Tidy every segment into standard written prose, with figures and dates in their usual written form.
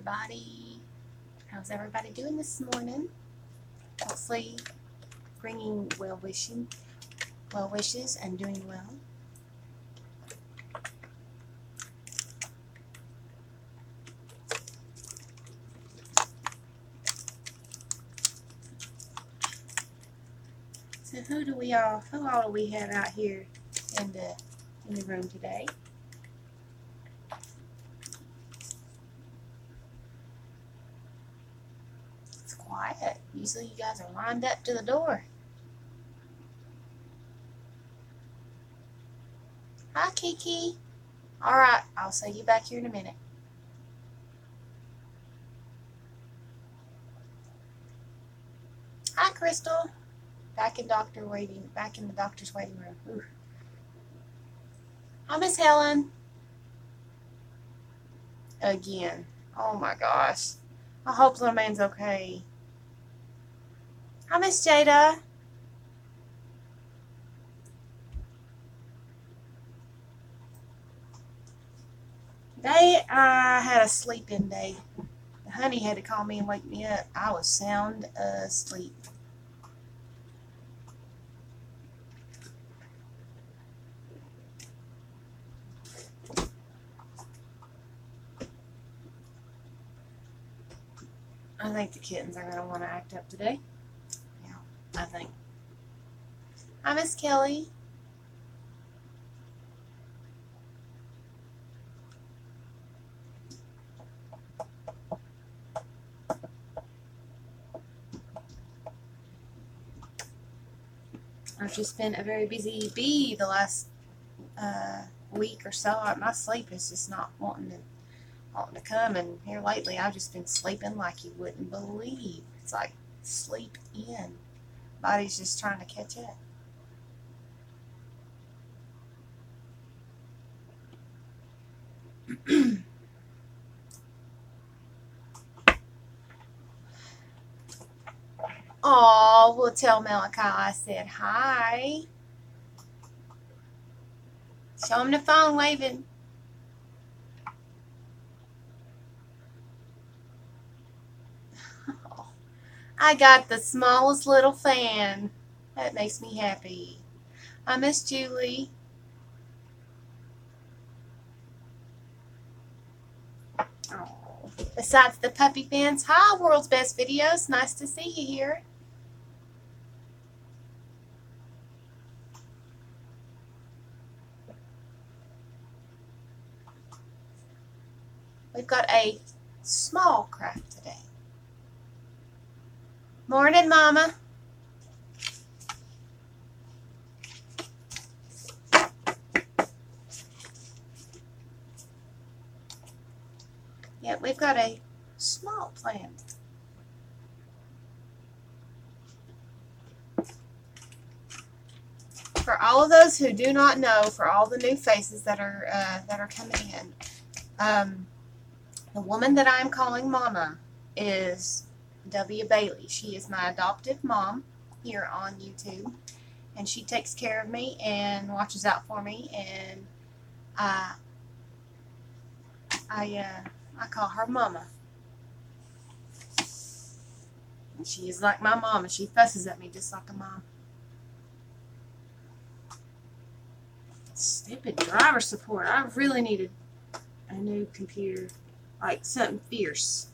everybody. How's everybody doing this morning? Hopefully bringing well wishes and doing well. So who all do we have out here in the room today? It's quiet. Usually you guys are lined up to the door. Hi, Kiki. All right, I'll see you back here in a minute. Hi, Crystal. Back in the doctor's waiting room. Ooh. Hi, Miss Helen. Again. Oh my gosh. I hope little man's okay. Hi, Miss Jada. Today I had a sleep-in day. The honey had to call me and wake me up. I was sound asleep. I think the kittens are going to want to act up today. Yeah, I think. Hi, Miss Kelly. I've just been a very busy bee the last week or so. My sleep is just not wanting to come, and here lately I've just been sleeping like you wouldn't believe. It's like sleep in. Body's just trying to catch up. Oh, we'll tell Malachi I said hi. Show him the phone waving. Oh, I got the smallest little fan. That makes me happy. I miss Julie. Oh. Besides the puppy fans, hi, World's Best Videos. Nice to see you here. We've got a small craft today. Morning, Mama. Yeah, we've got a small plant. For all of those who do not know, for all the new faces that are coming in, the woman that I'm calling Mama is W. Bailey. She is my adoptive mom here on YouTube, and she takes care of me and watches out for me, and I call her Mama. And she is like my mom, and she fusses at me just like a mom. Stupid driver support. I really needed a new computer, like something fierce.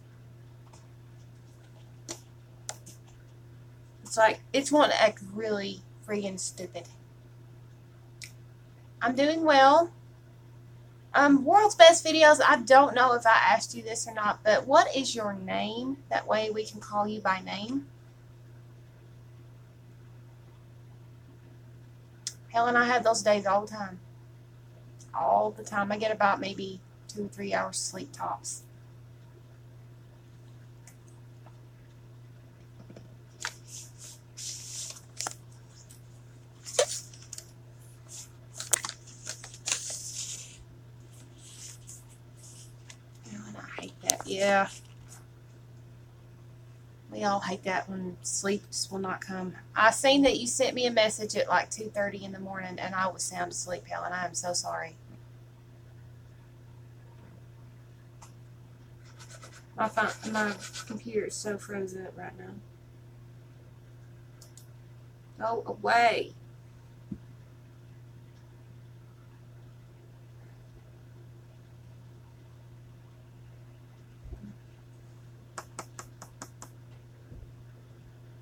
It's like, it's wanting to act really friggin' stupid. I'm doing well. World's Best Videos, I don't know if I asked you this or not, but what is your name? That way we can call you by name. Helen, I have those days all the time. All the time. I get about maybe 2 or 3 hours sleep tops. And I hate that. Yeah. We all hate that when sleep just will not come. I seen that you sent me a message at like 2:30 in the morning, and I was sound asleep, Helen. I am so sorry. My computer is so frozen up right now. Go away.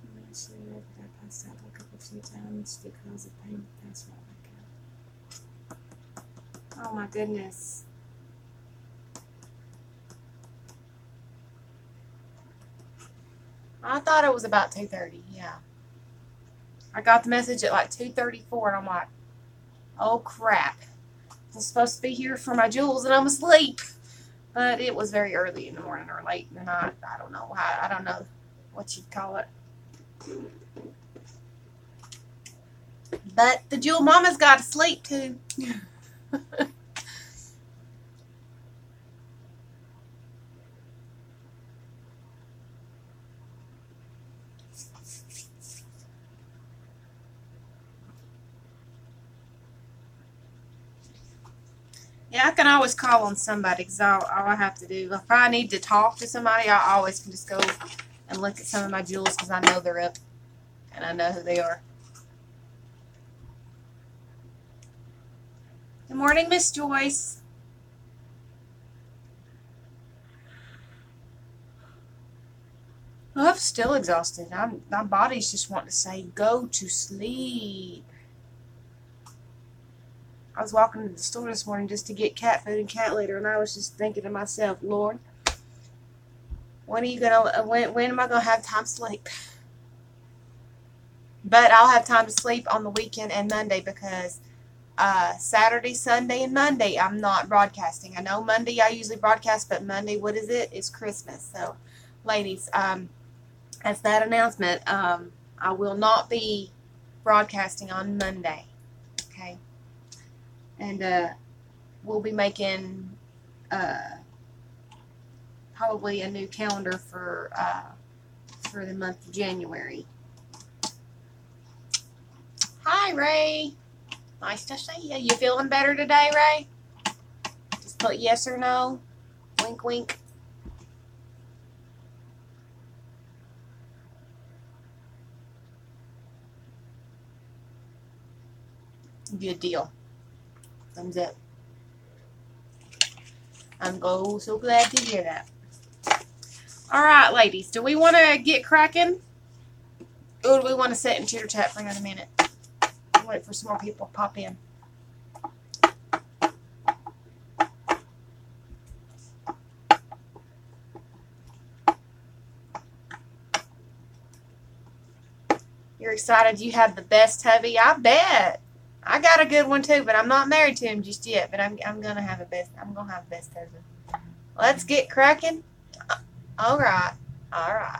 I'm sure that I passed out a couple few times because of pain. That's what I got. Oh my goodness. I thought it was about 2:30. Yeah. I got the message at like 2:34, and I'm like, oh crap. I'm supposed to be here for my jewels, and I'm asleep. But it was very early in the morning or late in the night. I don't know how. I don't know what you'd call it. But the jewel mama's got to sleep too. Yeah, I can always call on somebody because all I have to do, if I need to talk to somebody, I always can just go and look at some of my jewels because I know they're up and I know who they are. Good morning, Miss Joyce. Oh, I'm still exhausted. My body's just wanting to say, go to sleep. I was walking to the store this morning just to get cat food and cat litter, and I was just thinking to myself, Lord, when am I gonna have time to sleep? But I'll have time to sleep on the weekend and Monday because Saturday, Sunday, and Monday I'm not broadcasting. I know Monday I usually broadcast, but Monday, what is it? It's Christmas. So, ladies, as that announcement, I will not be broadcasting on Monday. Okay. And we'll be making probably a new calendar for the month of January. Hi, Ray. Nice to see you. You feeling better today, Ray? Just put yes or no. Wink, wink. Good deal. Thumbs up. I'm so glad to hear that. All right, ladies. Do we want to get cracking? Or do we want to sit and chitter chat for another minute? Wait for some more people to pop in. You're excited you have the best hubby? I bet. I got a good one too, but I'm not married to him just yet. But I'm gonna have the best husband. Let's get cracking. All right. I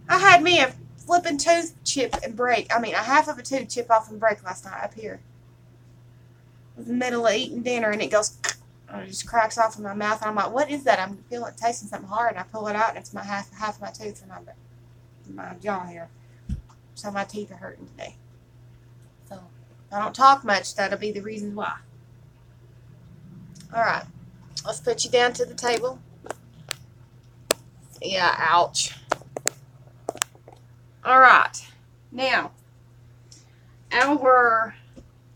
had me a flipping tooth chip and break. I mean, a half of a tooth chip off and break last night up here. I was in the middle of eating dinner, and it goes, and it just cracks off in my mouth. And I'm like, what is that? I'm tasting something hard, and I pull it out, and it's my half of my tooth in my jaw here. So my teeth are hurting today. So if I don't talk much, that'll be the reason why. All right, let's put you down to the table. Yeah, ouch. All right, now our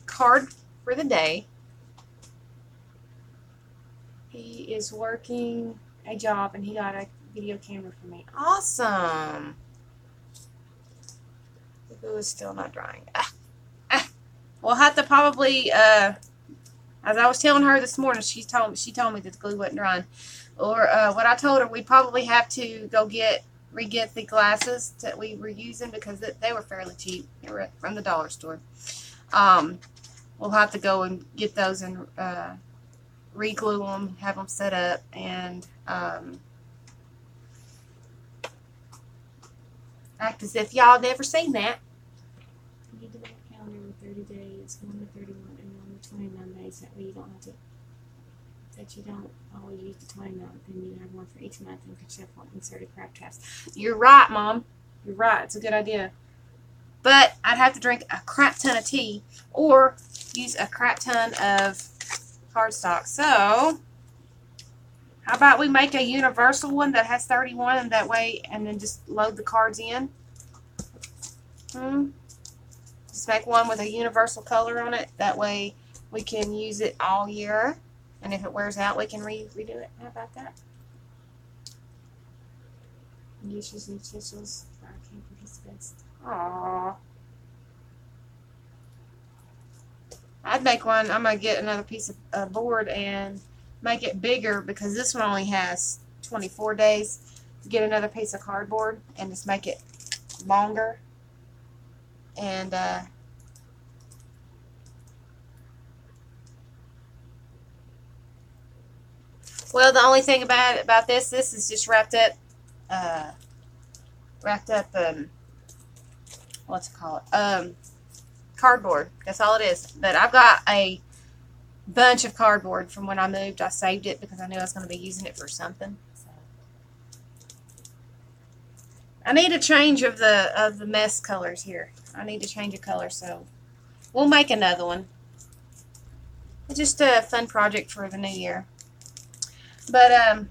card for the day. He is working a job and he got a video camera for me. Awesome. The glue is still not drying. We'll have to probably, as I was telling her this morning, she told me that the glue wasn't drying. Or what I told her, we probably have to go re-get the glasses that we were using because they were fairly cheap. They were from the dollar store. We'll have to go and get those and re-glue them, have them set up, and act as if y'all never seen that. You need to make a calendar with 30 days, 1 to 31, and 1 to 29 days. That way you don't have to, that you don't always use the 29th, and you have one for each month and can shuffle and insert a craft tabs. You're right, Mom. You're right. It's a good idea. But I'd have to drink a crap ton of tea or use a crap ton of cardstock. So How about we make a universal one that has 31 and that way, and then just load the cards in? Just make one with a universal color on it. That way we can use it all year. And if it wears out, we can redo it. How about that? Uses and utensils for our camp participants. Aww. I'd make one. I'm going to get another piece of board and make it bigger because this one only has 24 days to get another piece of cardboard and just make it longer. And well, the only thing about this is just wrapped up what's it called? Cardboard. That's all it is. But I've got a bunch of cardboard from when I moved. I saved it because I knew I was going to be using it for something. So I need a change of the mess colors here. I need to change a color, so we'll make another one. It's just a fun project for the new year. But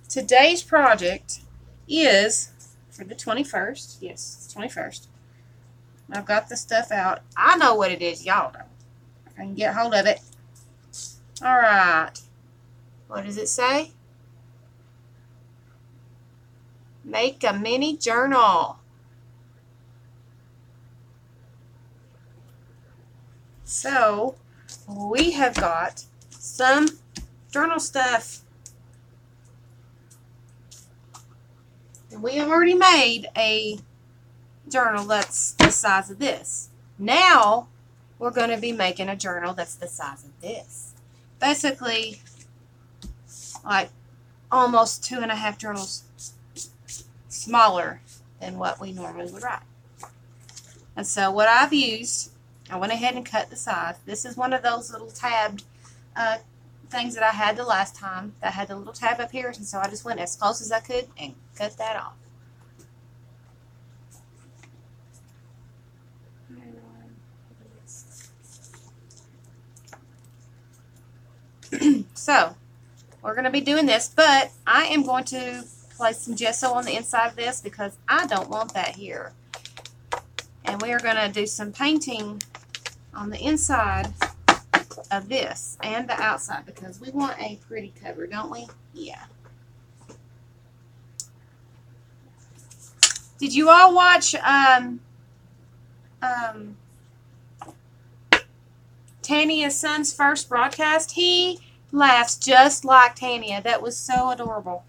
today's project is for the 21st. Yes, it's 21st. I've got the stuff out. I know what it is. Y'all don't. I can get hold of it. Alright. What does it say? Make a mini journal. So, we have got some journal stuff. And we have already made a journal that's the size of this. Now, we're going to be making a journal that's the size of this. Basically, like almost 2.5 journals smaller than what we normally would write. And so what I've used, I went ahead and cut the size. This is one of those little tabbed things that I had the last time that had the little tab up here, and so I just went as close as I could and cut that off. So, we're going to be doing this, but I am going to place some gesso on the inside of this because I don't want that here. And we are going to do some painting on the inside of this and the outside because we want a pretty cover, don't we? Yeah. Did you all watch Tanya's son's first broadcast? He laughs just like Tanya. That was so adorable.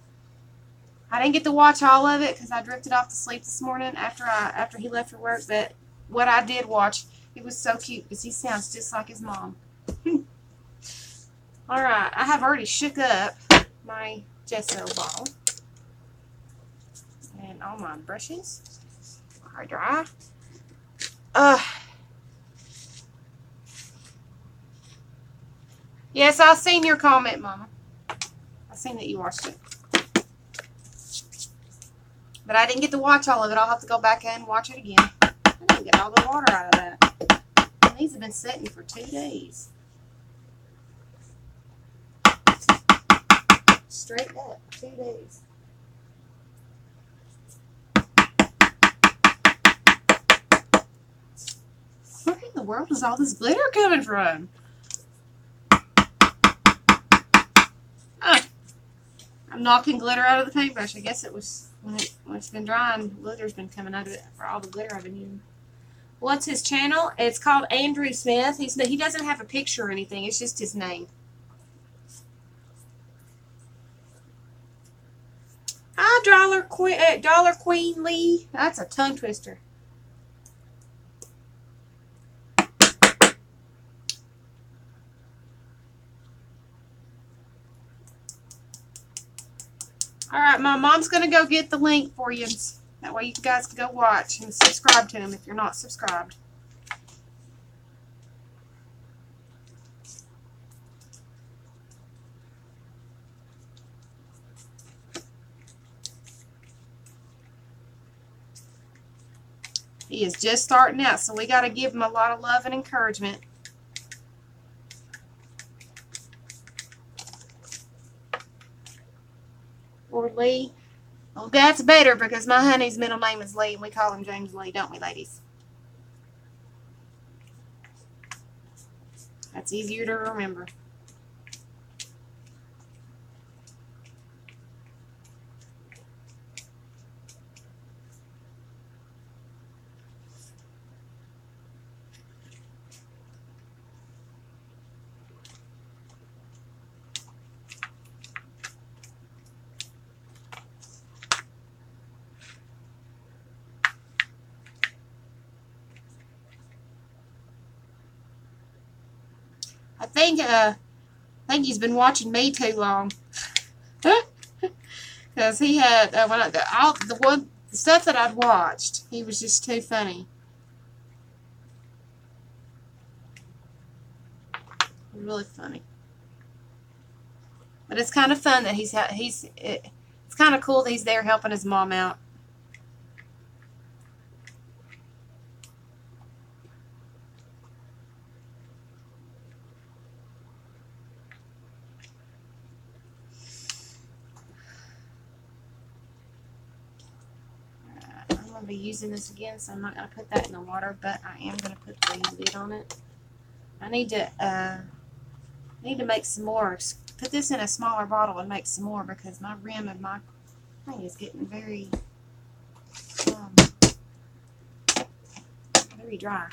I didn't get to watch all of it because I drifted off to sleep this morning after he left for work. But what I did watch, it was so cute because he sounds just like his mom. All right, I have already shook up my gesso bottle and all my brushes are dry. Yes, I've seen your comment, Mama. I've seen that you watched it. But I didn't get to watch all of it. I'll have to go back and watch it again. I didn't get all the water out of that. And these have been sitting for 2 days. Straight up, 2 days. Where in the world is all this glitter coming from? I'm knocking glitter out of the paintbrush. I guess it was when it's been drying, glitter's been coming out of it for all the glitter I've been using. What's his channel? It's called Andrew Smith. He doesn't have a picture or anything. It's just his name. Hi, Dollar Queen Lee. That's a tongue twister. Alright, my mom's going to go get the link for you. That way you guys can go watch and subscribe to him if you're not subscribed. He is just starting out, so we got to give him a lot of love and encouragement. Or Lee. Well, that's better because my honey's middle name is Lee and we call him James Lee, don't we, ladies? That's easier to remember. I think he's been watching me too long. Because he had the stuff that I'd watched, he was just too funny. Really funny. But it's kind of fun that it's kind of cool that he's there helping his mom out. I'm going to be using this again, so I'm not going to put that in the water, but I am going to put the lid on it. I need to make some more. Put this in a smaller bottle and make some more because my rim of my thing is getting very dry.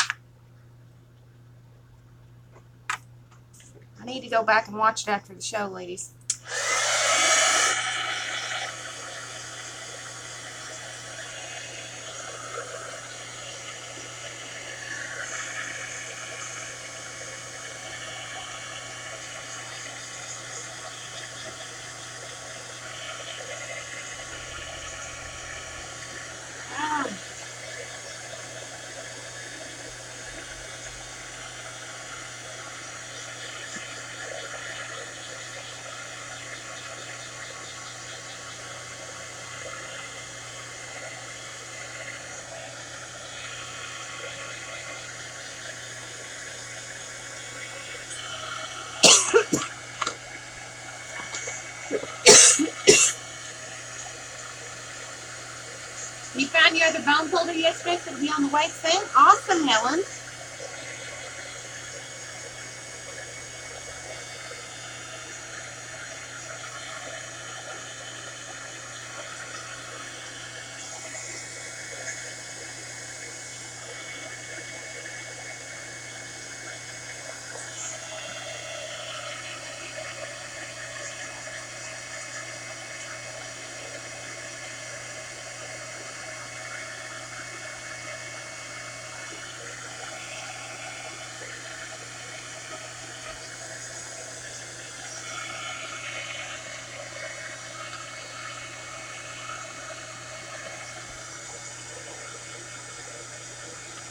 I need to go back and watch it after the show, ladies. You found your other bone folder yesterday, so it'll be on the way soon? Awesome, Helen.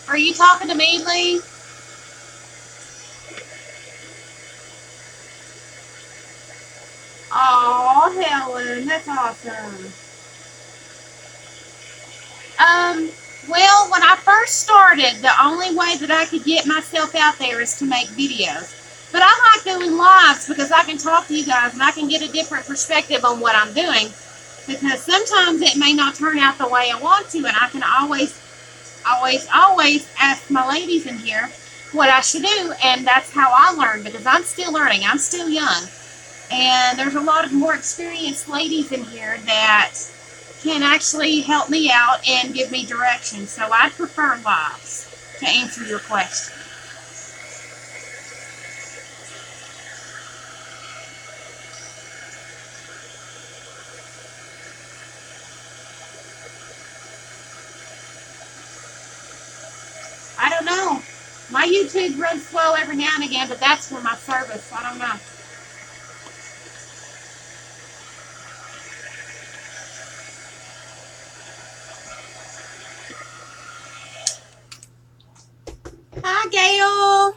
Are you talking to me, Lee? Oh, Helen, that's awesome. Well, when I first started, the only way that I could get myself out there is to make videos. But I like doing lives because I can talk to you guys and I can get a different perspective on what I'm doing. Because sometimes it may not turn out the way I want to, and I can always ask my ladies in here what I should do, and that's how I learn because I'm still learning. I'm still young. And there's a lot of more experienced ladies in here that can actually help me out and give me direction. So I prefer lives to answer your question. I don't know. My YouTube runs slow every now and again, but that's for my service. I don't know. Hi, Gail.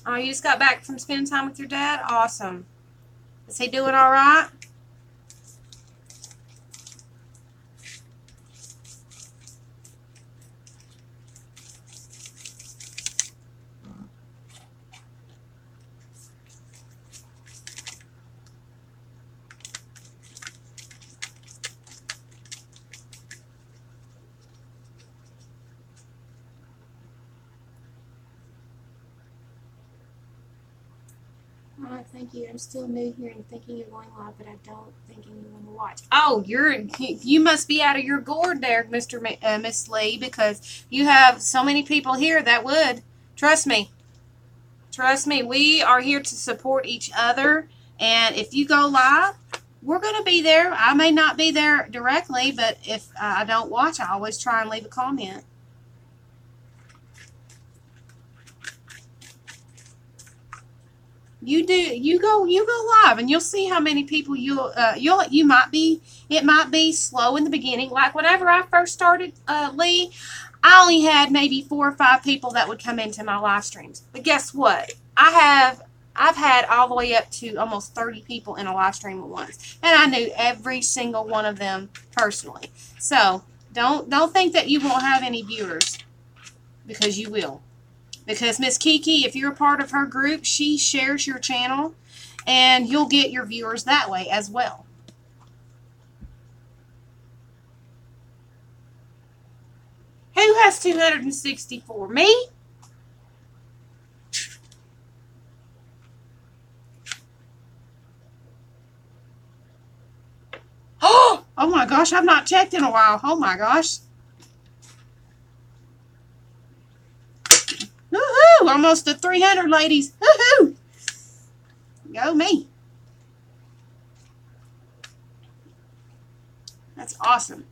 Oh, you just got back from spending time with your dad? Awesome. Is he doing all right? Thank you. I'm still new here and thinking you're going live, but I don't think anyone will watch. Oh, you must be out of your gourd there, Miss Lee, because you have so many people here that would. Trust me. Trust me. We are here to support each other, and if you go live, we're going to be there. I may not be there directly, but if I don't watch, I always try and leave a comment. You go live and you'll see how many people you might be. It might be slow in the beginning. Like whenever I first started, Lee, I only had maybe 4 or 5 people that would come into my live streams. But guess what? I've had all the way up to almost 30 people in a live stream at once, and I knew every single one of them personally. So don't think that you won't have any viewers, because you will. Because Miss Kiki, if you're a part of her group, she shares your channel, and you'll get your viewers that way as well. Who has 264? Me? Oh my gosh, I've not checked in a while. Oh my gosh. Woohoo! Almost to 300, ladies. Woohoo! Go me. That's awesome.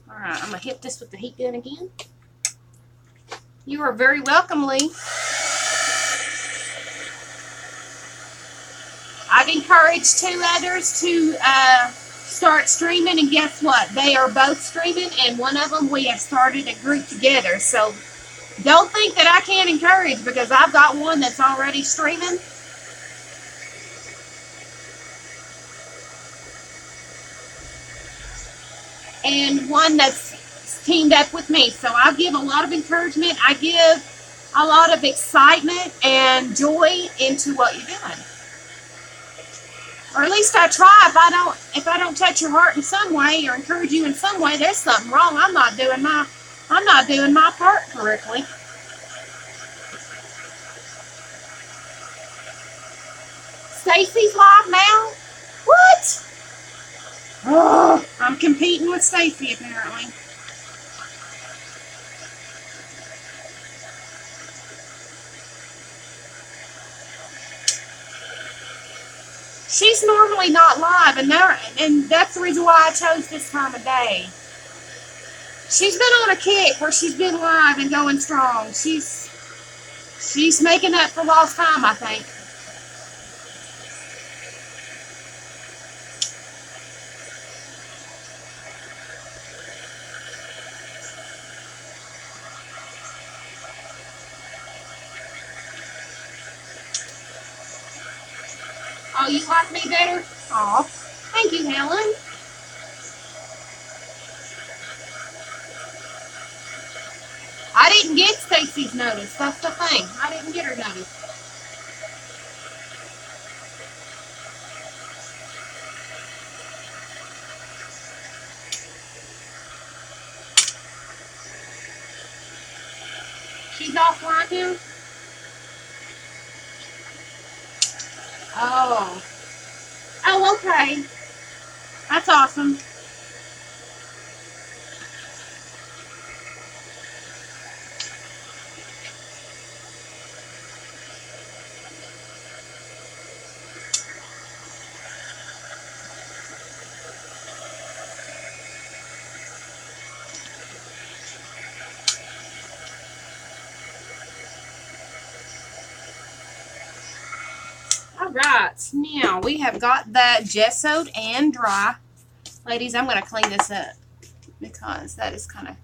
All right, I'm going to hit this with the heat gun again. You are very welcome, Lee. I've encouraged 2 others to start streaming, and guess what? They are both streaming, and one of them we have started a group together. So don't think that I can't encourage, because I've got one that's already streaming. And one that's teamed up with me. So I give a lot of encouragement. I give a lot of excitement and joy into what you're doing. Or at least I try. If I don't touch your heart in some way or encourage you in some way, there's something wrong. I'm not doing my part correctly. Stacy's live now? What? Oh, I'm competing with Stacy apparently. She's normally not live, and that's the reason why I chose this time of day. She's been on a kick where she's been live and going strong. She's making up for lost time, I think. Oh, you like me better? Oh, thank you, Helen. I didn't get Stacy's notice. That's the thing. I didn't get her notice. She's offline now? Oh. Oh, okay. That's awesome. Alright, now we have got that gessoed and dry. Ladies, I'm going to clean this up because that is kind of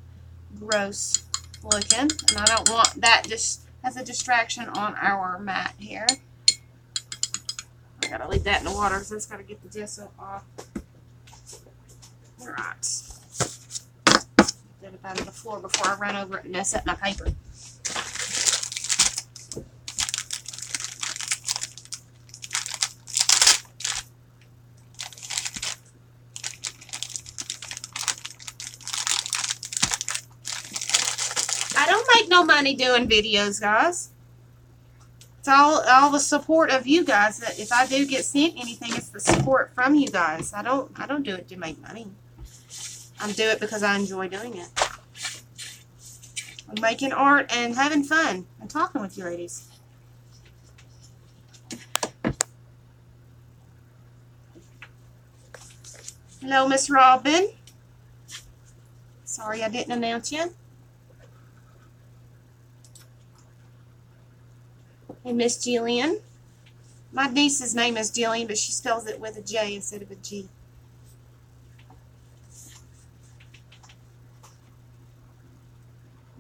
gross looking, and I don't want that just as a distraction on our mat here. I got to leave that in the water because it's got to get the gesso off. Alright. Get it out of the floor before I run over it and mess up my paper. make no money doing videos, guys. It's all the support of you guys. That if I do get sent anything, it's the support from you guys. I don't do it to make money. I do it because I enjoy doing it. I'm making art and having fun and talking with you ladies. Hello, Miss Robin. Sorry I didn't announce you. Hey, Miss Jillian. My niece's name is Jillian, but she spells it with a J instead of a G.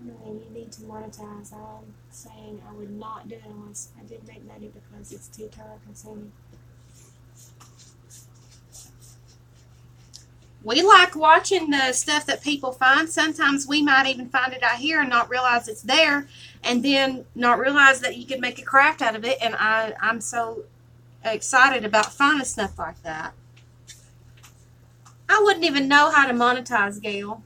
No, you need to monetize. I'm saying I would not do it unless I did make money because it's too time consuming. We like watching the stuff that people find. Sometimes we might even find it out here and not realize it's there, and then not realize that you can make a craft out of it. And I'm so excited about finding stuff like that. I wouldn't even know how to monetize, Gail.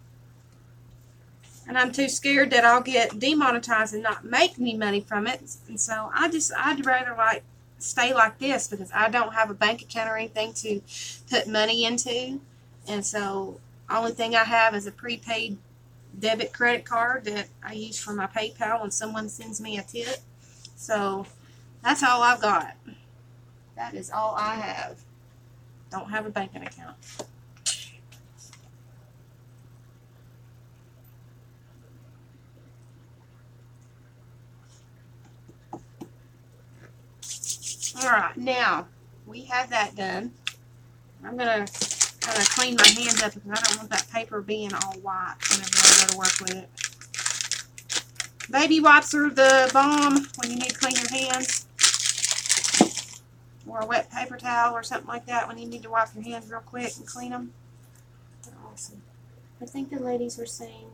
And I'm too scared that I'll get demonetized and not make any money from it. And so I'd rather like stay like this because I don't have a bank account or anything to put money into. And so, only thing I have is a prepaid debit credit card that I use for my PayPal when someone sends me a tip. So, that's all I've got. That is all I have. Don't have a banking account. Alright, now, we have that done. I'm going to kind of clean my hands up because I don't want that paper being all white whenever I go to work with it. Baby wipes are the bomb when you need to clean your hands. Or a wet paper towel or something like that when you need to wipe your hands real quick and clean them. They're awesome. I think the ladies were saying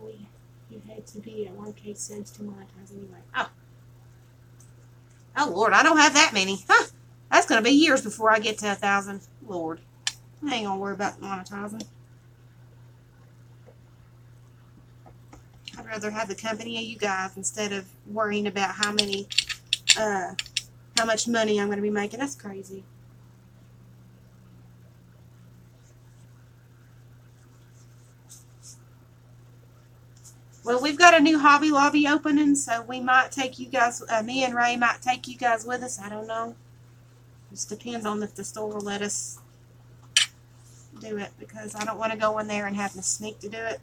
you had to be at 1K subs to monetize anyway. Oh Lord, I don't have that many. Huh. That's going to be years before I get to 1,000. Lord. I ain't gonna worry about monetizing. I'd rather have the company of you guys instead of worrying about how much money I'm gonna be making. That's crazy. Well, we've got a new Hobby Lobby opening, so we might take you guys, me and Ray might take you guys with us. I don't know. Just depends on if the store will let us do it, because I don't want to go in there and have to sneak to do it.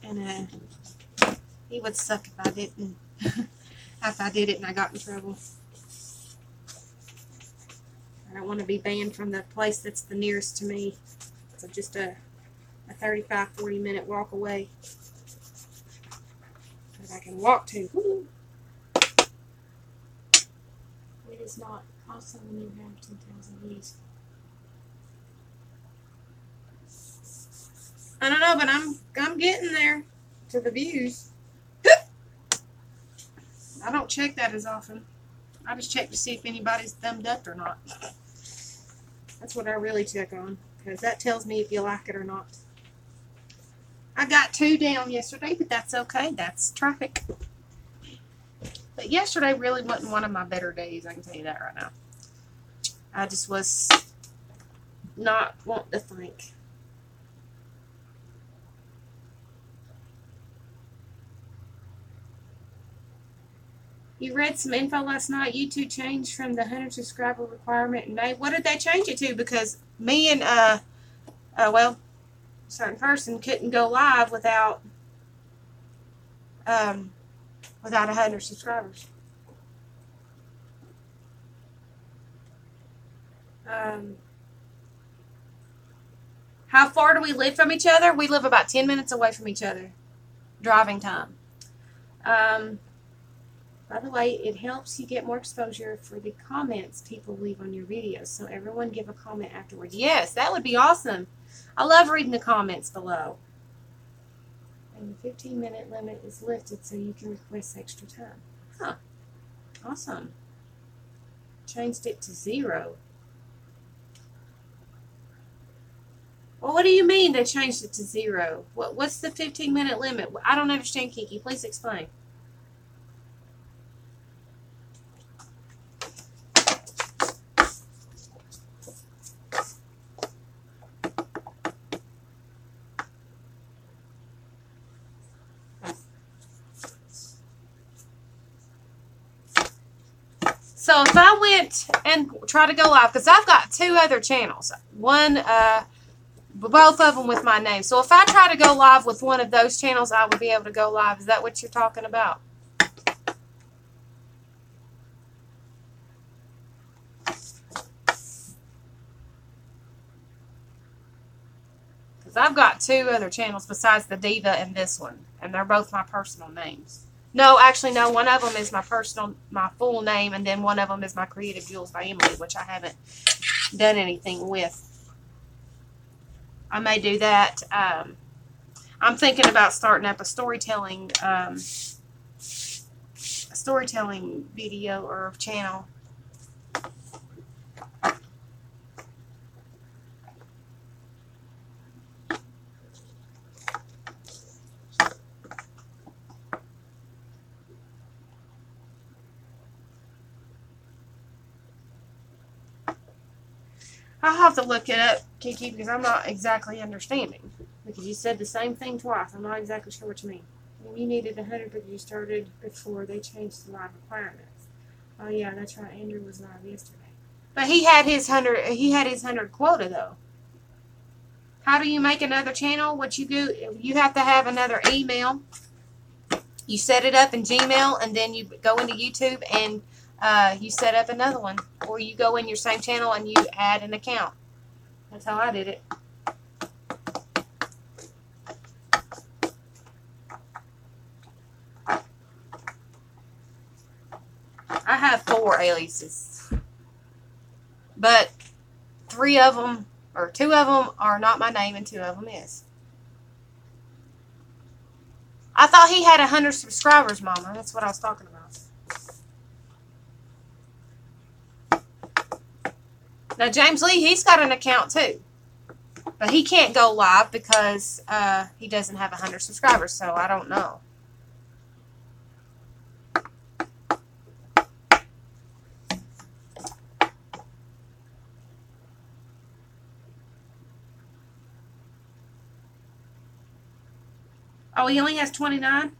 And he would suck if I didn't. If I did it and I got in trouble. I don't want to be banned from the place that's the nearest to me. So just a 35-40 minute walk away that I can walk to. Woo. It is not awesome when you have 10,000 views. I don't know, but I'm getting there to the views. I don't check that as often. I just check to see if anybody's thumbed up or not. That's what I really check on, because that tells me if you like it or not. I got 2 down yesterday, but that's okay. That's traffic. But yesterday really wasn't one of my better days, I can tell you that right now. I just was not wanting to think. You read some info last night. YouTube changed from the 100 subscriber requirement in May. What did they change it to? Because me and, well, a certain person couldn't go live without 100 subscribers. How far do we live from each other? We live about 10 minutes away from each other. Driving time. By the way, it helps you get more exposure for the comments people leave on your videos. So everyone give a comment afterwards. Yes, that would be awesome. I love reading the comments below. And the 15-minute limit is lifted so you can request extra time. Huh. Awesome. Changed it to 0. Well, what do you mean they changed it to 0? What's the 15-minute limit? I don't understand, Kiki. Please explain. So if I went and try to go live, because I've got 2 other channels. One, both of them with my name. So if I try to go live with one of those channels, I would be able to go live. Is that what you're talking about? Because I've got 2 other channels besides the Diva and this one. And they're both my personal names. No, actually, no. One of them is my full name, and then one of them is my Creative Jewels by Emily, which I haven't done anything with. I may do that. I'm thinking about starting up a storytelling video or channel. I'll have to look it up, Kiki, because I'm not exactly understanding. Because you said the same thing twice. I'm not exactly sure what you mean. You needed 100 because you started before they changed the live requirements. Oh yeah, that's right. Andrew was live yesterday. But he had his 100. He had his 100 quota though. How do you make another channel? What you do? You have to have another email. You set it up in Gmail, and then you go into YouTube and you set up another one, or you go in your same channel and you add an account. That's how I did it. I have 4 aliases, but 3 of them, or 2 of them are not my name and 2 of them is. I thought he had 100 subscribers, Mama. That's what I was talking about. Now, James Lee, he's got an account too. But he can't go live because he doesn't have 100 subscribers, so I don't know. Oh, he only has 29?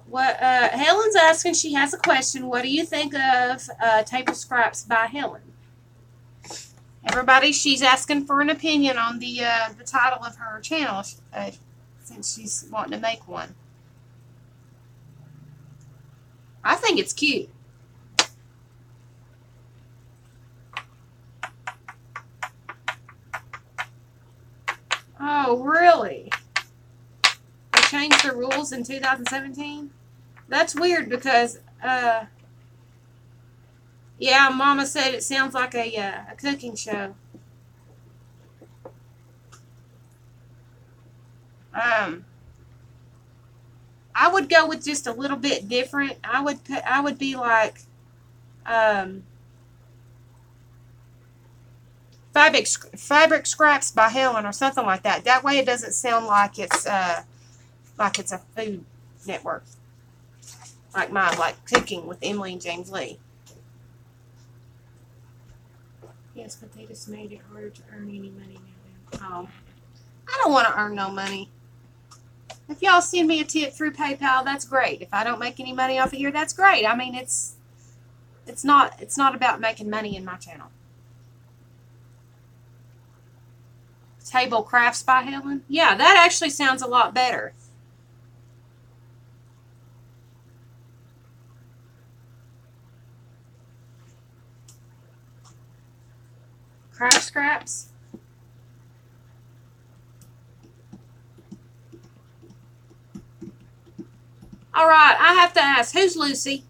What Helen's asking, she has a question. What do you think of Table Scraps by Helen? Everybody, she's asking for an opinion on the title of her channel since she's wanting to make one. I think it's cute. Oh, really? They changed the rules in 2017? That's weird because, yeah, Mama said it sounds like a cooking show. I would go with just a little bit different. I would be like, fabric scraps by Helen or something like that. That way it doesn't sound like it's a Food Network. Like mine, like Cooking with Emily and James Lee. Yes, but they just made it harder to earn any money now. Oh, I don't want to earn no money. If y'all send me a tip through PayPal, that's great. If I don't make any money off of here, that's great. I mean, it's not about making money in my channel. Table Crafts by Helen? Yeah, that actually sounds a lot better. Craft Scraps? All right, I have to ask, who's Lucy?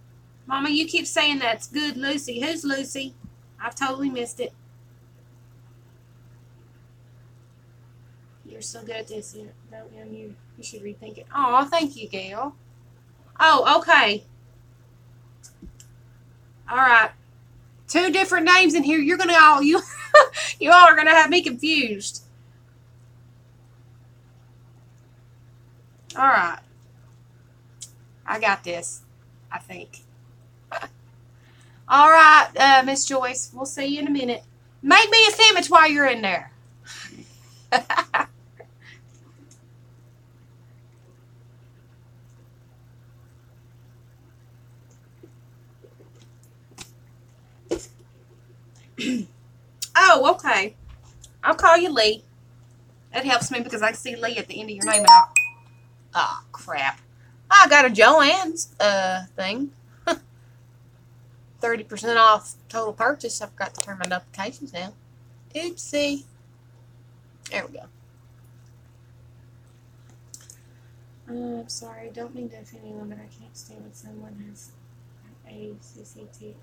Mama, you keep saying that's good, Lucy. Who's Lucy? I've totally missed it. You're so good at this. You should rethink it. Oh, thank you, Gail. Oh, okay. All right. Two different names in here. You're gonna all you you all are gonna have me confused. All right. I got this. I think. All right, Miss Joyce. We'll see you in a minute. Make me a sandwich while you're in there. Oh, okay. I'll call you Lee. That helps me because I see Lee at the end of your name. And oh, crap. I got a Joanne's thing. 30% off total purchase. I forgot to turn my notifications down. Oopsie. There we go. I'm sorry. I don't mean to offend anyone, but I can't stand when someone has a CCT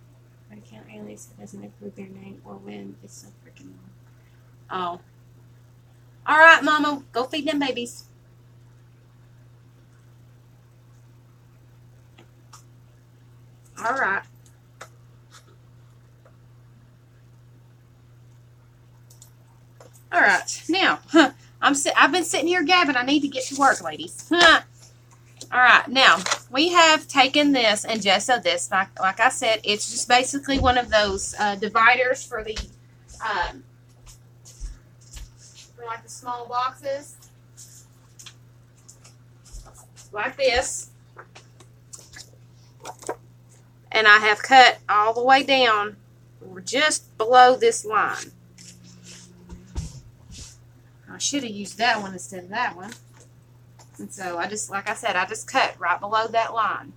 account alias that doesn't include their name or when it's so freaking long. Oh. All right, Mama. Go feed them babies. All right. All right. Now, I've been sitting here gabbing. I need to get to work, ladies. All right. Now, we have taken this and just so this, like I said, it's just basically one of those dividers for the like the small boxes, like this. And I have cut all the way down just below this line. I should have used that one instead of that one. And so I just, like I said, I just cut right below that line.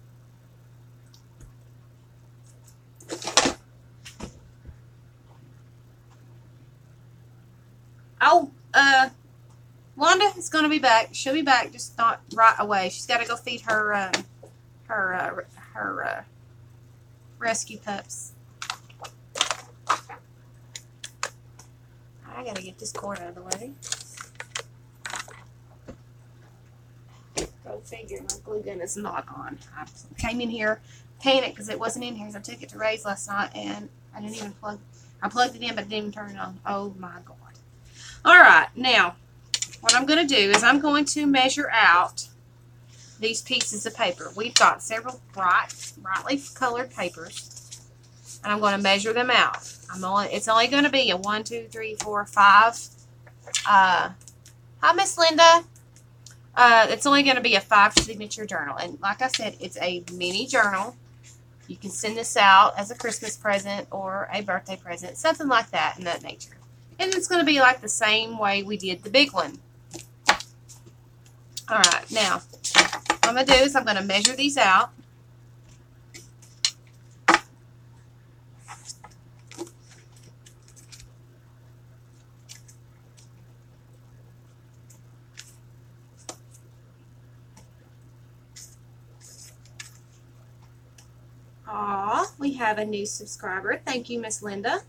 Oh, Wanda is going to be back. She'll be back, just not right away. She's got to go feed her rescue pups. I got to get this cord out of the way. Go figure, my glue gun is not on. I came in here, panicked because it wasn't in here. So I took it to Ray's last night and I didn't even I plugged it in but didn't even turn it on. Oh my God. All right, now what I'm going to do is I'm going to measure out these pieces of paper. We've got several brightly colored papers, and I'm going to measure them out. It's only going to be a 1, 2, 3, 4, 5. Hi, Miss Linda. It's only going to be a 5 signature journal, and like I said, it's a mini journal. You can send this out as a Christmas present or a birthday present, something like that in that nature. And it's going to be like the same way we did the big one. All right, now, what I'm going to do is I'm going to measure these out. Aw, we have a new subscriber. Thank you, Miss Linda.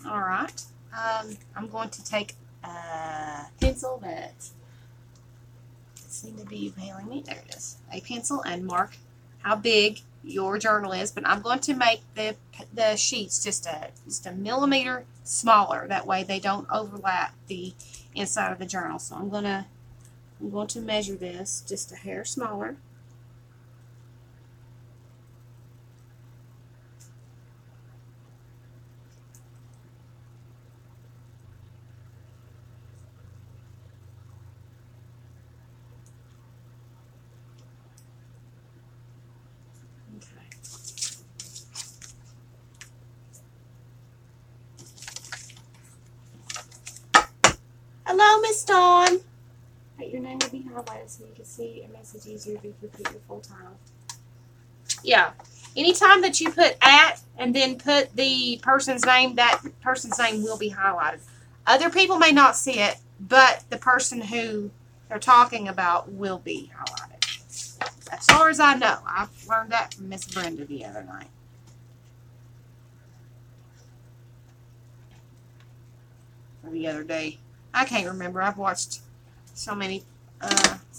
All right. I'm going to take a pencil that seemed to be failing me. There it is. A pencil and mark how big your journal is, but I'm going to make the sheets just a millimeter smaller. That way they don't overlap the inside of the journal. So I'm going to measure this just a hair smaller. Hello, Miss Dawn. Your name will be highlighted so you can see a message easier if you repeat your full title. Yeah. Anytime that you put at and then put the person's name, that person's name will be highlighted. Other people may not see it, but the person who they're talking about will be highlighted. As far as I know. I learned that from Miss Brenda the other night. Or the other day. I can't remember. I've watched so many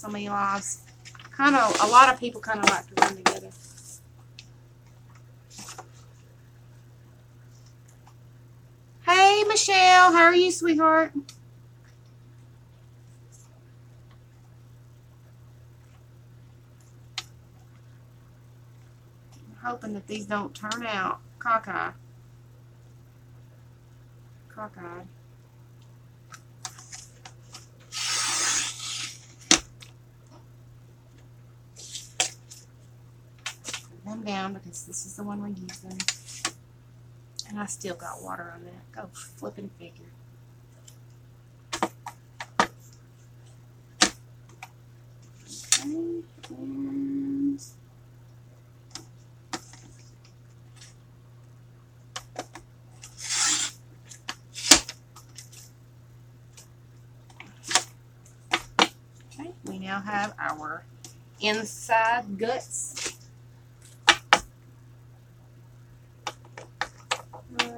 lives. Kind of, a lot of people kind of like to run together. Hey, Michelle. How are you, sweetheart? I'm hoping that these don't turn out cockeyed. Cockeyed. Put them down because this is the one we're using. And I still got water on that. Go flipping figure. Okay, and okay, we now have our inside guts.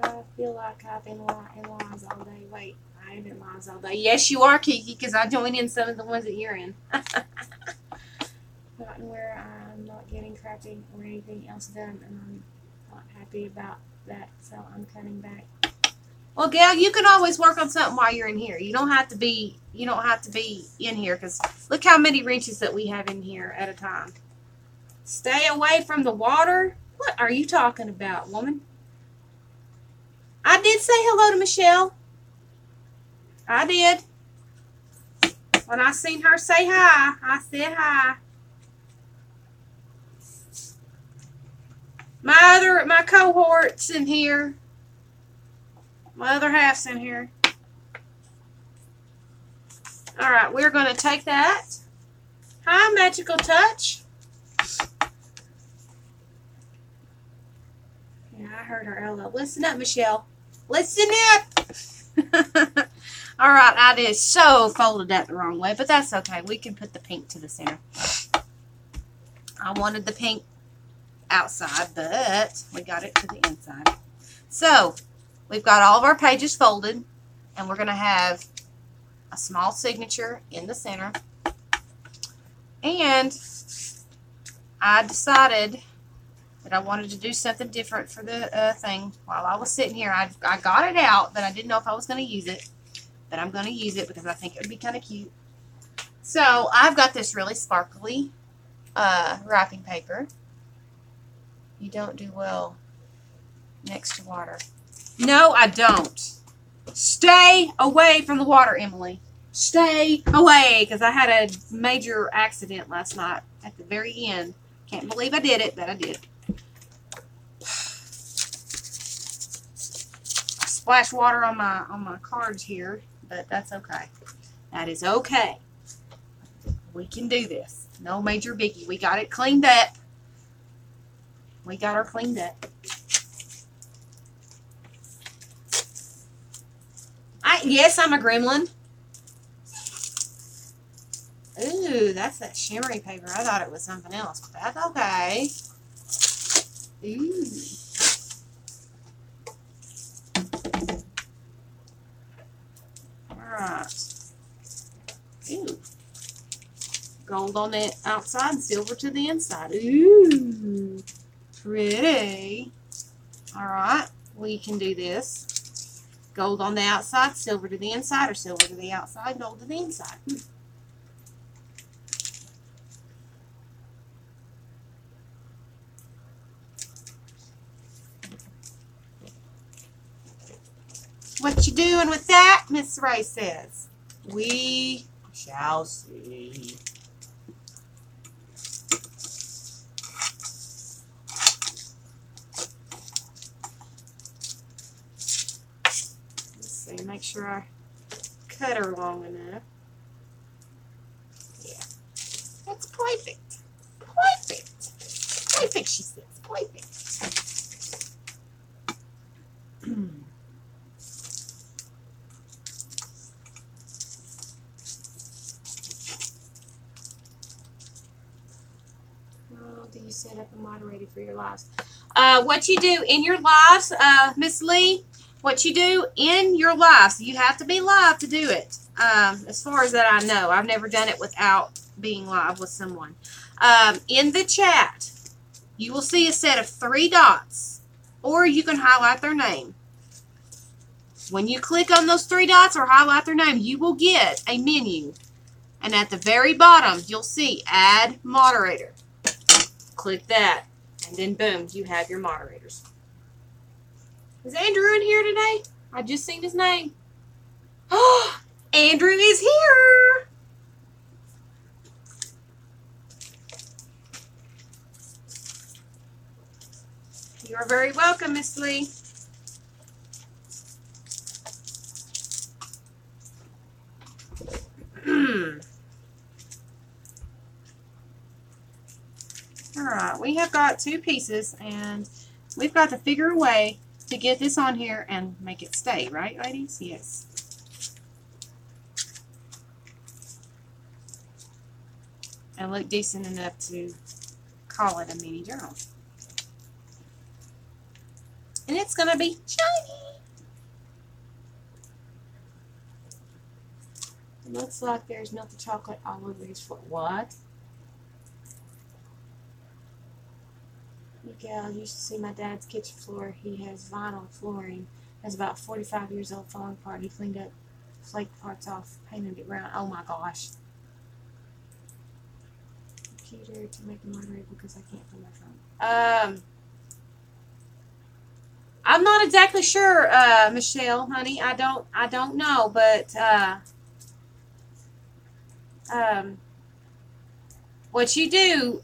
I feel like I've been in lines all day. Wait, I ain't in lines all day. Yes, you are, Kiki, because I joined in some of the ones that you're in. Gotten where I'm not getting crafting or anything else done, and I'm not happy about that, so I'm cutting back. Well, Gail, you can always work on something while you're in here. You don't have to be in here, because look how many wrenches that we have in here at a time. Stay away from the water? What are you talking about, woman? I did say hello to Michelle. I did. When I seen her say hi, I said hi. My cohort's in here. My other half's in here. Alright, we're going to take that. Hi, Magical Touch. Yeah, I heard her hello. Listen up, Michelle. Listen up. Alright, I did so folded that the wrong way, but that's okay. We can put the pink to the center. I wanted the pink outside, but we got it to the inside. So, we've got all of our pages folded, and we're going to have a small signature in the center. And I decided that I wanted to do something different for the thing. While I was sitting here, I got it out, but I didn't know if I was going to use it. But I'm going to use it because I think it would be kind of cute. So I've got this really sparkly wrapping paper. You don't do well next to water. No, I don't. Stay away from the water, Emily. Stay away, because I had a major accident last night at the very end. Can't believe I did it, but I did. I splashed water on my cards here, but that's okay. That is okay. We can do this. No major biggie. We got it cleaned up. We got her cleaned up. Yes, I'm a gremlin. Ooh, that's that shimmery paper. I thought it was something else, but that's okay. Ooh. Alright. Ooh. Gold on the outside and silver to the inside. Ooh. Pretty. Alright. We can do this. Gold on the outside, silver to the inside, or silver to the outside, gold to the inside. What you doing with that? Miss Ray says. We shall see. Make sure I cut her long enough. Yeah. That's perfect. Perfect. Perfect, she says. Perfect. Oh, do you set up a moderator for your lives? What you do in your lives, Miss Lee, what you do in your lives, you have to be live to do it. as far as that I know. I've never done it without being live with someone. In the chat, you will see a set of 3 dots, or you can highlight their name. When you click on those 3 dots or highlight their name, you will get a menu. And at the very bottom, you'll see Add Moderator. Click that, and then boom, you have your moderators. Is Andrew in here today? I just seen his name. Oh, Andrew is here. You are very welcome, Miss Lee. Alright, we have got 2 pieces, and we've got to figure a way to get this on here and make it stay, right, ladies? Yes. And look decent enough to call it a mini journal. And it's going to be shiny. It looks like there's melted chocolate all over his floor. What? Yeah, I used to see my dad's kitchen floor. He has vinyl flooring. It's about 45 years old, falling apart. He cleaned up flake parts off, painted it brown. Oh my gosh. Computer to make a moderator because I can't find my phone. I'm not exactly sure, Michelle, honey. I don't know, but what you do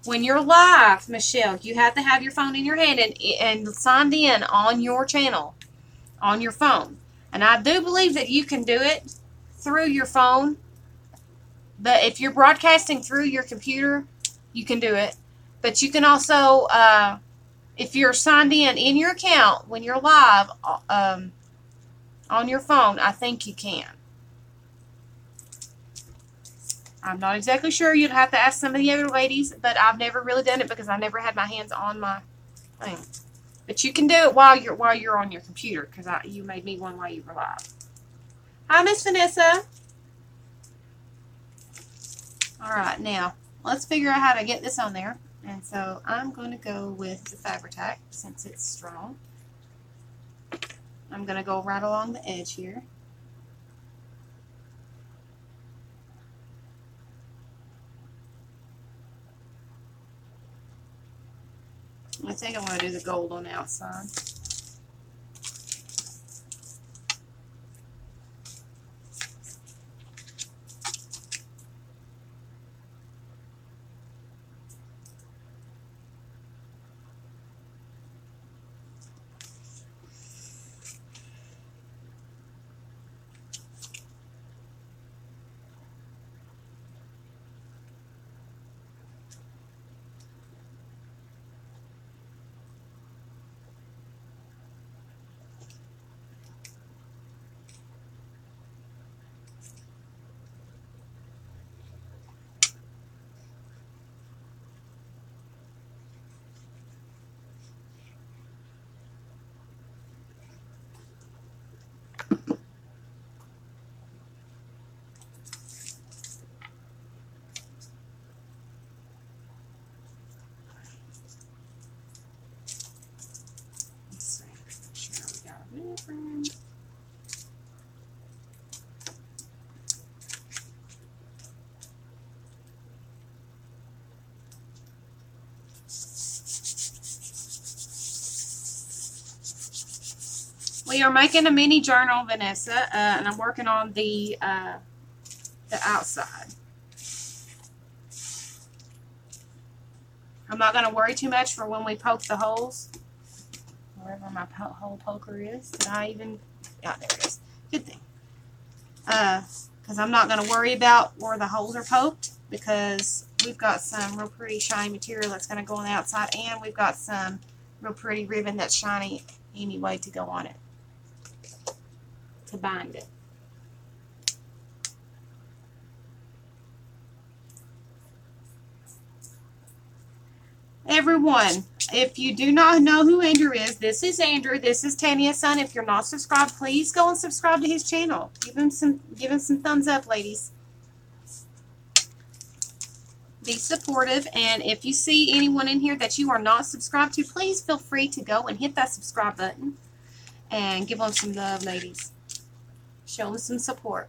when you're live, Michelle, you have to have your phone in your hand and signed in on your channel, on your phone. And I do believe that you can do it through your phone. But if you're broadcasting through your computer, you can do it. But you can also, if you're signed in your account when you're live on your phone, I think you can. I'm not exactly sure. You'd have to ask some of the other ladies, but I've never really done it because I never had my hands on my thing. But you can do it while you're on your computer because you made me one while you were live. Hi, Miss Vanessa. All right, now let's figure out how to get this on there. And so I'm going to go with the Fabri-Tac since it's strong. I'm going to go right along the edge here. I think I'm going to do the gold on the outside. We are making a mini journal, Vanessa, and I'm working on the outside. I'm not going to worry too much for when we poke the holes. Wherever my hole poker is. Did I even... Yeah, there it is. Good thing. Because I'm not going to worry about where the holes are poked because we've got some real pretty shiny material that's going to go on the outside, and we've got some real pretty ribbon that's shiny anyway to go on it, to bind it. Everyone, if you do not know who Andrew is, this is Andrew. This is Tanya's son. If you're not subscribed, please go and subscribe to his channel. Give him some thumbs up, ladies. Be supportive, and if you see anyone in here that you are not subscribed to, please feel free to go and hit that subscribe button and give them some love, ladies. Show them some support.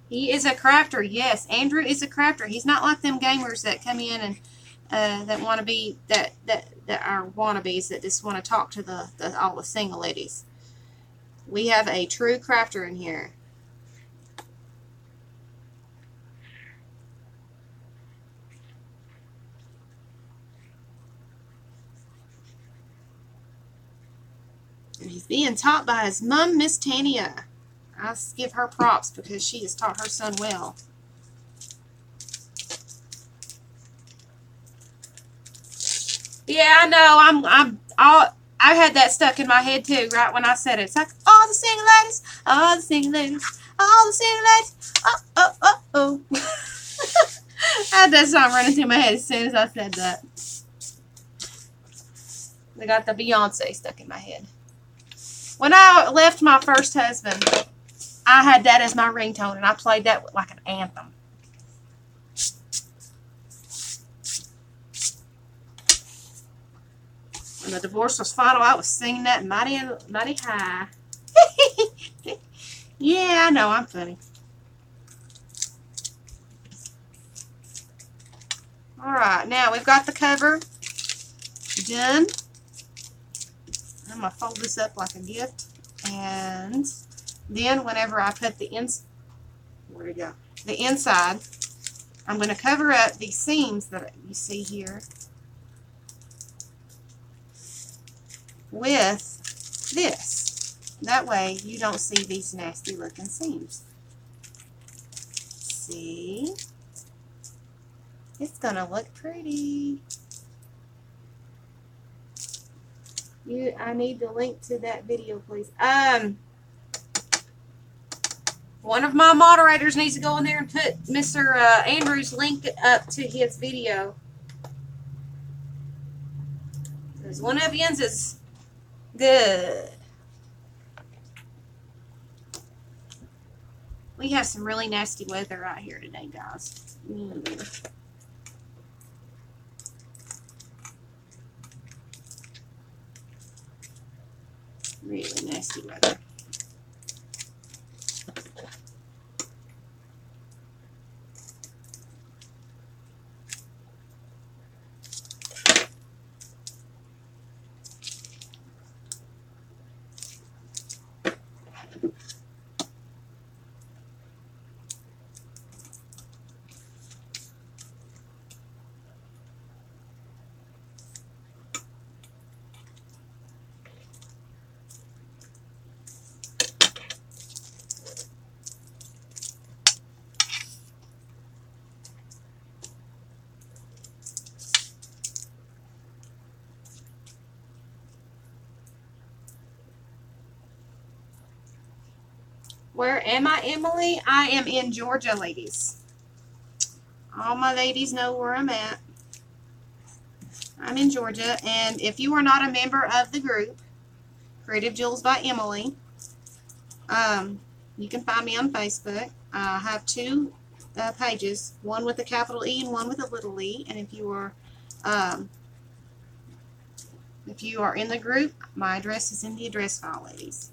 He is a crafter. Yes, Andrew is a crafter. He's not like them gamers that come in and that want to be that are wannabes that just want to talk to all the single ladies. We have a true crafter in here. And he's being taught by his mom, Miss Tanya. I give her props because she has taught her son well. Yeah, I know. I had that stuck in my head too, right when I said it. It's like all the single ladies, all the single ladies, all the single ladies. Oh. I had that song running through my head as soon as I said that. I got the Beyonce stuck in my head. When I left my first husband, I had that as my ringtone, and I played that like an anthem. When the divorce was final, I was singing that mighty high. Yeah, I know, I'm funny. Alright, now we've got the cover done. I'm going to fold this up like a gift. And then whenever I put the inside, I'm going to cover up these seams that you see here with this. That way you don't see these nasty looking seams. See? It's going to look pretty. I need the link to that video, please. One of my moderators needs to go in there and put Mr. Andrew's link up to his video. Because one of yous is good. We have some really nasty weather out here today, guys. Really nasty weather. Where am I, Emily? I am in Georgia, ladies. All my ladies know where I'm at. I'm in Georgia, and if you are not a member of the group, Creative Jewels by Emily, you can find me on Facebook. I have two pages, one with a capital E and one with a little e. And if you are in the group, my address is in the address file, ladies.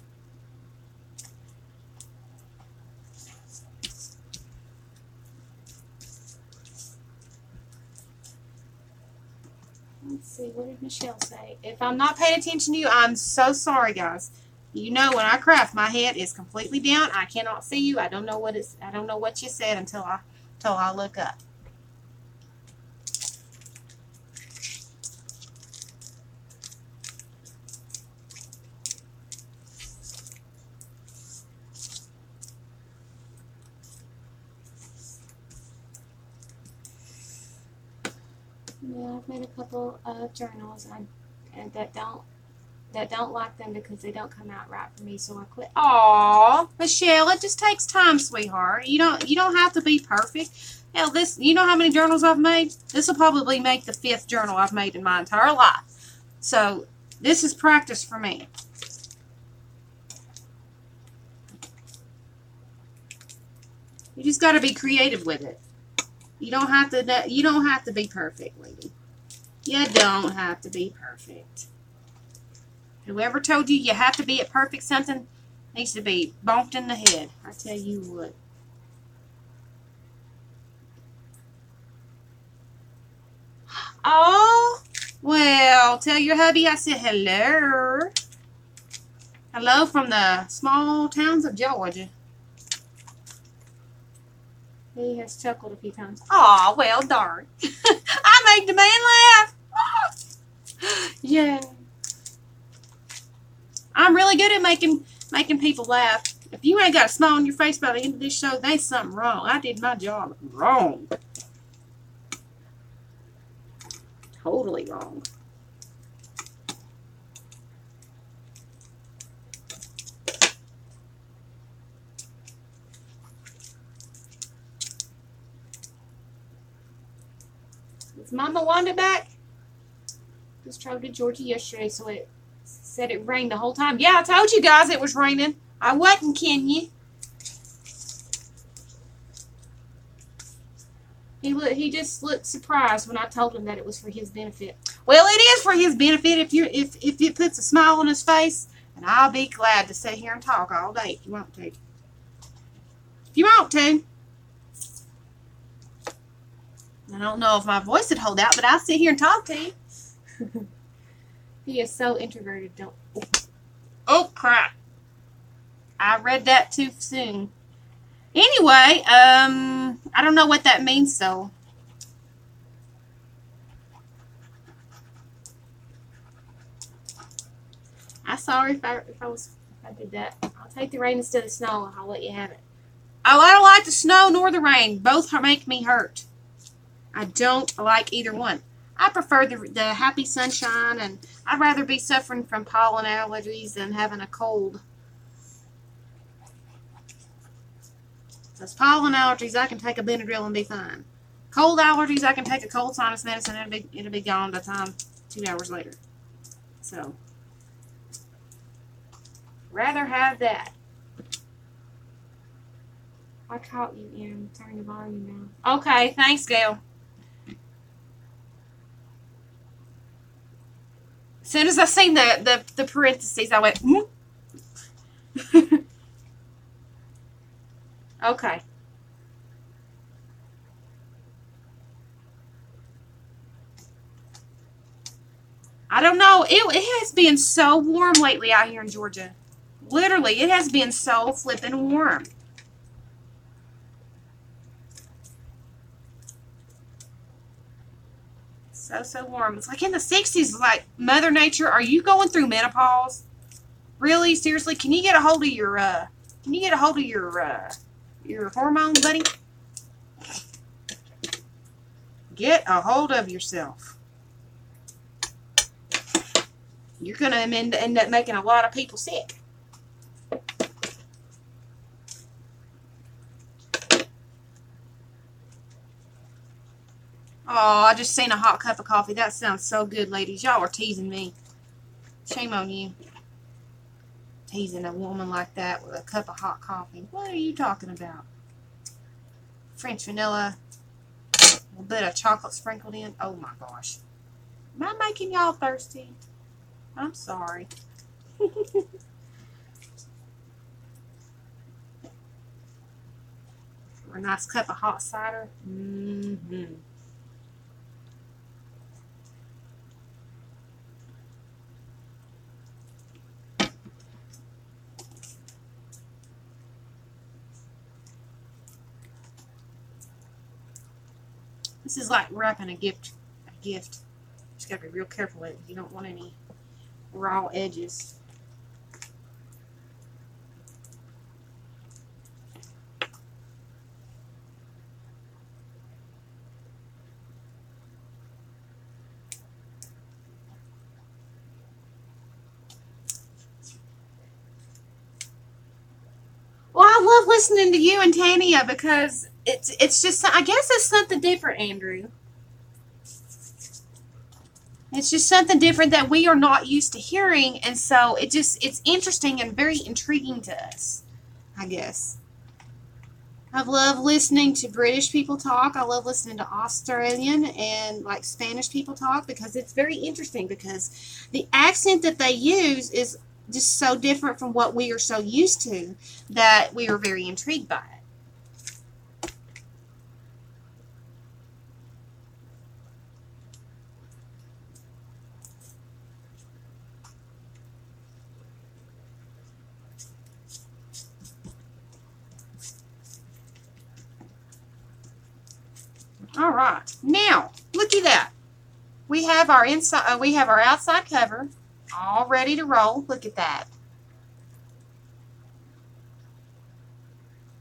Let's see, what did Michelle say? If I'm not paying attention to you, I'm so sorry, guys. You know, when I craft, my head is completely down. I cannot see you. I don't know what you said until I look up. Yeah, I've made a couple of journals that don't that don't like them because they don't come out right for me, so I quit. Aw, Michelle, it just takes time, sweetheart. You don't have to be perfect. Hell, you know how many journals I've made? This will probably make the 5th journal I've made in my entire life. So this is practice for me. You just got to be creative with it. You don't have to be perfect, lady. You don't have to be perfect. Whoever told you have to be at perfect something needs to be bonked in the head. I tell you what. Oh, well, tell your hubby I said hello. Hello from the small towns of Georgia. He has chuckled a few times. Aw, well, darn. I made the man laugh. Yeah. I'm really good at making people laugh. If you ain't got a smile on your face by the end of this show, there's something wrong. I did my job wrong. Totally wrong. Is Mama Wanda back? Just drove to Georgia yesterday, so it said it rained the whole time. Yeah, I told you guys it was raining. I wasn't kidding you. He just looked surprised when I told him that it was for his benefit. Well, it is for his benefit if it puts a smile on his face, and I'll be glad to sit here and talk all day if you want to. If you want to. I don't know if my voice would hold out, but I'll sit here and talk to you. He is so introverted. Oh, crap. I read that too soon. Anyway, I don't know what that means, so. I'm sorry if I did that. I'll take the rain instead of snow. I'll let you have it. Oh, I don't like the snow nor the rain. Both make me hurt. I don't like either one. I prefer the happy sunshine, and I'd rather be suffering from pollen allergies than having a cold. Those pollen allergies, I can take a Benadryl and be fine. Cold allergies, I can take a cold sinus medicine and it'll be gone by the time 2 hours later. So, rather have that. I caught you in. Turn the volume down. Okay, thanks, Gail. As soon as I seen the parentheses, I went, Okay. I don't know. It has been so warm lately out here in Georgia. Literally, it has been so flippin' warm. So warm. It's like in the 60s. Like, Mother Nature, are you going through menopause? Really? Seriously? Can you get a hold of your hormones, buddy? Get a hold of yourself. You're going to end up making a lot of people sick. Oh, I just seen a hot cup of coffee. That sounds so good, ladies. Y'all are teasing me. Shame on you. Teasing a woman like that with a cup of hot coffee. What are you talking about? French vanilla. A little bit of chocolate sprinkled in. Oh my gosh. Am I making y'all thirsty? I'm sorry. A nice cup of hot cider. Mm-hmm. This is like wrapping a gift. Just gotta be real careful with it. You don't want any raw edges. love listening to you and Tania because it's just, I guess it's something different, Andrew. It's just something different that we are not used to hearing, and so it's interesting and very intriguing to us, I guess. I love listening to British people talk. I love listening to Australian and like Spanish people talk because it's very interesting because the accent that they use is just so different from what we are so used to that we are very intrigued by it. All right, now look at that. We have our inside. We have our outside cover all ready to roll. Look at that.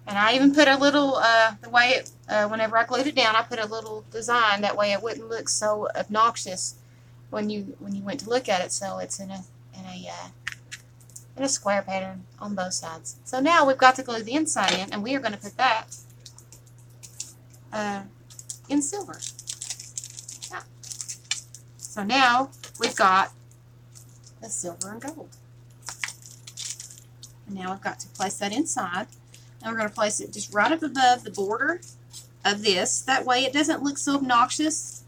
And I even put a little, the way it, whenever I glued it down, I put a little design that way it wouldn't look so obnoxious when you went to look at it. So it's in a square pattern on both sides. So now we've got to glue the inside in, and we are going to put that in silver. Yeah. So now we've got the silver and gold. And now we've got to place that inside. And we're going to place it just right up above the border of this. That way it doesn't look so obnoxious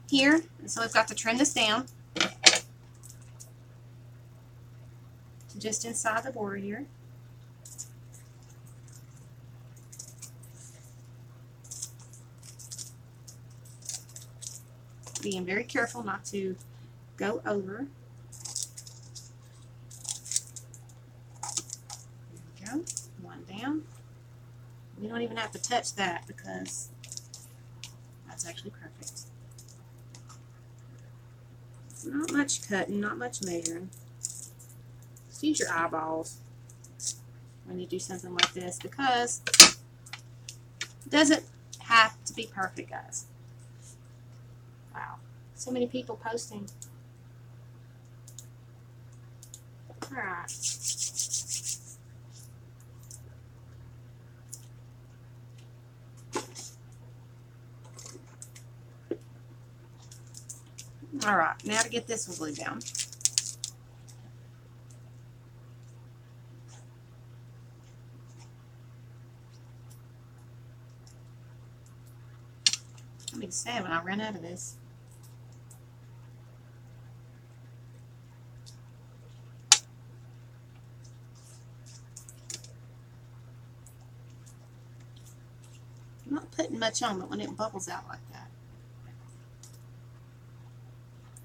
here. And so we've got to trim this down to just inside the border here. Being very careful not to go over. There we go. One down. We don't even have to touch that because that's actually perfect. Not much cutting, not much measuring. Just use your eyeballs when you do something like this because it doesn't have to be perfect, guys. Wow, so many people posting. All right. All right, now to get this one glued down. I'll be sad when I run out of this. I'm not putting much on, but when it bubbles out like that,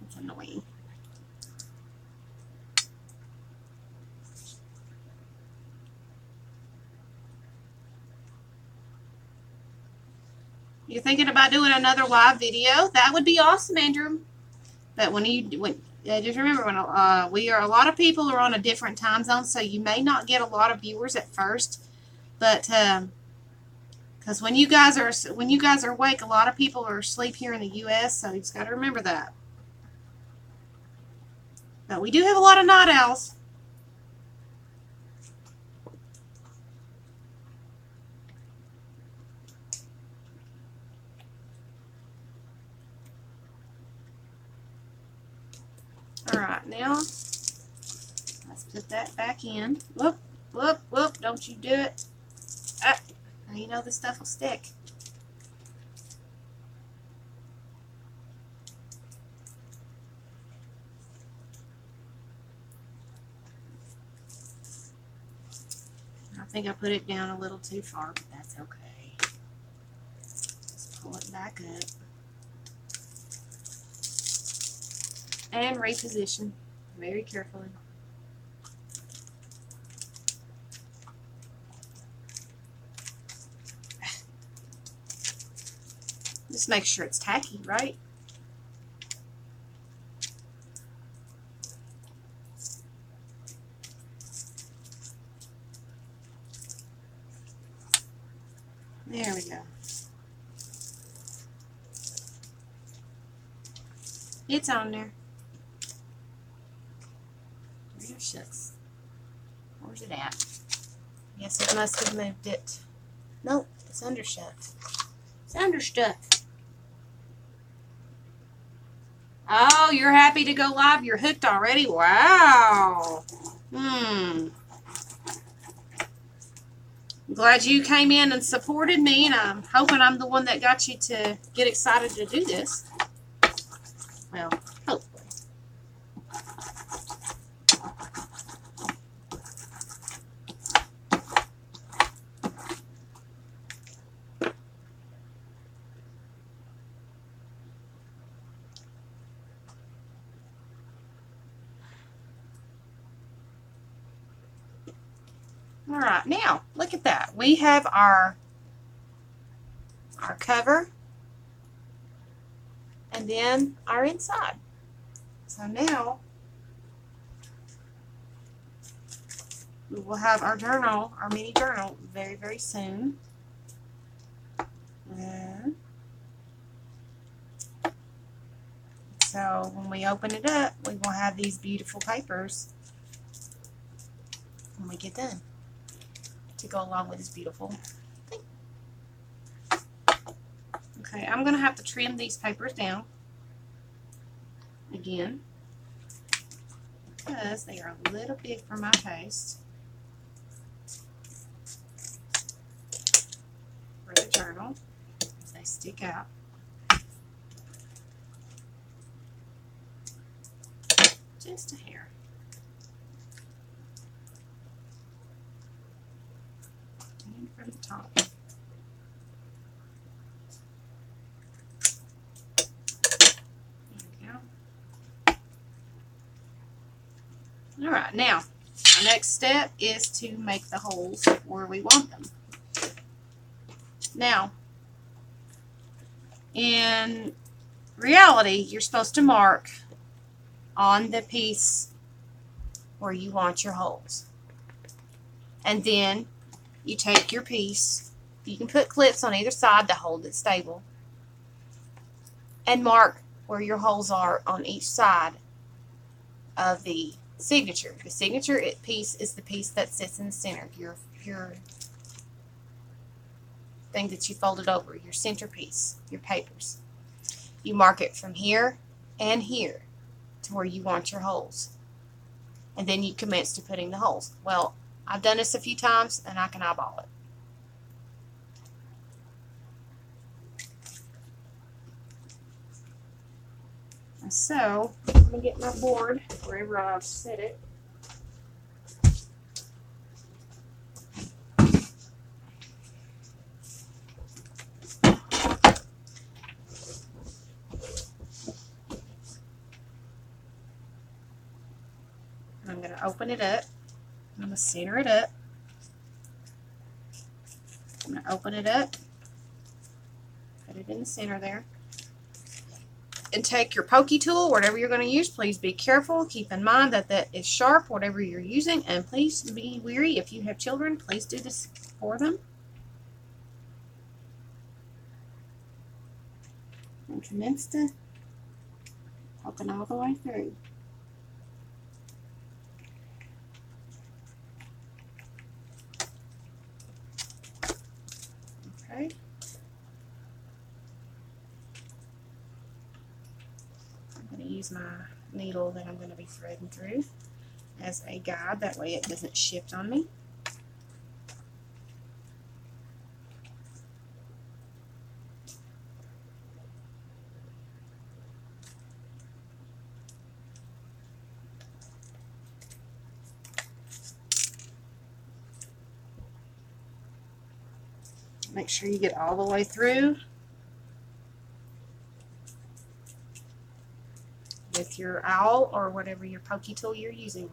it's annoying. You're thinking about doing another live video? That would be awesome, Andrew. But just remember, when a lot of people are on a different time zone, so you may not get a lot of viewers at first. But because when you guys are awake, a lot of people are asleep here in the U.S., so you just got to remember that. But we do have a lot of night owls. All right, now let's put that back in. Whoop, whoop, whoop, don't you do it. Ah, now you know this stuff will stick. I think I put it down a little too far, but that's okay. Let's pull it back up. And reposition very carefully. Just make sure it's tacky, right? There we go. It's on there. Shucks. Where's it at? Yes, it must have moved it. Nope, it's understuff. It's understuff. Oh, you're happy to go live? You're hooked already? Wow. I'm glad you came in and supported me, and I'm hoping I'm the one that got you to get excited to do this. Well, hopefully. All right, now look at that. We have our cover and then our inside. So now we will have our journal, our mini journal, very, very soon. And so when we open it up, we will have these beautiful papers when we get done to go along with this beautiful thing. Okay, I'm going to have to trim these papers down again because they are a little big for my taste for the journal as they stick out. Just a hair. And from the top. Alright, now our next step is to make the holes where we want them. Now, in reality, you're supposed to mark on the piece where you want your holes. And then you take your piece, you can put clips on either side to hold it stable, and mark where your holes are on each side of the signature. The signature piece is the piece that sits in the center, your thing that you folded over, your centerpiece, your papers. You mark it from here and here to where you want your holes. And then you commence to putting the holes. Well, I've done this a few times and I can eyeball it. And so, I'm going to get my board wherever I've set it. I'm going to open it up. I'm going to center it up. I'm going to open it up. Put it in the center there. And take your pokey tool, whatever you're going to use. Please be careful. Keep in mind that that is sharp, whatever you're using. And please be wary. If you have children, please do this for them. And commence to poking all the way through. Okay. I'm going to use my needle that I'm going to be threading through as a guide. That way it doesn't shift on me. Make sure you get all the way through with your owl or whatever your pokey tool you're using.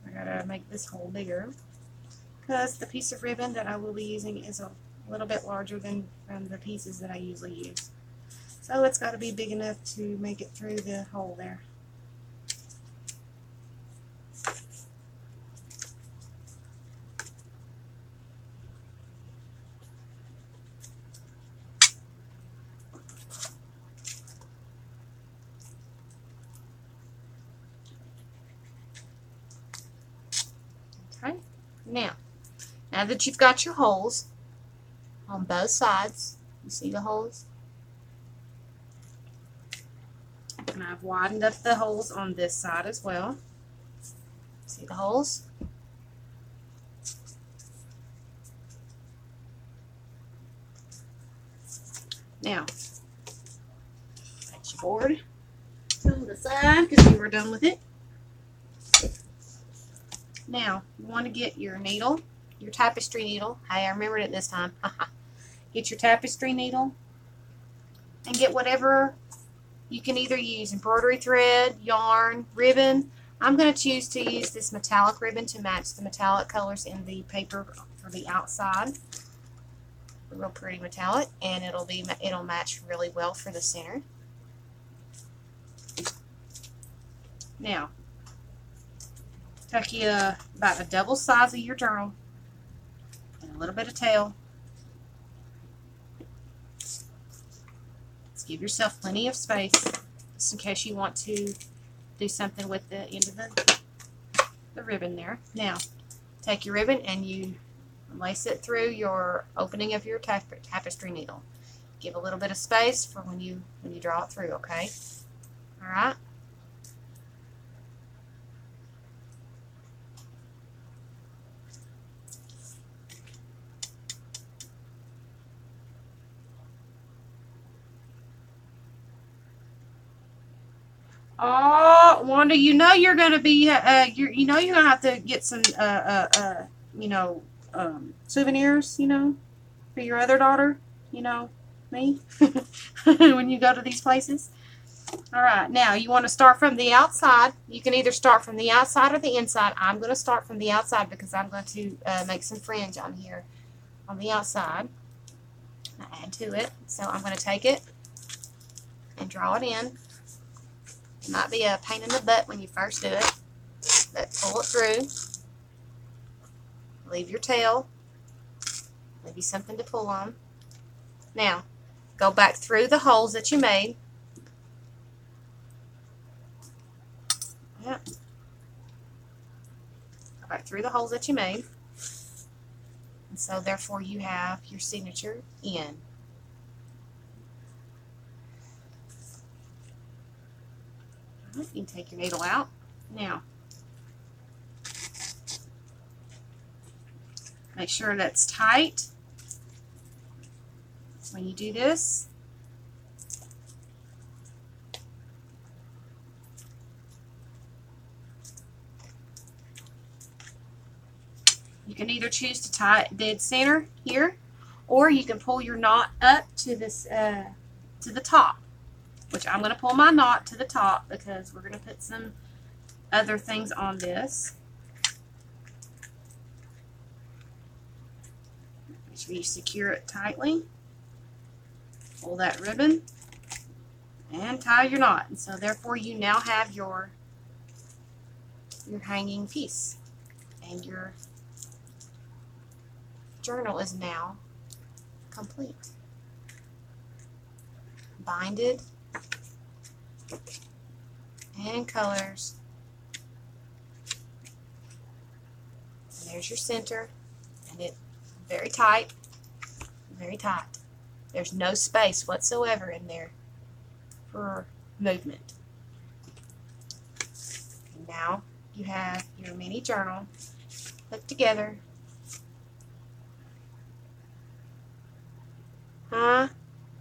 I gotta make this hole bigger because the piece of ribbon that I will be using is a little bit larger than the pieces that I usually use. So it's got to be big enough to make it through the hole there. Now that you've got your holes on both sides, you see the holes? And I've widened up the holes on this side as well. See the holes? Now, that's your board on the side because we were done with it. Now, you want to get your needle, your tapestry needle. Hey, I remembered it this time. Get your tapestry needle and get whatever you can either use embroidery thread, yarn, ribbon. I'm going to choose to use this metallic ribbon to match the metallic colors in the paper for the outside. Real pretty metallic, and it'll match really well for the center. Now, take you about a double size of your journal and a little bit of tail. Let's give yourself plenty of space just in case you want to do something with the end of the ribbon there. Now, take your ribbon and you lace it through your opening of your tapestry needle. Give a little bit of space for when you draw it through, okay? All right. Oh, Wanda, you know you're gonna be you know you're gonna have to get some you know souvenirs, you know, for your other daughter, you know, me, when you go to these places. All right, now you want to start from the outside. You can either start from the outside or the inside. I'm going to start from the outside because I'm going to make some fringe on here on the outside. I add to it, so I'm going to take it and draw it in. It might be a pain in the butt when you first do it, but pull it through. Leave your tail. Leave you something to pull on. Now, go back through the holes that you made. Yep. Go back through the holes that you made. And so, therefore, you have your signature in. You can take your needle out. Now, make sure that's tight when you do this. You can either choose to tie it dead center here, or you can pull your knot up to this to the top. Which I'm going to pull my knot to the top because we're going to put some other things on this. Make sure you secure it tightly. Pull that ribbon and tie your knot. And so therefore you now have your hanging piece. And your journal is now complete. Binded. And colors. And there's your center, and it's very tight, very tight. There's no space whatsoever in there for movement. And now you have your mini journal put together.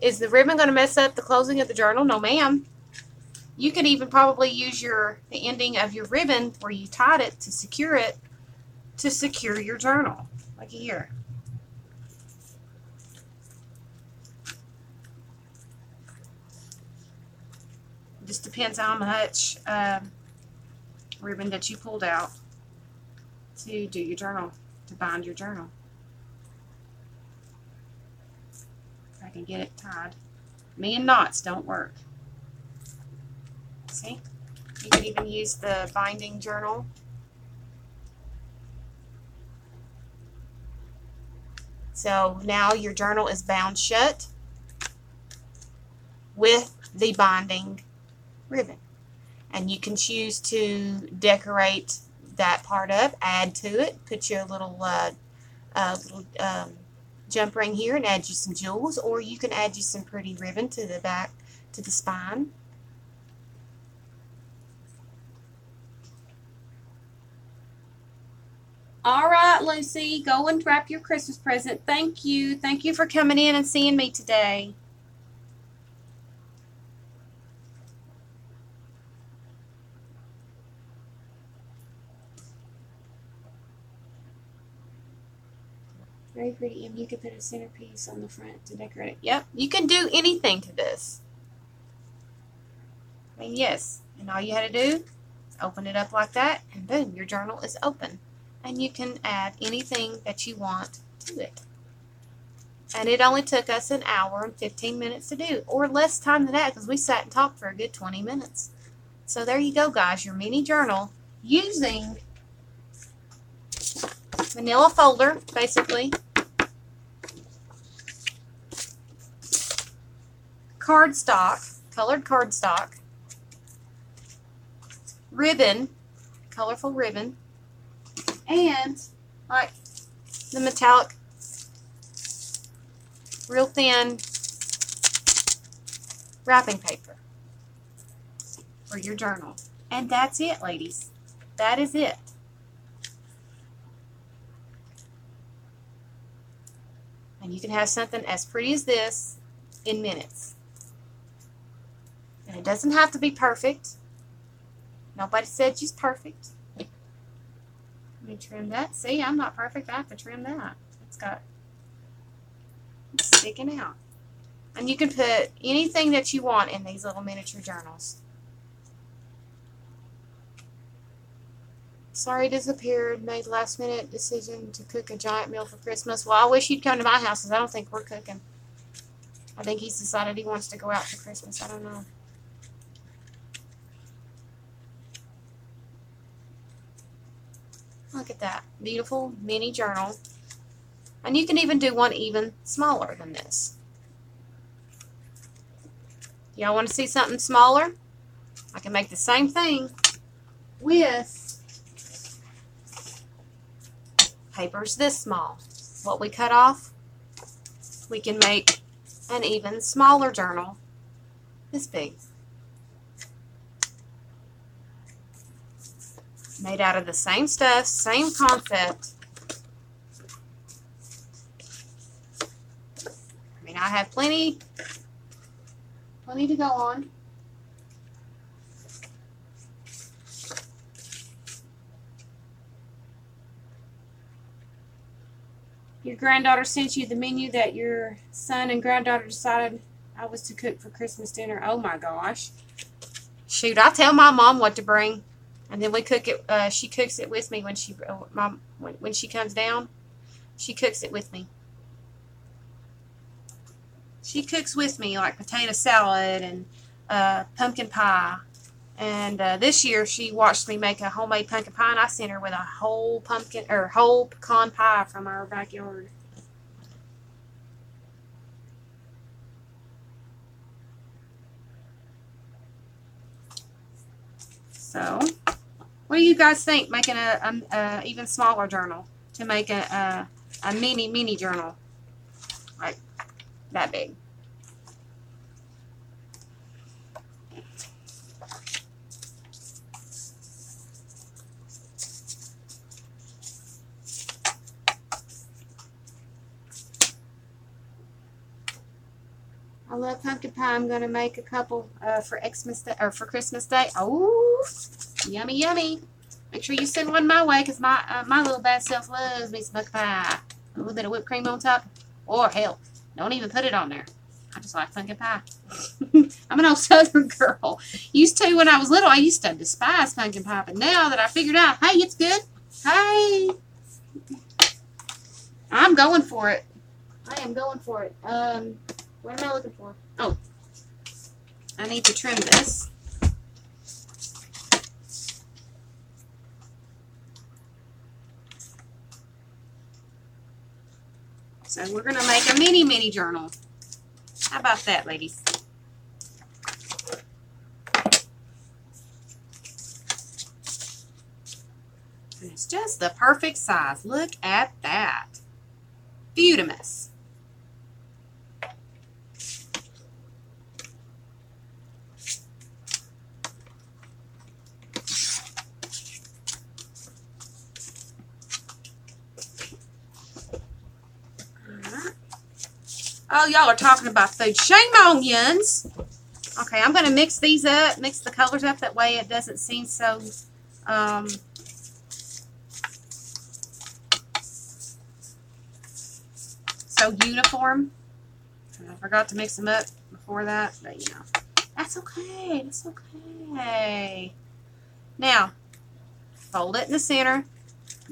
Is the ribbon going to mess up the closing of the journal? No, ma'am. You could even probably use the ending of your ribbon where you tied it to secure your journal, like here. It just depends on how much ribbon that you pulled out to do your journal, to bind your journal. If I can get it tied. Me and knots don't work. See? You can even use the binding journal. So now your journal is bound shut with the binding ribbon. And you can choose to decorate that part up, add to it, put your little little jump ring here and add you some jewels, or you can add you some pretty ribbon to the back, to the spine. All right, Lucy, go and wrap your Christmas present. Thank you. Thank you for coming in and seeing me today. Very pretty, and you could put a centerpiece on the front to decorate it. Yep, you can do anything to this. I mean, yes, and all you had to do is open it up like that, and boom, your journal is open. And you can add anything that you want to it. And it only took us an hour and 15 minutes to do, or less time than that, because we sat and talked for a good 20 minutes. So there you go, guys, your mini journal using manila folder, basically, cardstock, colored cardstock, ribbon, colorful ribbon, and like the metallic, real thin wrapping paper for your journal. And that's it, ladies. That is it. And you can have something as pretty as this in minutes. And it doesn't have to be perfect. Nobody said she's perfect. Let me trim that. See, I'm not perfect. I have to trim that. It's sticking out. And you can put anything that you want in these little miniature journals. Sorry, disappeared. Made last minute decision to cook a giant meal for Christmas. Well, I wish you'd come to my house because I don't think we're cooking. I think he's decided he wants to go out for Christmas. I don't know. Look at that. Beautiful mini journal. And you can even do one even smaller than this. Y'all want to see something smaller? I can make the same thing with papers this small. What we cut off, we can make an even smaller journal this big. Made out of the same stuff, same concept. I mean, I have plenty to go on. Your granddaughter sent you the menu that your son and granddaughter decided I was to cook for Christmas dinner. Oh my gosh. Shoot, I tell my mom what to bring. And then we cook it. She cooks it with me when she comes down. She cooks it with me. She cooks with me like potato salad and pumpkin pie. And this year she watched me make a homemade pumpkin pie, and I sent her with a whole whole pecan pie from our backyard. So, what do you guys think? Making a even smaller journal to make a mini journal like that big. I love pumpkin pie. I'm gonna make a couple for Xmas Day, or for Christmas Day. Oh, yummy, yummy! Make sure you send one my way, cause my little bad self loves me some pumpkin pie. A little bit of whipped cream on top, or hell, don't even put it on there. I just like pumpkin pie. I'm an old Southern girl. Used to when I was little, I used to despise pumpkin pie, but now that I figured out, hey, it's good. Hey, I'm going for it. I am going for it. What am I looking for? Oh, I need to trim this. So we're going to make a mini journal. How about that, ladies? And it's just the perfect size. Look at that. Beautimous. Oh, y'all are talking about food. Shame on yuns. Okay, I'm going to mix these up, mix the colors up. That way it doesn't seem so, so uniform. I forgot to mix them up before that, but you know, that's okay. That's okay. Now, fold it in the center.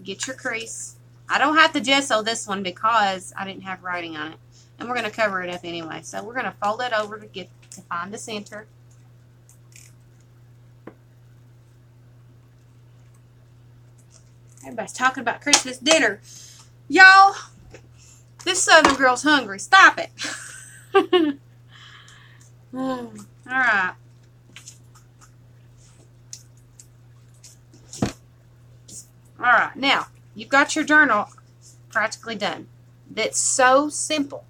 Get your crease. I don't have to gesso this one because I didn't have writing on it. And we're going to cover it up anyway. So we're going to fold it over to find the center. Everybody's talking about Christmas dinner. Y'all, this Southern girl's hungry. Stop it. All right. All right. Now, you've got your journal practically done. That's so simple.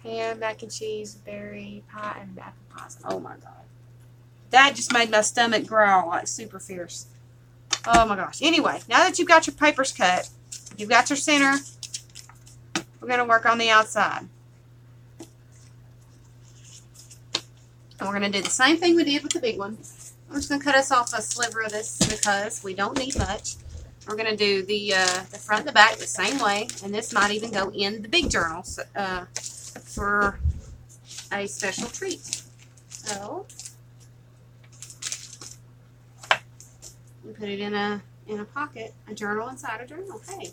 Ham, mac and cheese, berry pie, and apple pies. Oh my God. That just made my stomach growl like super fierce. Oh my gosh. Anyway, now that you've got your papers cut, you've got your center, we're going to work on the outside. And we're going to do the same thing we did with the big one. I'm just going to cut us off a sliver of this because we don't need much. We're going to do the front and the back the same way. And this might even go in the big journal for a special treat. So, we put it in a pocket, a journal inside a journal. Okay.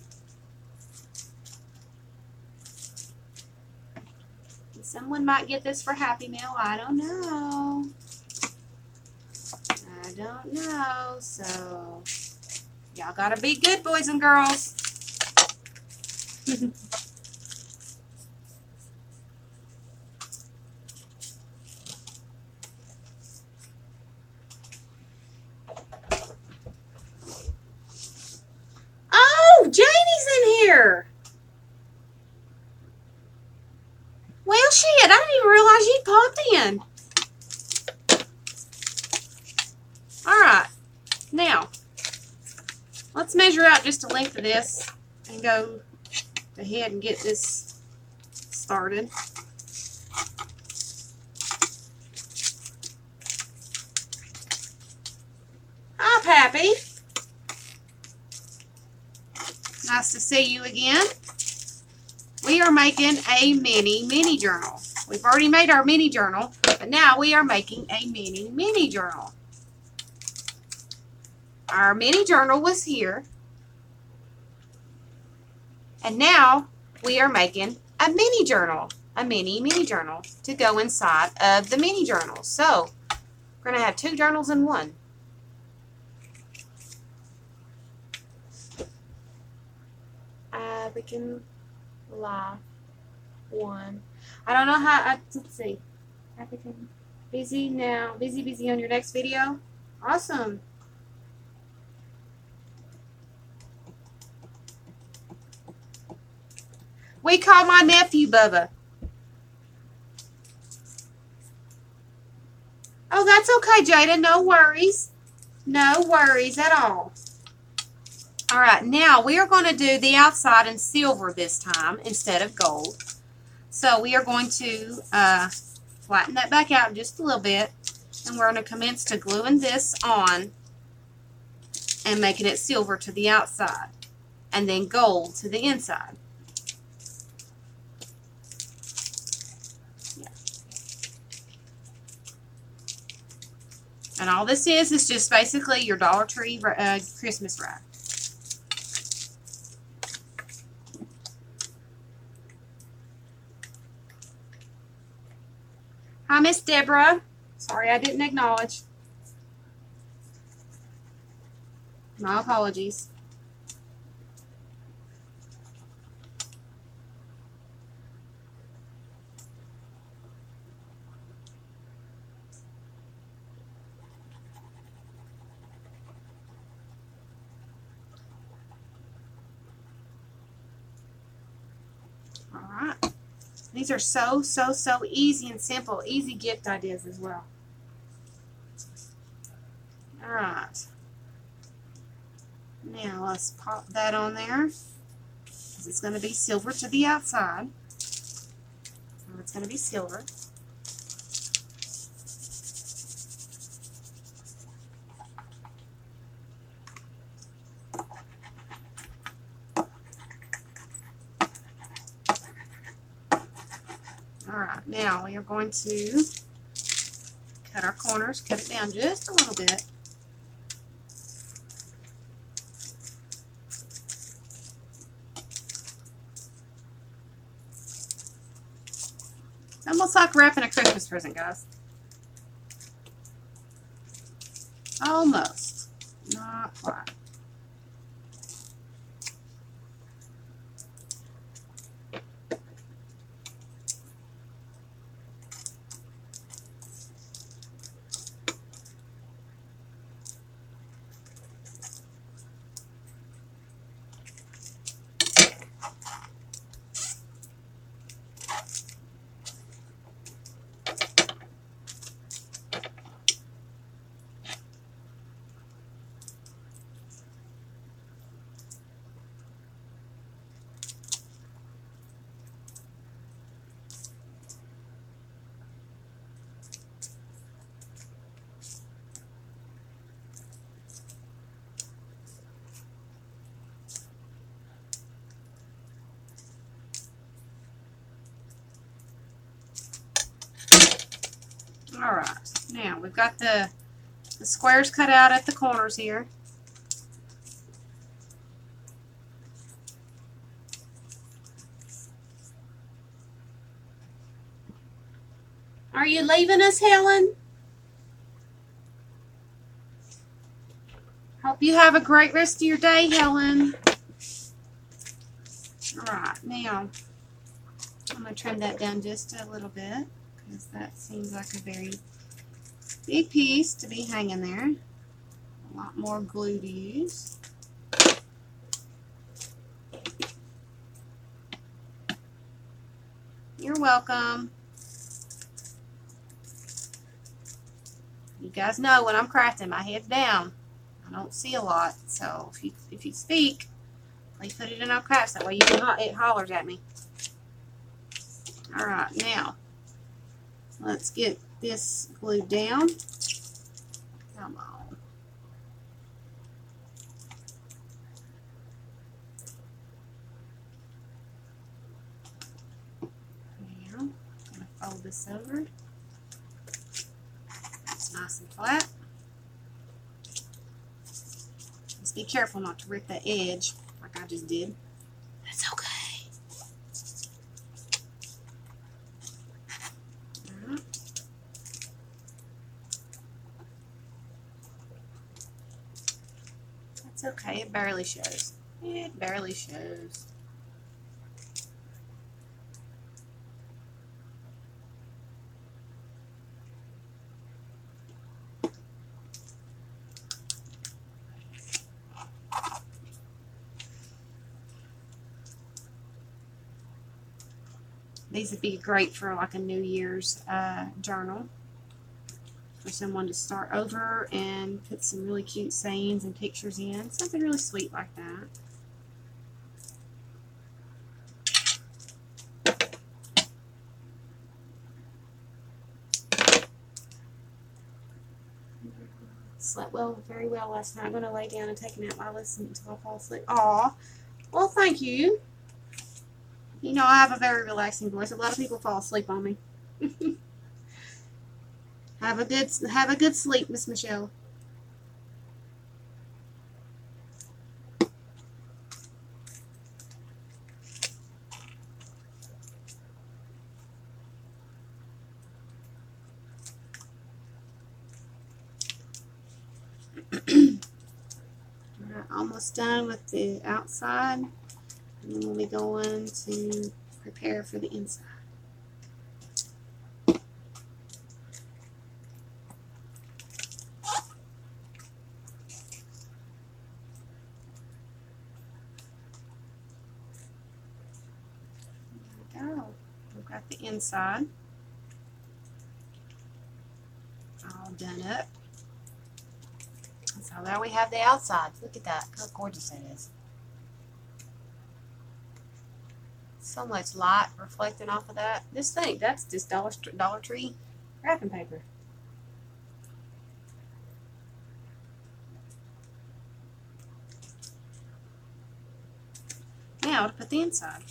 And someone might get this for Happy Meal. I don't know. I don't know. So, y'all gotta be good, boys and girls. Oh, Janie's in here. Well, shit, I didn't even realize you'd popped in. All right, now let's measure out just the length of this and go ahead and get this started. Hi, Pappy. Nice to see you again. We are making a mini journal. We've already made our mini journal, but now we are making a mini journal. Our mini journal was here, and now we are making a mini journal, a mini journal to go inside of the mini journal. So we're going to have two journals in one. Freaking life one. I don't know how. Let's see. Busy now. Busy on your next video. Awesome. We call my nephew Bubba. Oh, that's okay, Jada. No worries. No worries at all. All right, now we are going to do the outside in silver this time instead of gold. So we are going to flatten that back out just a little bit, and we're going to commence to gluing this on and making it silver to the outside, and then gold to the inside. Yeah. And all this is just basically your Dollar Tree Christmas wrap. Hi, Miss Deborah. Sorry I didn't acknowledge. My apologies. All right. These are so easy and simple. Easy gift ideas as well. All right. Now let's pop that on there. It's going to be silver to the outside. It's going to be silver. Alright, now we are going to cut our corners, cut it down just a little bit. Almost like wrapping a Christmas present, guys. Almost. Not quite. Alright, now we've got the squares cut out at the corners here. Are you leaving us, Helen? Hope you have a great rest of your day, Helen. Alright, now I'm going to trim that down just a little bit because that seems like a very big piece to be hanging there. A lot more glue to use. You're welcome. You guys know when I'm crafting, my head's down. I don't see a lot, so if you speak, please put it in all caps. That way you can it hollers at me. All right, now let's get this glued down. Come on. Now I'm gonna fold this over. It's nice and flat. Just be careful not to rip that edge like I just did. That's okay. Alright. That's okay. It barely shows. It barely shows. These would be great for like a New Year's journal for someone to start over and put some really cute sayings and pictures in. Something really sweet like that. Slept very well last night. I'm going to lay down and take a nap while I listen until I fall asleep. Aw, well, thank you. You know, I have a very relaxing voice. A lot of people fall asleep on me. Have a good sleep, Miss Michelle. Alright, almost done with the outside. And then we'll be going to prepare for the inside. We've got the inside all done up. So there we have the outside. Look at that. How gorgeous it is. So much light reflecting off of that. Just think, that's just Dollar Tree wrapping paper. Now to put the inside.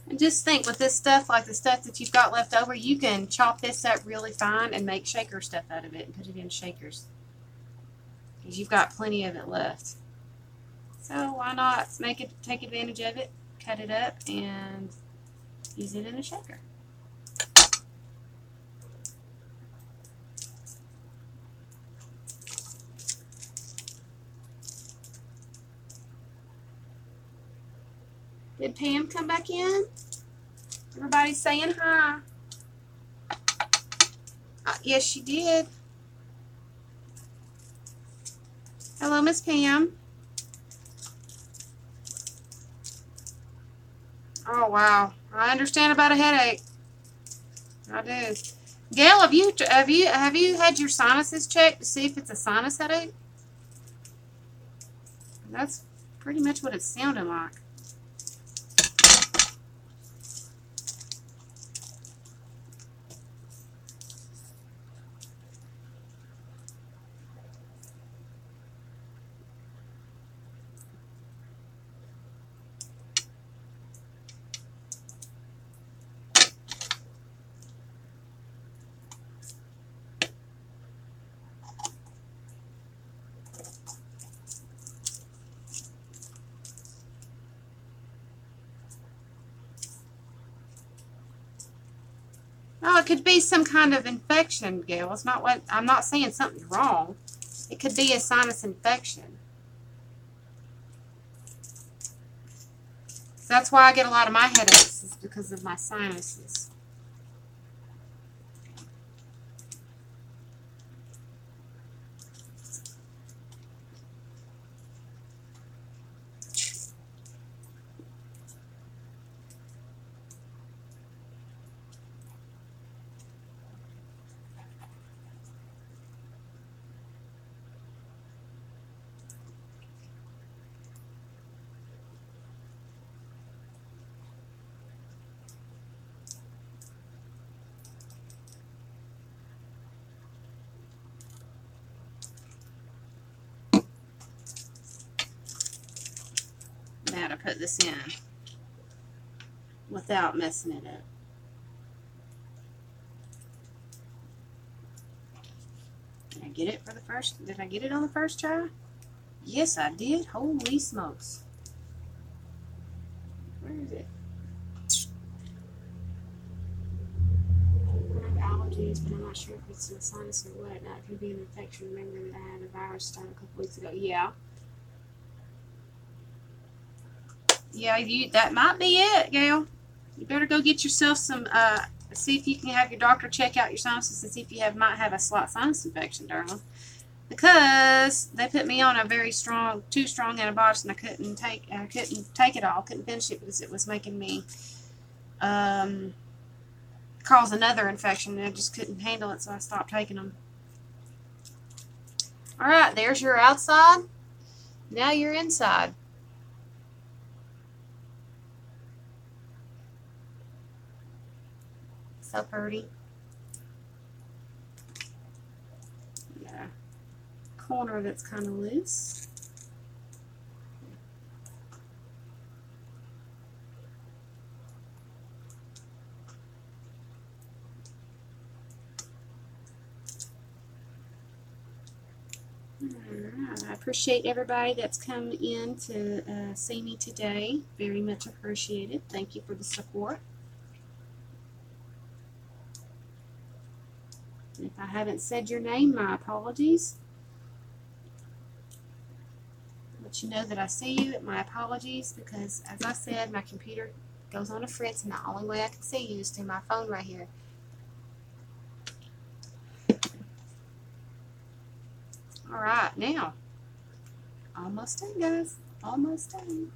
And just think, with this stuff, like the stuff that you've got left over, you can chop this up really fine and make shaker stuff out of it and put it in shakers. Because you've got plenty of it left. So why not take advantage of it, cut it up, and use it in a shaker. Did Pam come back in? Everybody's saying hi. Yes, she did. Hello, Miss Pam. Oh, wow. I understand about a headache. I do. Gail, have you had your sinuses checked to see if it's a sinus headache? That's pretty much what it's sounding like. Oh, it could be some kind of infection, Gail. It's not what I'm not saying something's wrong. It could be a sinus infection. So that's why I get a lot of my headaches, is because of my sinuses. Now to put this in without messing it up. Did I get it for the first? Did I get it on the first try? Yes, I did. Holy smokes! Where is it? I have allergies, but I'm not sure if it's a sinus or what. Now, it could be an infection. Remember that I had a virus start a couple weeks ago. Yeah. Yeah, that might be it, Gail. You better go get yourself some, see if you can have your doctor check out your sinuses and see if you might have a slight sinus infection, darling. Because they put me on a very strong, too strong antibiotics, and I couldn't take it all, couldn't finish it because it was making me cause another infection, and I just couldn't handle it, so I stopped taking them. All right, there's your outside. Now your inside. So pretty. Yeah. Corner that's kind of loose. Alright, I appreciate everybody that's come in to see me today. Very much appreciated. Thank you for the support. If I haven't said your name, my apologies. Let you know that I see you. My apologies, because as I said, my computer goes on a fritz, and the only way I can see you is through my phone right here. Alright, now, almost done, guys. Almost done.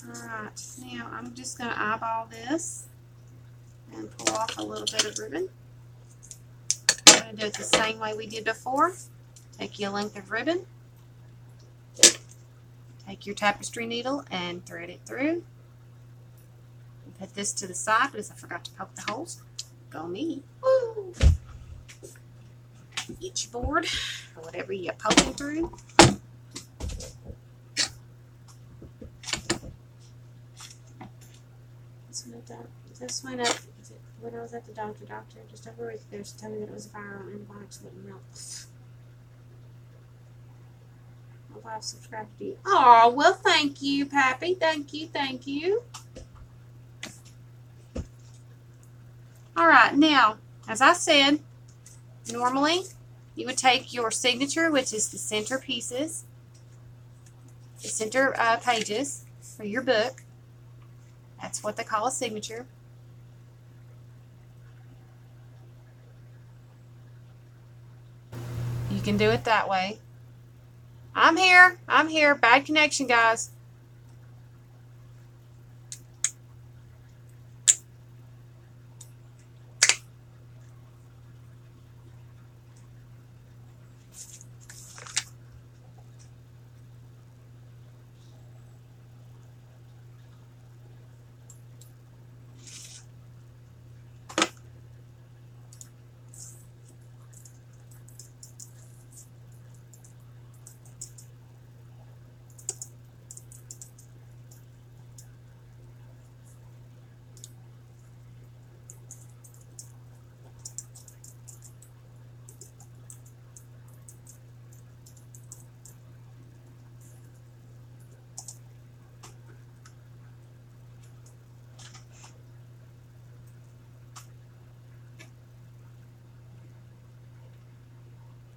Alright, now I'm just going to eyeball this and pull off a little bit of ribbon. I'm going to do it the same way we did before. Take your length of ribbon, take your tapestry needle and thread it through. Put this to the side because I forgot to poke the holes. Go me. Woo! Get your board or whatever you're poking through. This went up when I was at the doctor just over a week ago. She told me that it was viral and antibiotics wouldn't milk. Well, I've subscribed to you. Oh, well, thank you, Pappy. Thank you, thank you. All right, now, as I said, normally you would take your signature, which is the center pieces, the center pages for your book. That's what they call a signature. You can do it that way. I'm here. I'm here. Bad connection, guys.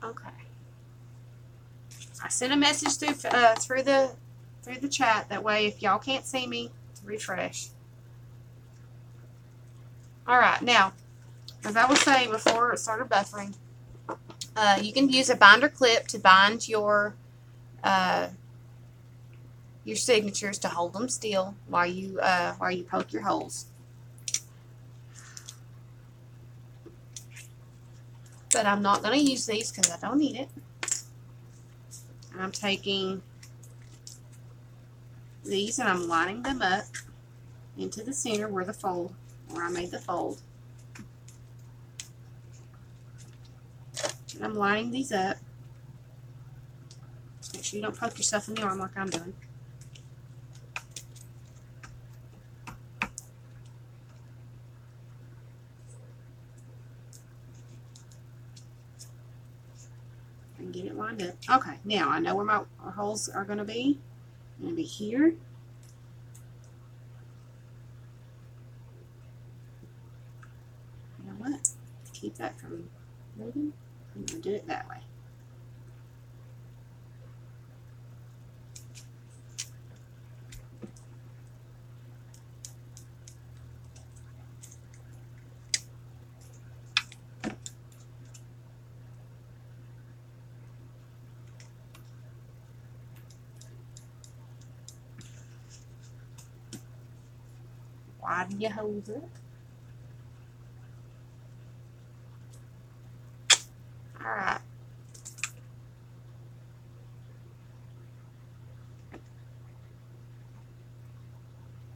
Okay. I sent a message through the chat. That way, if y'all can't see me, refresh. All right. Now, as I was saying before it started buffering, you can use a binder clip to bind your signatures to hold them still while you poke your holes. But I'm not going to use these because I don't need it. I'm taking these and I'm lining them up into the center where I made the fold. And I'm lining these up. Just make sure you don't poke yourself in the arm like I'm doing. And get it lined up. Okay, now I know where my holes are going to be. They're going to be here. You know what? Keep that from moving. I'm going to do it that way. Widen your holes up. Alright.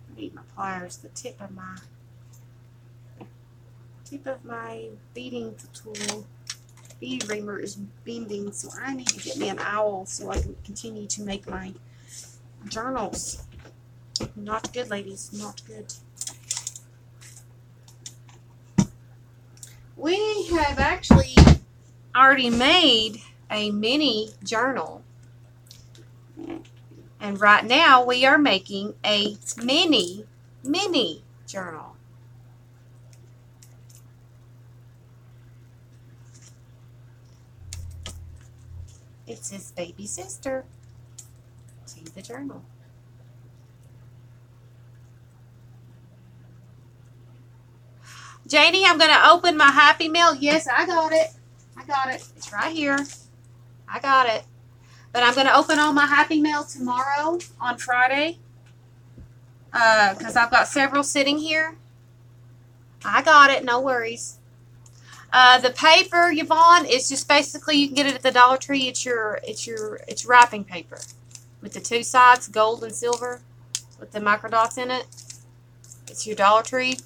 I need my pliers. The tip of my beading tool, bead reamer is bending, so I need to get me an owl so I can continue to make my journals. Not good, ladies. Not good. we have actually already made a mini journal. And right now we are making a mini journal. It's his baby sister to the journal. Janie, I'm going to open my Happy Mail. Yes, I got it. I got it. It's right here. I got it. But I'm going to open all my Happy Mail tomorrow on Friday. Because I've got several sitting here. I got it. No worries. The paper, Yvonne, is just basically, you can get it at the Dollar Tree. It's wrapping paper with the two sides, gold and silver, with the micro dots in it. It's your Dollar Tree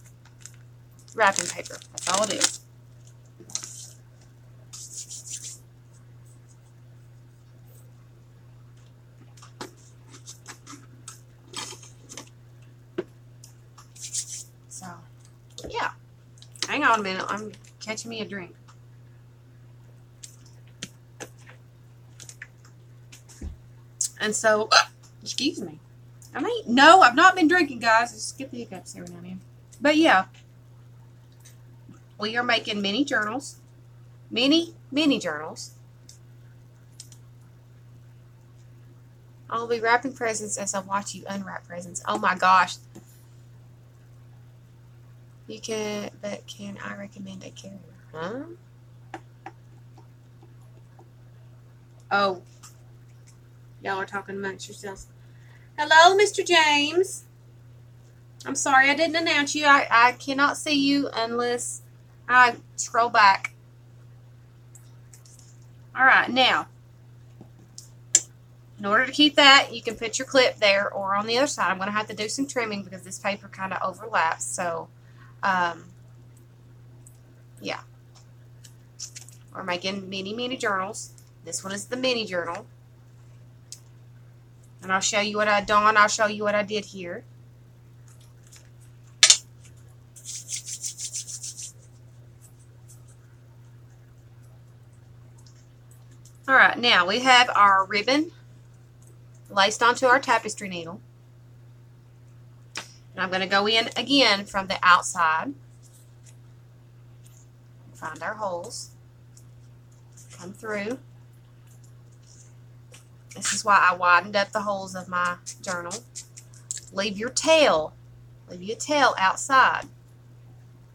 wrapping paper. That's all it is. So, yeah. Hang on a minute. I'm catching me a drink. And so, excuse me. No, I've not been drinking, guys. I just get the hiccups every now and then. But yeah, we are making mini journals. Mini journals. I'll be wrapping presents as I watch you unwrap presents. Oh my gosh. You can, but can I recommend a carrier? Huh? Oh. Y'all are talking amongst yourselves. Hello, Mr. James. I'm sorry I didn't announce you. I cannot see you unless I scroll back. All right, now, in order to keep that, you can put your clip there or on the other side. I'm going to have to do some trimming because this paper kind of overlaps. So, yeah. We're making mini journals. This one is the mini journal. And I'll show you what I'll show you what I did here. All right, now we have our ribbon laced onto our tapestry needle. And I'm going to go in again from the outside. Find our holes. Come through. This is why I widened up the holes of my journal. Leave your tail outside.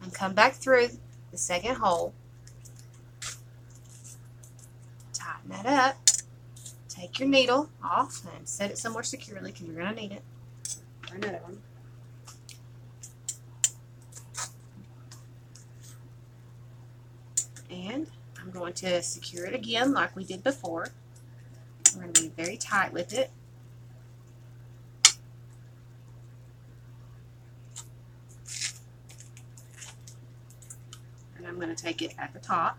And come back through the second hole. Tighten that up. Take your needle off and set it somewhere securely because you're going to need it for another one. And I'm going to secure it again like we did before. We're going to be very tight with it. And I'm going to take it at the top.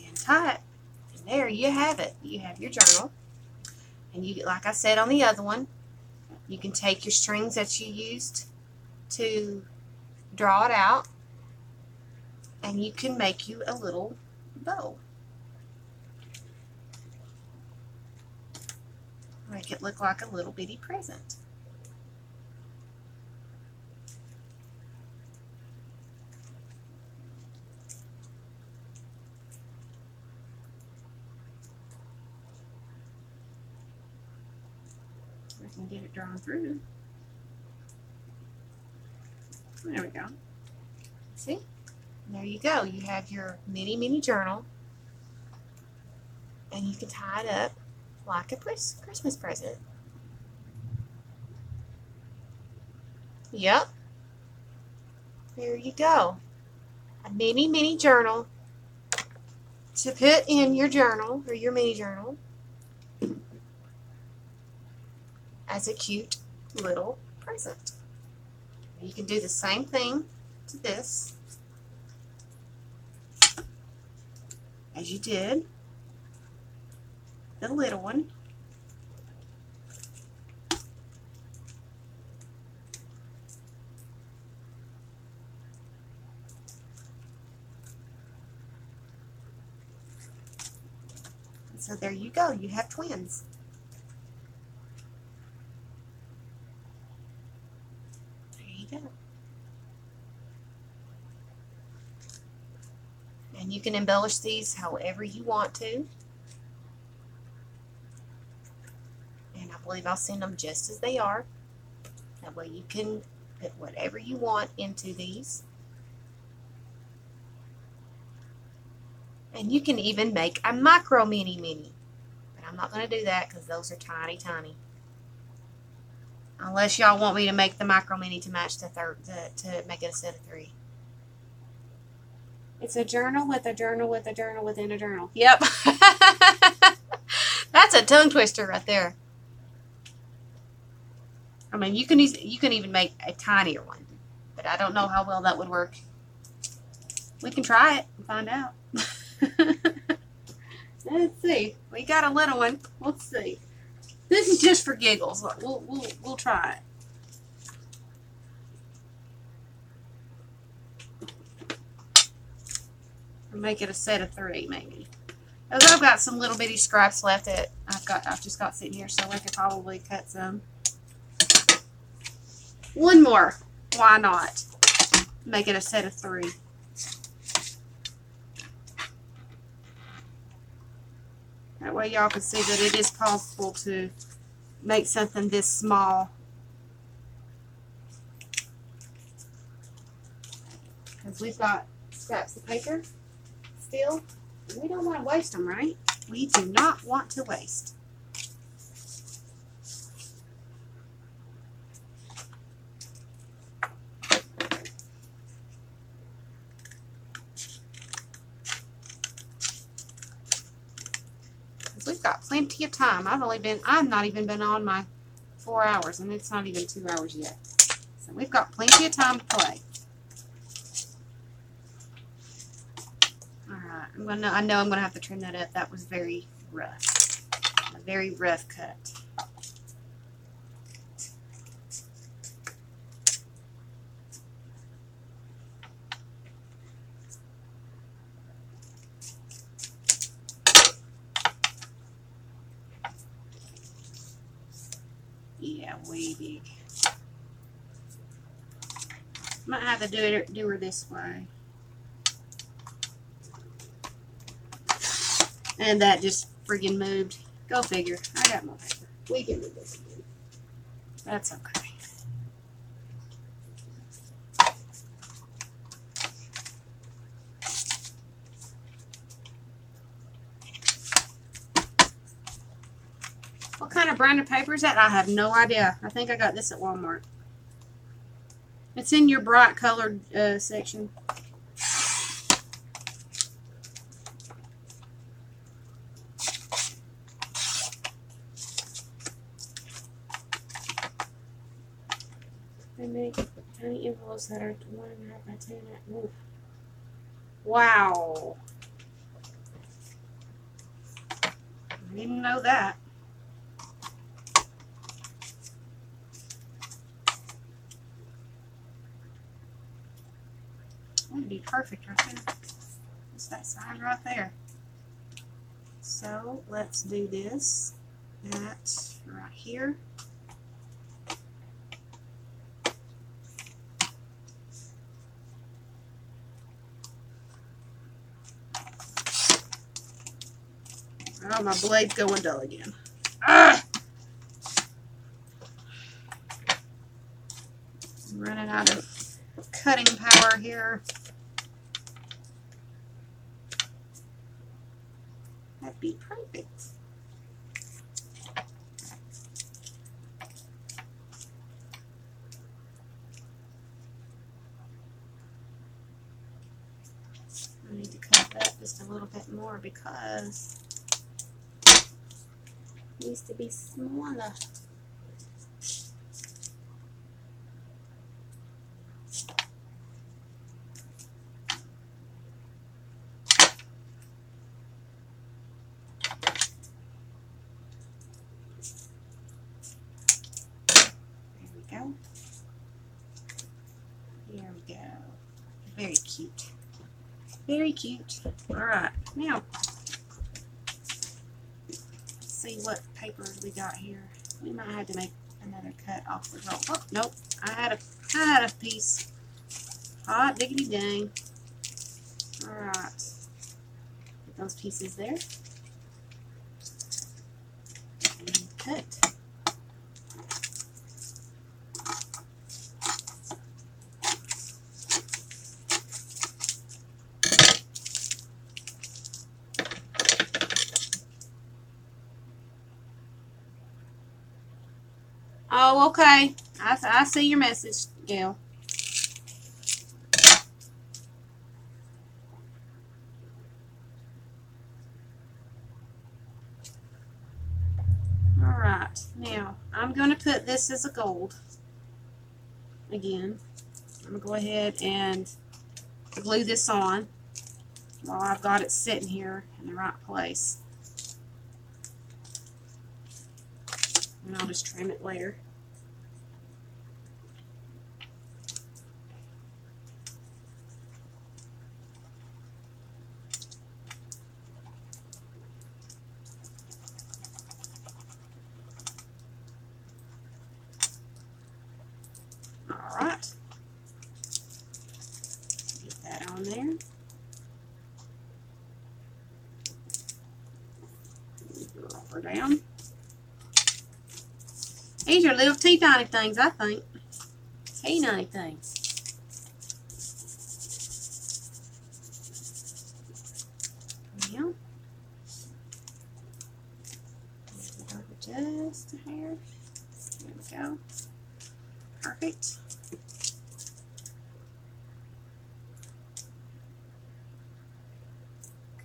And tie it. And there you have it. You have your journal. And you, like I said on the other one, you can take your strings that you used to draw it out, and you can make you a little bow. Make it look like a little bitty present. I can get it drawn through. There we go. See? There you go. You have your mini journal, and you can tie it up like a Christmas present. Yep. There you go. A mini journal to put in your journal or your mini journal as a cute little present. You can do the same thing to this as you did the little one. So there you go. You have twins. There you go. And you can embellish these however you want to. And I believe I'll send them just as they are. That way you can put whatever you want into these. And you can even make a micro mini. But I'm not going to do that because those are tiny, tiny. Unless y'all want me to make the micro mini to match the to make it a set of 3. It's a journal with a journal with a journal within a journal. Yep. That's a tongue twister right there. I mean, you can even make a tinier one, but I don't know how well that would work. We can try it and find out. Let's see. We got a little one. Let's see. This is just for giggles. We'll try it. Or make it a set of 3, maybe. Because I've got some little bitty scraps left that I've just got sitting here, so I could probably cut some. One more. Why not? Make it a set of 3. That way y'all can see that it is possible to make something this small. Because we've got scraps of paper still. We don't want to waste them, right? We do not want to waste. We've got plenty of time. I've not even been on my 4 hours, and it's not even 2 hours yet. So we've got plenty of time to play. Alright, I know I'm gonna have to trim that up. That was very rough. A very rough cut. Yeah, way big. Might have to do her this way. And that just friggin' moved. Go figure. I got more paper. We can do this again. That's okay. What kind of brand of paper is that? I have no idea. I think I got this at Walmart. It's in your bright colored section. They make tiny envelopes that are 1.5 by 10. Ooh. Wow. I didn't know that. That'd be perfect right there. Just that sign right there. So let's do this. That right here. Oh, my blade's going dull again. Ah! I'm running out of cutting power here. That'd be perfect. I need to cut that just a little bit more because it needs to be smaller. Go. There we go. Very cute. Very cute. Alright, now see what papers we got here. We might have to make another cut off the roll. Oh, nope. I had a piece. Hot diggity dang. Alright. Put those pieces there. And cut. Oh, okay. I see your message, Gail. Alright, now I'm going to put this as a gold. Again, I'm going to go ahead and glue this on while I've got it sitting here in the right place. And I'll just trim it later. Alright. Get that on there. Drop her down. These are little teeny tiny things, I think. Teeny tiny things. Yeah. Just a hair. There we go. Perfect.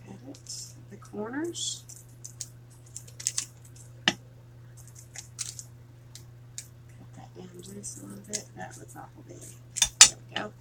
Cut it at the corners. Cut that down just a little bit. That looks awful big. There we go.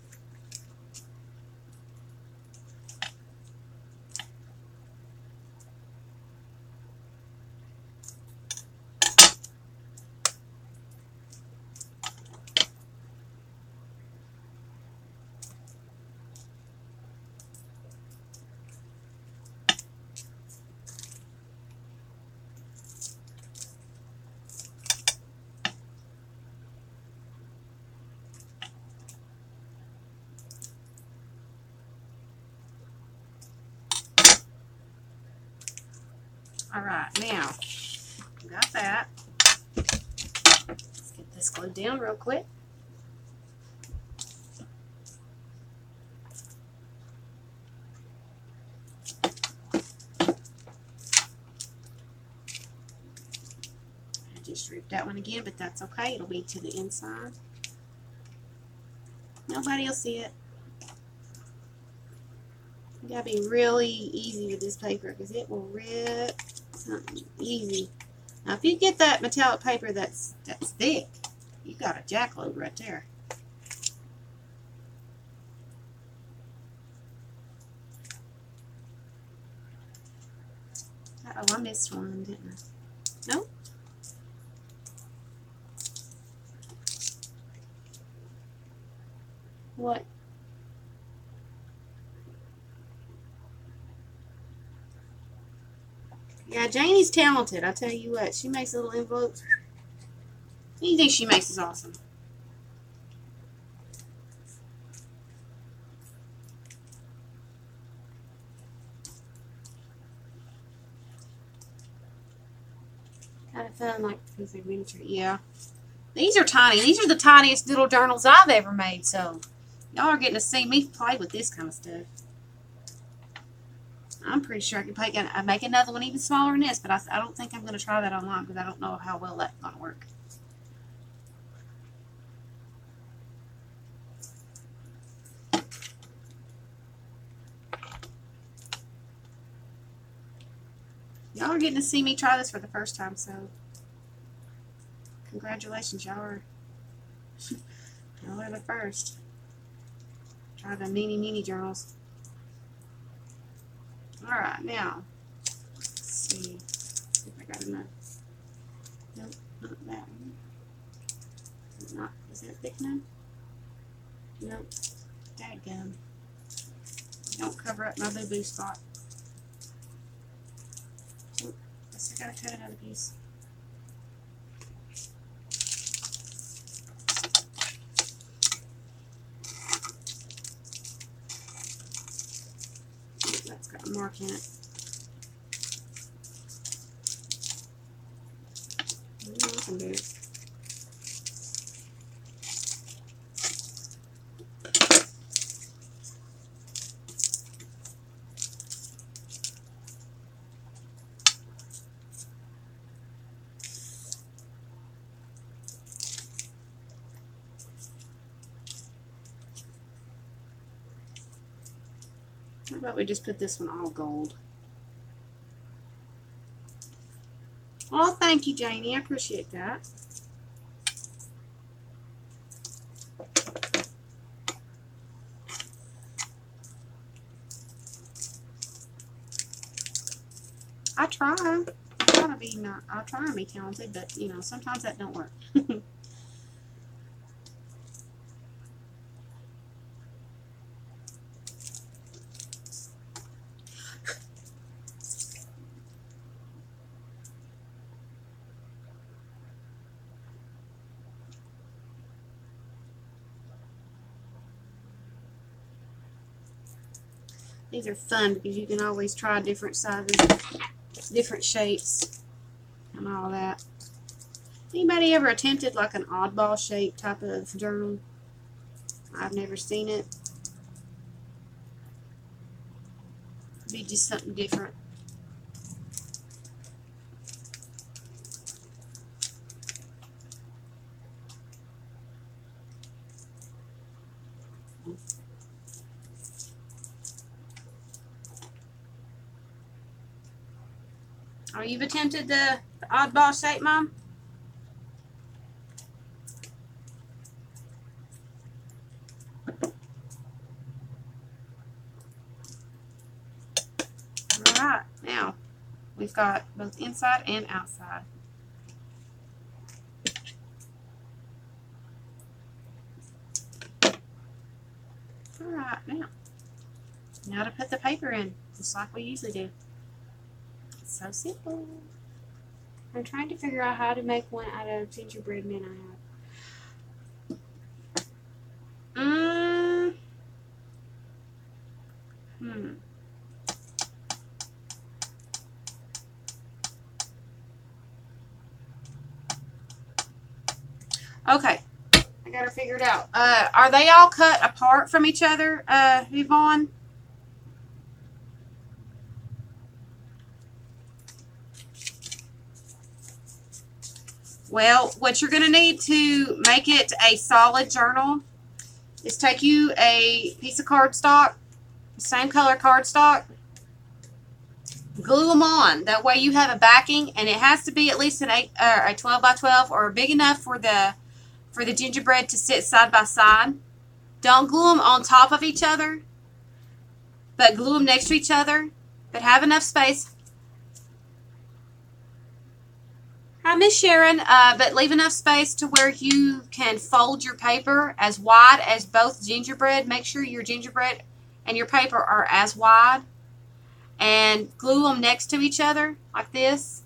Alright, now, got that. Let's get this glued down real quick. I just ripped that one again, but that's okay. It'll be to the inside. Nobody will see it. You gotta be really easy with this paper because it will rip something easy. Now, if you get that metallic paper that's thick, you got a jackload right there. Uh-oh, I missed one, didn't I? Nope. What? Yeah, Janie's talented. I tell you what, she makes little envelopes. Anything she makes is awesome. Kind of fun, like piece of miniature. Yeah, these are tiny. These are the tiniest little journals I've ever made. So y'all are getting to see me play with this kind of stuff. I'm pretty sure I can make another one even smaller than this, but I don't think I'm going to try that online because I don't know how well that's going to work. Y'all are getting to see me try this for the first time, so congratulations, y'all are the first. Try the mini journals. Alright, now, let's see if I got enough. Nope, not that one. Is that thick enough? Nope. Dadgum. Don't cover up my boo-boo spot. Oop, Oops, I gotta cut another piece. That's got a mark in it. I can do it. How about we just put this one all gold? Oh, thank you, Janie. I appreciate that. I try. I try to be talented, but you know, sometimes that don't work. These are fun because you can always try different sizes, different shapes, and all that. Anybody ever attempted like an oddball shape type of journal? I've never seen it. It'd be just something different. Oh, you've attempted the oddball shape, Mom? Alright, now we've got both inside and outside. Alright, now to put the paper in, just like we usually do. It's so simple. I'm trying to figure out how to make one out of gingerbread men I have. Okay, I got her figured out. Are they all cut apart from each other, Yvonne? Well, what you're going to need to make it a solid journal is take you a piece of cardstock, same color cardstock, glue them on. That way you have a backing, and it has to be at least a 12 by 12 or big enough for the gingerbread to sit side by side. Don't glue them on top of each other, but glue them next to each other, but have enough space. Hi, Miss Sharon, but leave enough space to where you can fold your paper as wide as both gingerbread. Make sure your gingerbread and your paper are as wide, and glue them next to each other like this.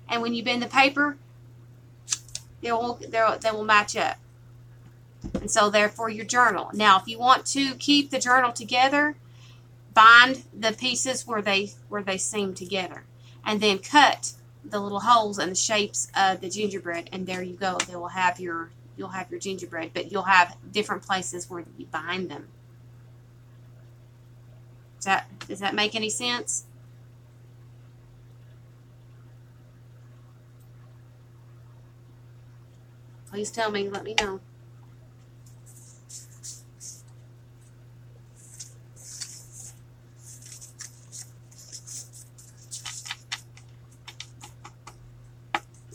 And when you bend the paper, they will match up. And so therefore your journal. Now, if you want to keep the journal together, bind the pieces where they seam together, and then cut the little holes and the shapes of the gingerbread, and there you go. You'll have your gingerbread, but you'll have different places where you bind them. Does that make any sense? Please tell me, let me know.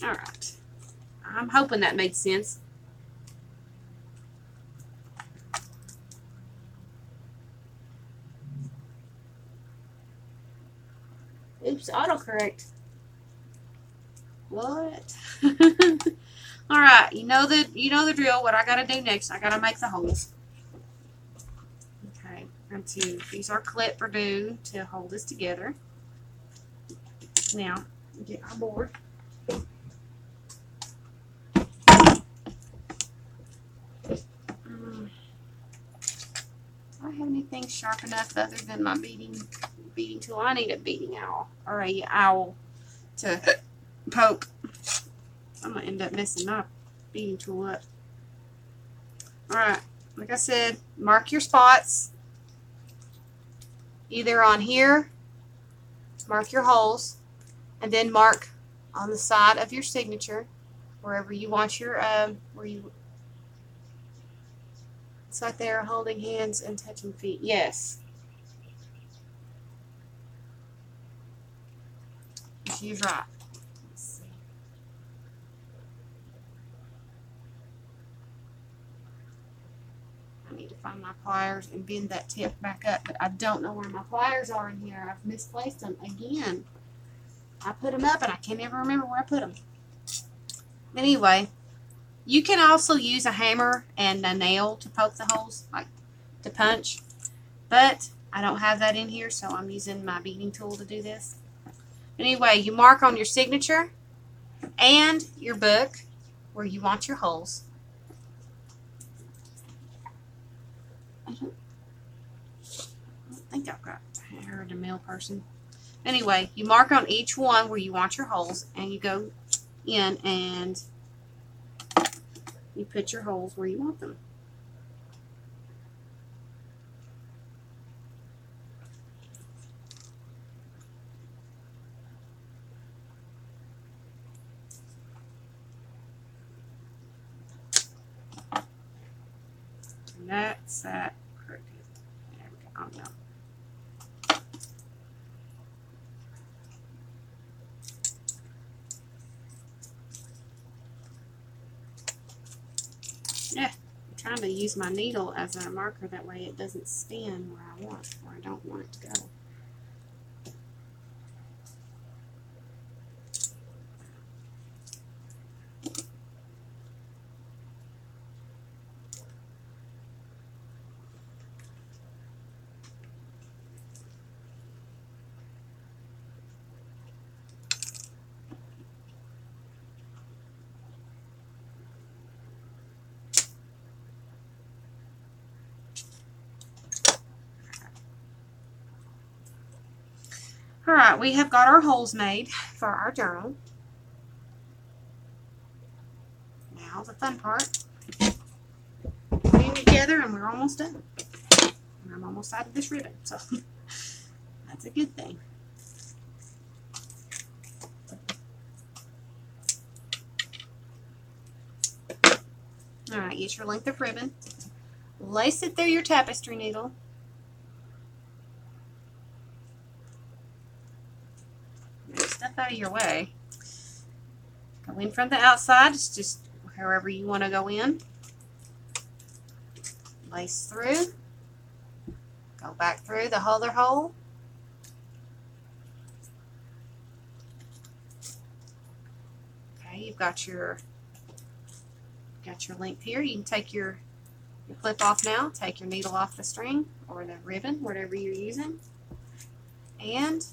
All right. I'm hoping that made sense. Oops, autocorrect. What? All right, you know the drill. What I gotta do next? I gotta make the holes. Okay, and to use our clip or do to hold this together. Now, Get our board. Do I have anything sharp enough other than my beading tool? I need a beading owl or a owl to poke. I'm gonna end up messing my beading tool up. Alright, like I said, mark your spots either on here, mark your holes, and then mark on the side of your signature wherever you want your it's like they're holding hands and touching feet. Yes. She's right. Let's see. I need to find my pliers and bend that tip back up, but I don't know where my pliers are in here. I've misplaced them again. I put them up and I can never remember where I put them. Anyway, you can also use a hammer and a nail to poke the holes, like to punch, but I don't have that in here, so I'm using my beading tool to do this. Anyway, you mark on your signature and your book where you want your holes. I don't think I've got I heard a male person. Anyway, you mark on each one where you want your holes, and you go in and you put your holes where you want them. And that's that crooked. There we go. Oh no. Yeah, I'm trying to use my needle as a marker, that way it doesn't spin where I don't want it to go. Alright, we have got our holes made for our journal. Now the fun part. Putting it together and we're almost done. And I'm almost out of this ribbon, so that's a good thing. Alright, get your length of ribbon. Lace it through your tapestry needle. Get stuff out of your way. Go in from the outside. It's just however you want to go in. Lace through. Go back through the other hole. Okay, you've got your length here. You can take your clip off now. Take your needle off the string or the ribbon, whatever you're using. And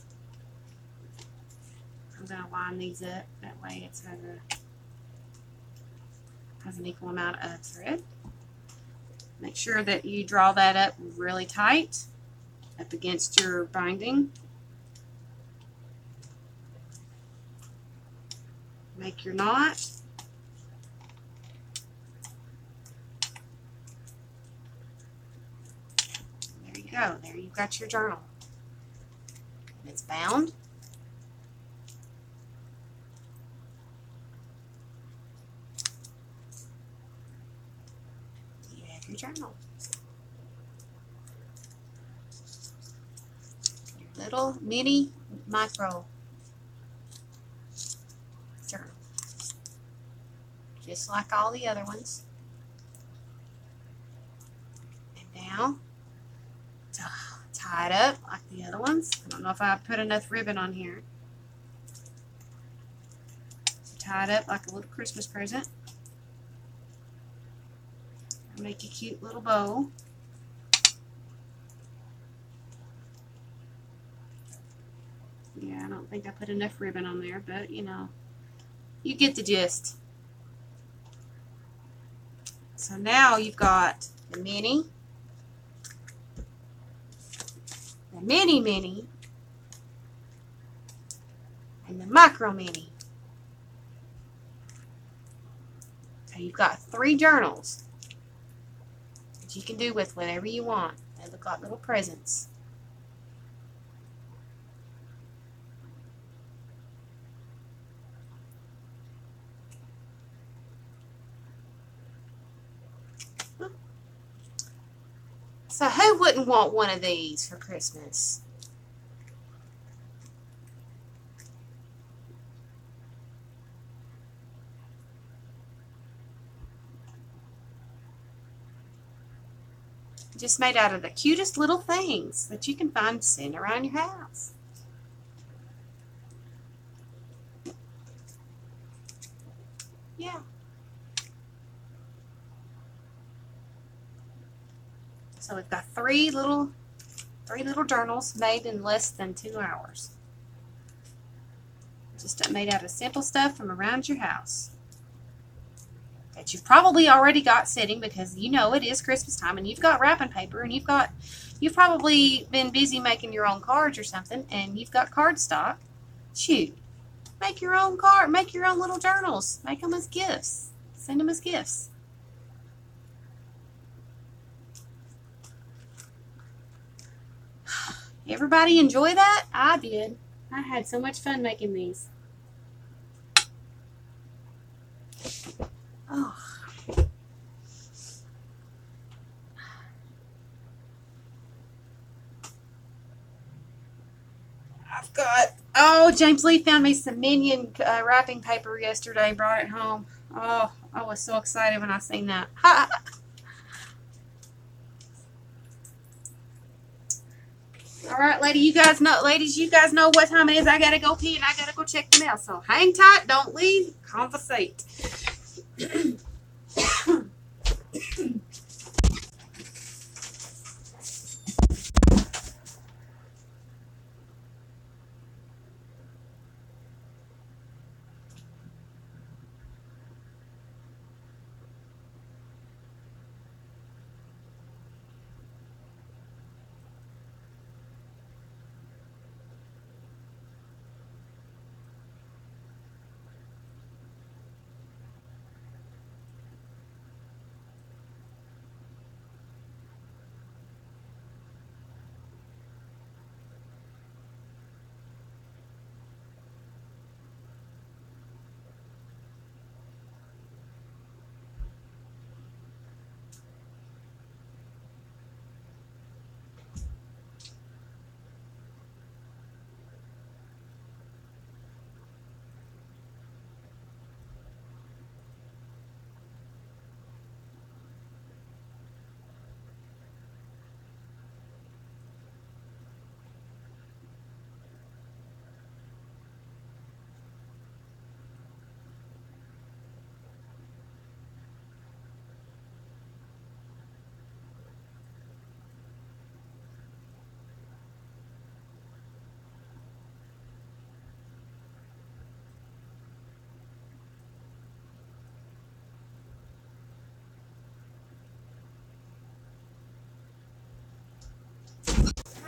I'm going to line these up. That way it has an equal amount of thread. Make sure that you draw that up really tight up against your binding. Make your knot. There you go. There you've got your journal. And it's bound. You have your journal. Your little mini micro journal. Just like all the other ones. And now, tie it up like the other ones. I don't know if I put enough ribbon on here. So tie it up like a little Christmas present. Make a cute little bow. Yeah, I don't think I put enough ribbon on there, but you know, you get the gist. So now you've got the mini, the mini, and the micro mini. So you've got 3 journals that you can do with whatever you want. They look like little presents. So who wouldn't want one of these for Christmas? Just made out of the cutest little things that you can find sitting around your house. Yeah. So we've got three little journals made in less than 2 hours. Just made out of simple stuff from around your house that you've probably already got sitting because you know it is Christmas time and you've got wrapping paper and you've probably been busy making your own cards or something and you've got cardstock. Shoot, make your own make your own little journals. Make them as gifts. Send them as gifts. Everybody enjoy that? I did. I had so much fun making these. Oh. James Lee found me some Minion wrapping paper yesterday, brought it home. Oh, I was so excited when I seen that. All right, ladies, you guys know what time it is. I gotta go pee and I gotta go check the mail. So hang tight, don't leave, conversate.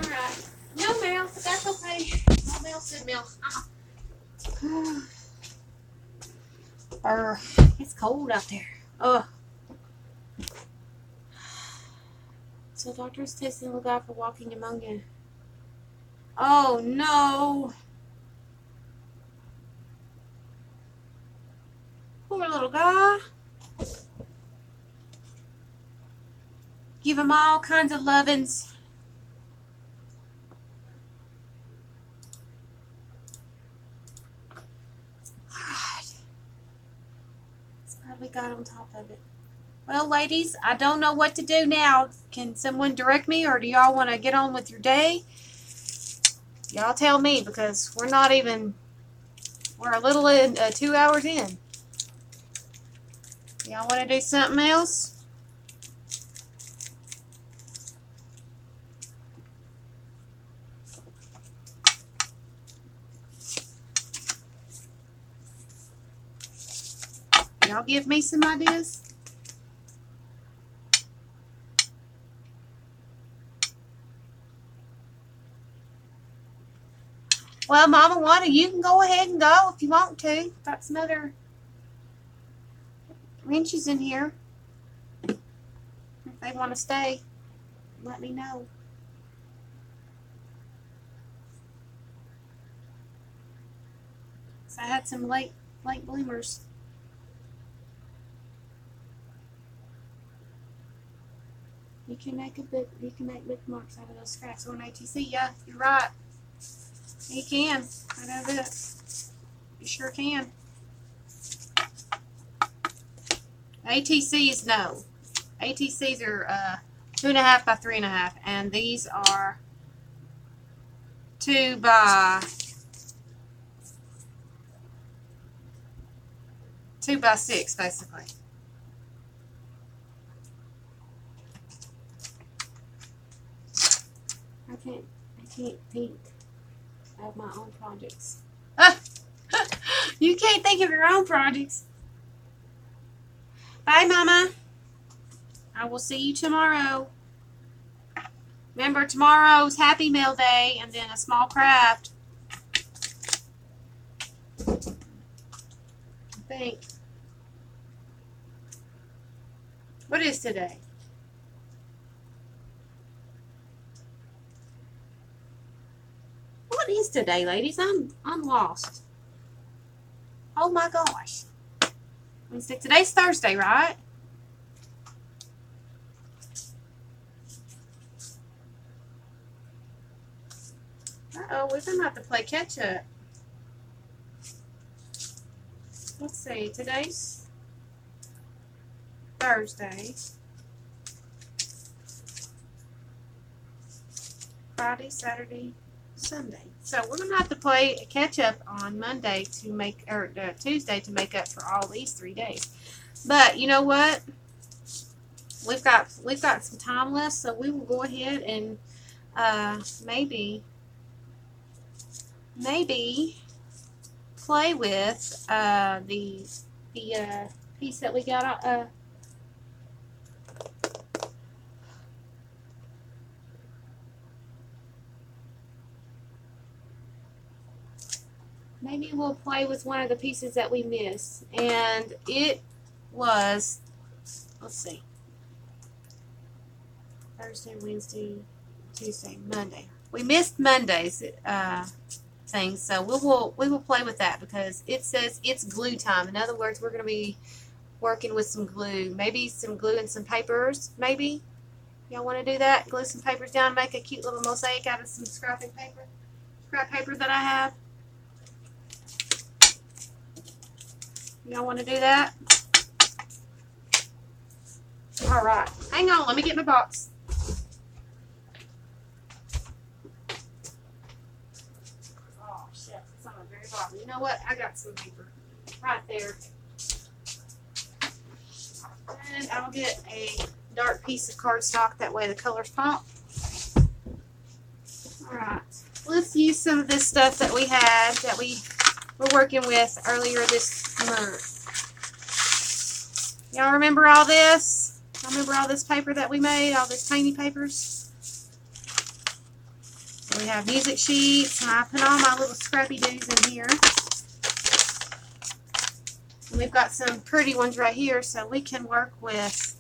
Alright. No mail, but that's okay. No mail, good mail. It's cold out there. Ugh. So doctors testing the guy for walking pneumonia. Oh no. Poor little guy. Give him all kinds of lovins. We got on top of it. Well, ladies, I don't know what to do now. Can someone direct me, or do y'all want to get on with your day? Y'all tell me, because we're a little in 2 hours in. Y'all want to do something else? y'all give me some ideas? Well, Mama Wanda, you can go ahead and go if you want to. Got some other wrenches in here. If they want to stay, let me know. So I had some late bloomers. You can make bookmarks out of those scraps on ATC. Yeah, you're right. You can. I know this. You sure can. ATCs, no. ATCs are 2.5 by 3.5, and these are 2 by 6, basically. I can't think of my own projects. You can't think of your own projects. Bye, Mama. I will see you tomorrow. Remember, tomorrow's Happy Meal Day and then a small craft. I think. What is today? What is today, ladies? I'm lost. Oh my gosh. Today's Thursday, right? Uh-oh, we're going to have to play catch up. Let's see, today's Thursday. Friday, Saturday, Sunday. So we're going to have to play a catch up on Monday to make, or Tuesday to make up for all these 3 days. But you know what? We've got some time left, so we will go ahead and maybe play with the piece that we got. Maybe we'll play with one of the pieces that we missed, and it was, let's see, Thursday, Wednesday, Tuesday, Monday. We missed Monday's thing, so we will play with that because it says it's glue time. In other words, we're going to be working with some glue, maybe some glue and some papers. Maybe y'all want to do that? Glue some papers down, and make a cute little mosaic out of some scrap paper that I have. Y'all want to do that? All right. Hang on. Let me get my box. Oh, shit. It's on the very bottom. You know what? I got some paper right there. And I'll get a dark piece of cardstock. That way the colors pop. All right. Let's use some of this stuff that we had that we were working with earlier this month. Y'all remember all this? Y'all remember all this paper that we made? All these tiny papers? So we have music sheets, and I put all my little scrappy doos in here. And we've got some pretty ones right here, so we can work with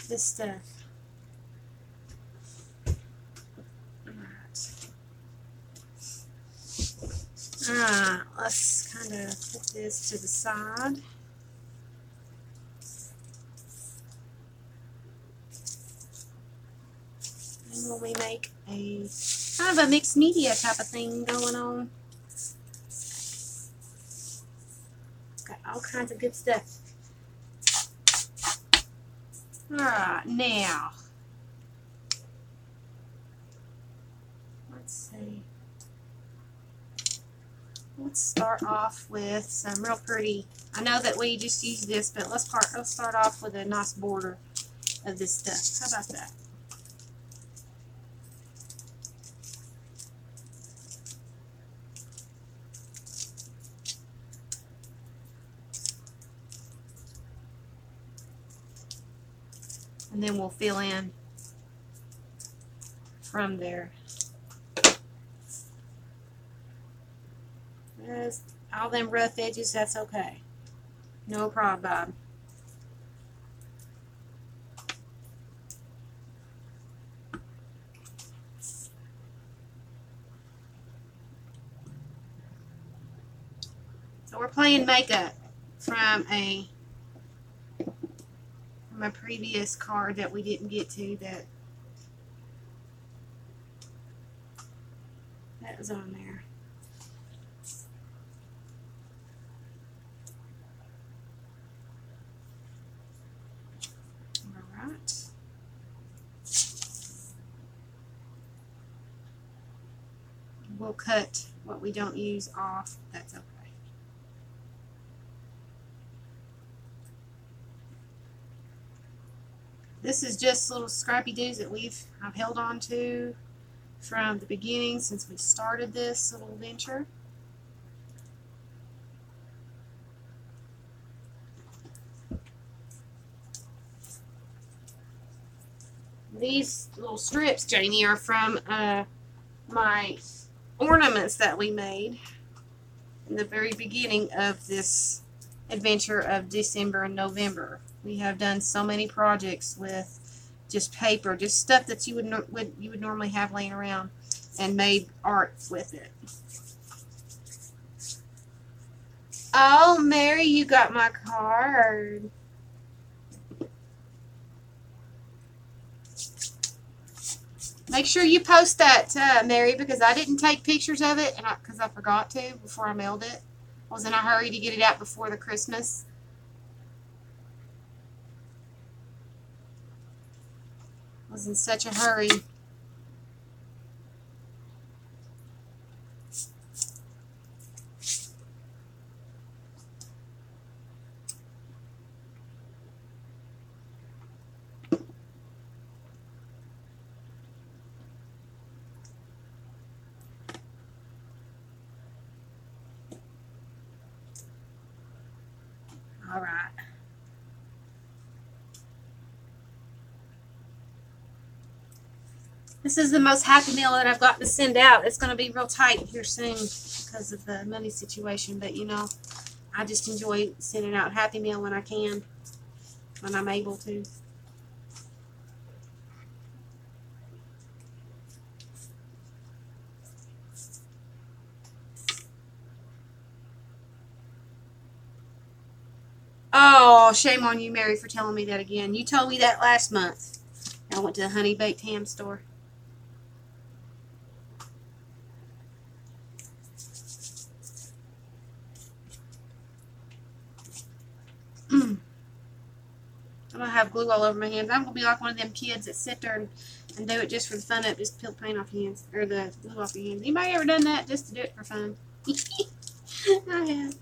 this stuff. Alright, let's kind of put this to the side. And when we make a kind of a mixed media type of thing going on. Got all kinds of good stuff. Alright, now let's see. Let's start off with some real pretty. I know that we just used this, but let's start off with a nice border of this stuff. How about that? and then we'll fill in from there. Just all them rough edges, that's okay. No problem. So we're playing makeup from a previous card that we didn't get to that was on there. All right. We'll cut what we don't use off. That's okay. This is just little scrappy doos that I've held on to from the beginning since we started this little venture. These little strips, Janie, are from my ornaments that we made in the very beginning of this adventure of December and November. We have done so many projects with just paper, just stuff that you would normally have laying around, and made art with it. Oh, Mary, you got my card. Make sure you post that, Mary, because I didn't take pictures of it because I forgot to before I mailed it. I was in a hurry to get it out before the Christmas. I was in such a hurry. All right. This is the most Happy Meal that I've got to send out. It's going to be real tight here soon because of the money situation, but you know, I just enjoy sending out Happy Meal when I can, when I'm able to. Oh, shame on you, Mary, for telling me that again. You told me that last month. I went to the Honey Baked Ham store. I'm going to have glue all over my hands. I'm going to be like one of them kids that sit there and do it just for the fun of it, just peel paint off your hands, or the glue off your hands. Anybody ever done that just to do it for fun? I have.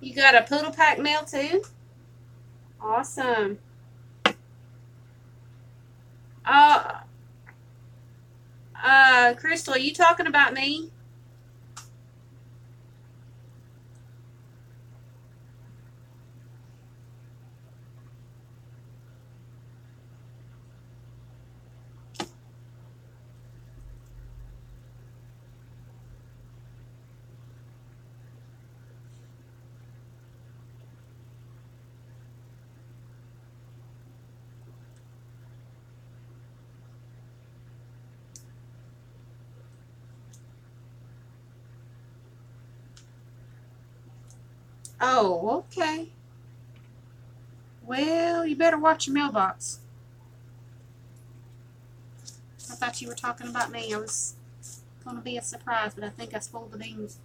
You got a Poodle Pack mail too? Awesome. Crystal, are you talking about me? Oh, okay. Well, you better watch your mailbox. I thought you were talking about me. I was going to be a surprise, but I think I spoiled the beans.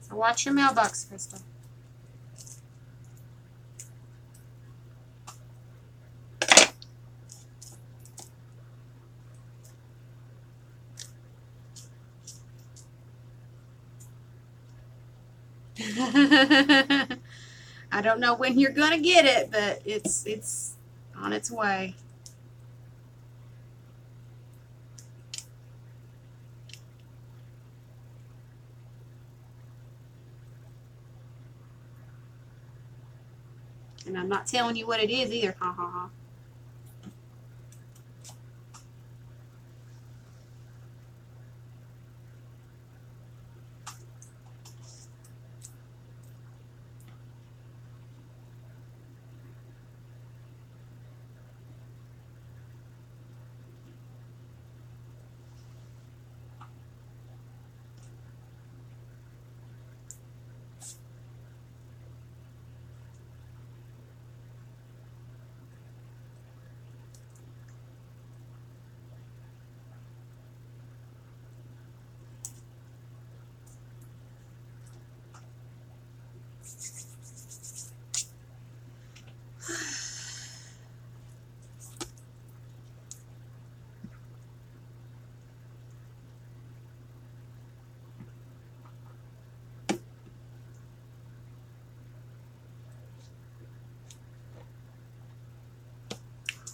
So watch your mailbox, Crystal. I don't know when you're gonna get it, but it's on its way. And I'm not telling you what it is either. Ha ha ha.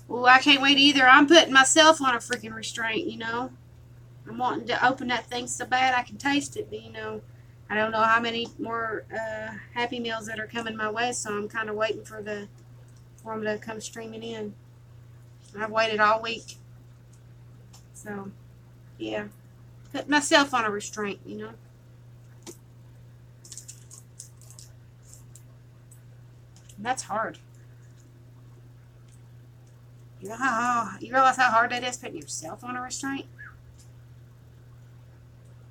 Well, I can't wait either. I'm putting myself on a freaking restraint, you know. I'm wanting to open that thing so bad I can taste it, but you know, I don't know how many more Happy Meals that are coming my way, so I'm kind of waiting for them to come streaming in. I've waited all week, so yeah, put myself on a restraint, you know. And that's hard. You realize how hard that is, putting yourself on a restraint?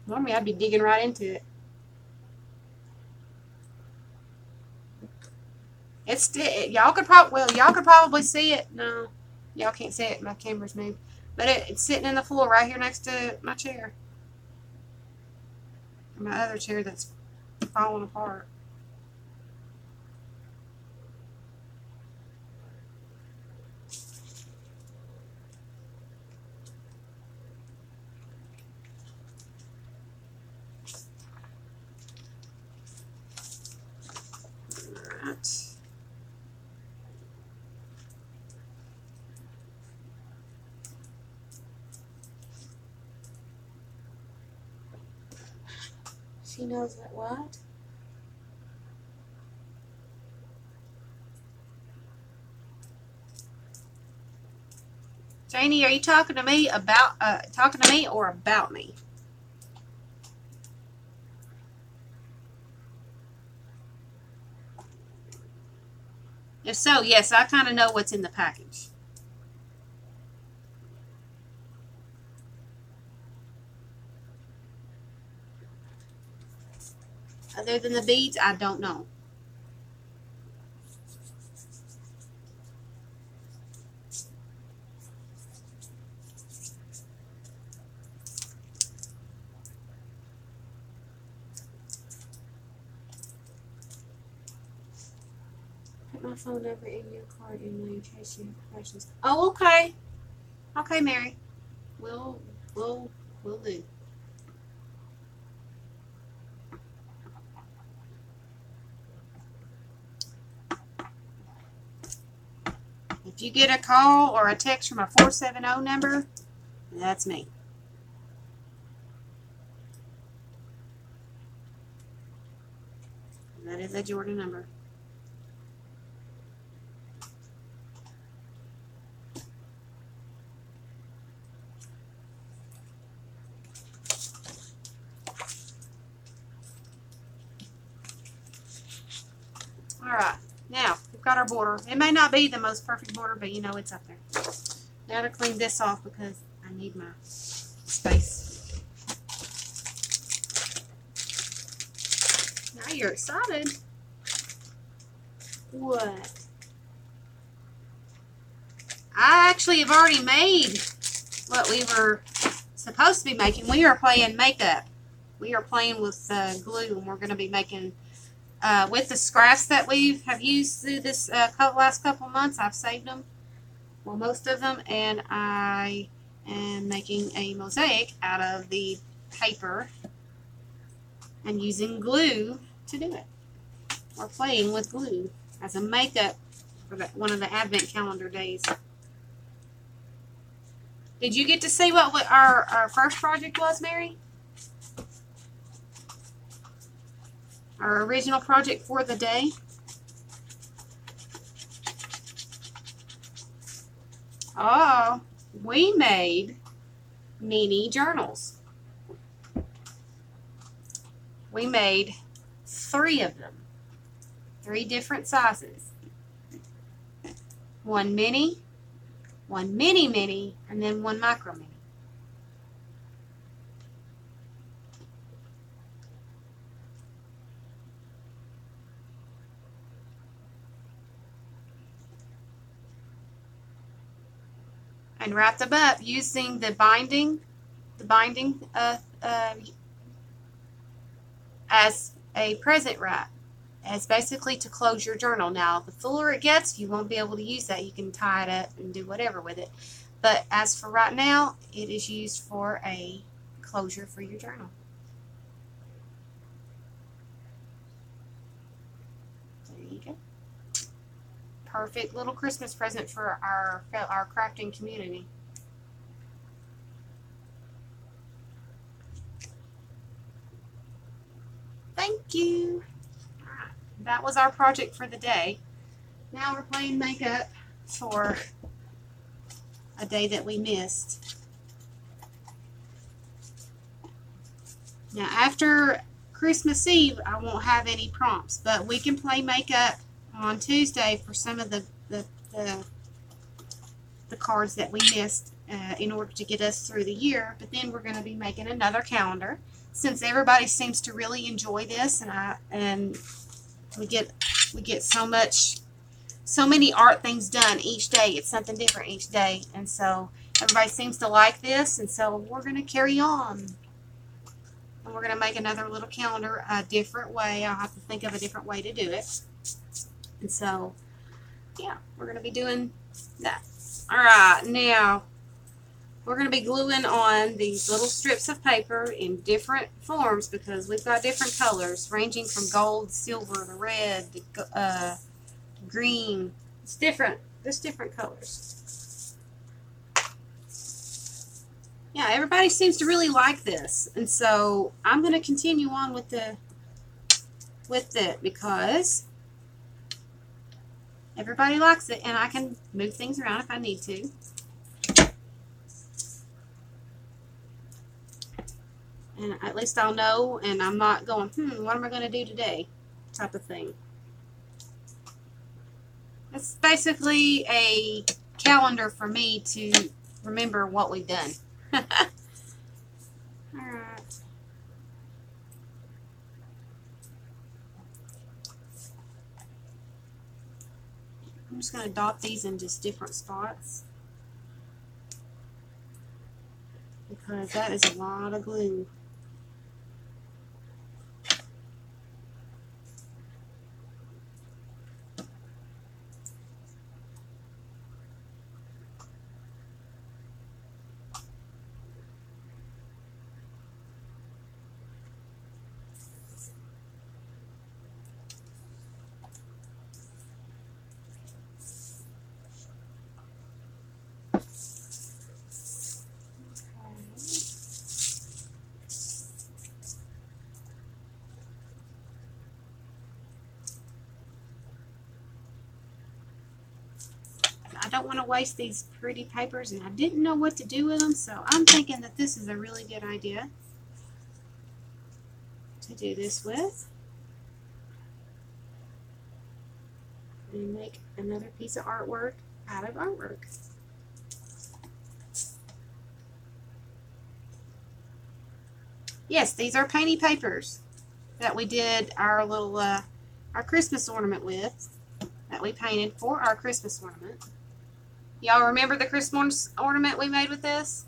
Normally, I'd be digging right into it. Y'all could probably see it. No, y'all can't see it. My camera's moved, but it's sitting in the floor right here next to my chair, my other chair that's falling apart. All right. She knows that what? Janie, are you talking to me or about me? If so, yes, I kind of know what's in the package. Other than the beads, I don't know. Put my phone number in your card in case you have questions. Oh, okay. Okay, Mary. We'll do. If you get a call or a text from a 470 number, that's me. That is a Jordan number. All right. Now, we've got our border. It may not be the most perfect border, but you know it's up there. Now to clean this off because I need my space. Now you're excited. What? I actually have already made what we were supposed to be making. We are playing makeup. We are playing with glue, and we're going to be making with the scraps that we have used through this last couple of months. I've saved them, well, most of them, and I am making a mosaic out of the paper and using glue to do it. Or playing with glue as a makeup for one of the Advent calendar days. Did you get to see what our first project was, Mary? Our original project for the day? Oh, we made mini journals. We made 3 of them. 3 different sizes. One mini, one mini mini, and then one micro mini. And wrapped them up using the binding as a present wrap, as basically to close your journal. Now, the fuller it gets, you won't be able to use that. You can tie it up and do whatever with it. But as for right now, it is used for a closure for your journal. There you go. Perfect little Christmas present for our crafting community. Thank you. Alright, that was our project for the day. Now we're playing makeup for a day that we missed. Now after Christmas Eve, I won't have any prompts, but we can play makeup on Tuesday for some of the cards that we missed in order to get us through the year. But then we're going to be making another calendar, since everybody seems to really enjoy this, and we get so many art things done each day. It's something different each day, and so everybody seems to like this, and so we're going to carry on. And we're going to make another little calendar a different way. I'll have to think of a different way to do it. And so, yeah, we're going to be doing that. All right, now we're going to be gluing on these little strips of paper in different forms because we've got different colors, ranging from gold, silver, to red, to green. It's different. There's different colors. Yeah, everybody seems to really like this, and so I'm going to continue on with it because everybody likes it, and I can move things around if I need to. And at least I'll know, and I'm not going, what am I going to do today? Type of thing. It's basically a calendar for me to remember what we've done. Alright. I'm just going to dot these in just different spots, because that is a lot of glue. I don't want to waste these pretty papers, and I didn't know what to do with them, so I'm thinking that this is a really good idea to do this with. And make another piece of artwork out of artwork. Yes, these are painty papers that we did our little our Christmas ornament with, that we painted for our Christmas ornament. Y'all remember the Christmas ornament we made with this?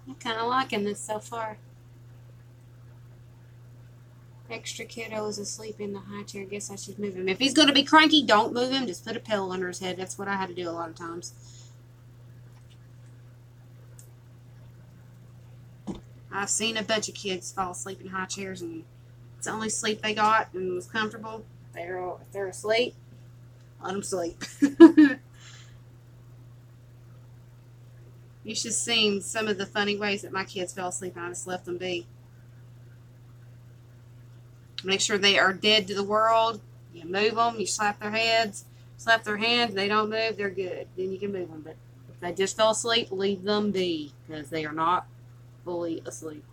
I'm kind of liking this so far. Extra kiddo is asleep in the high chair. Guess I should move him. If he's going to be cranky, don't move him. Just put a pillow under his head. That's what I had to do a lot of times. I've seen a bunch of kids fall asleep in high chairs, and it's the only sleep they got and was comfortable. If they're asleep, let them sleep. You should have seen some of the funny ways that my kids fell asleep, and I just left them be. Make sure they are dead to the world. You move them, you slap their hands, they don't move, they're good. Then you can move them. But if they just fell asleep, leave them be, because they are not fully asleep.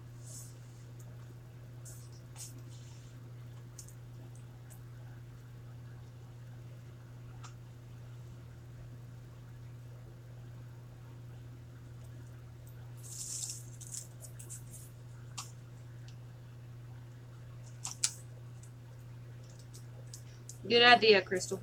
Good idea, Crystal.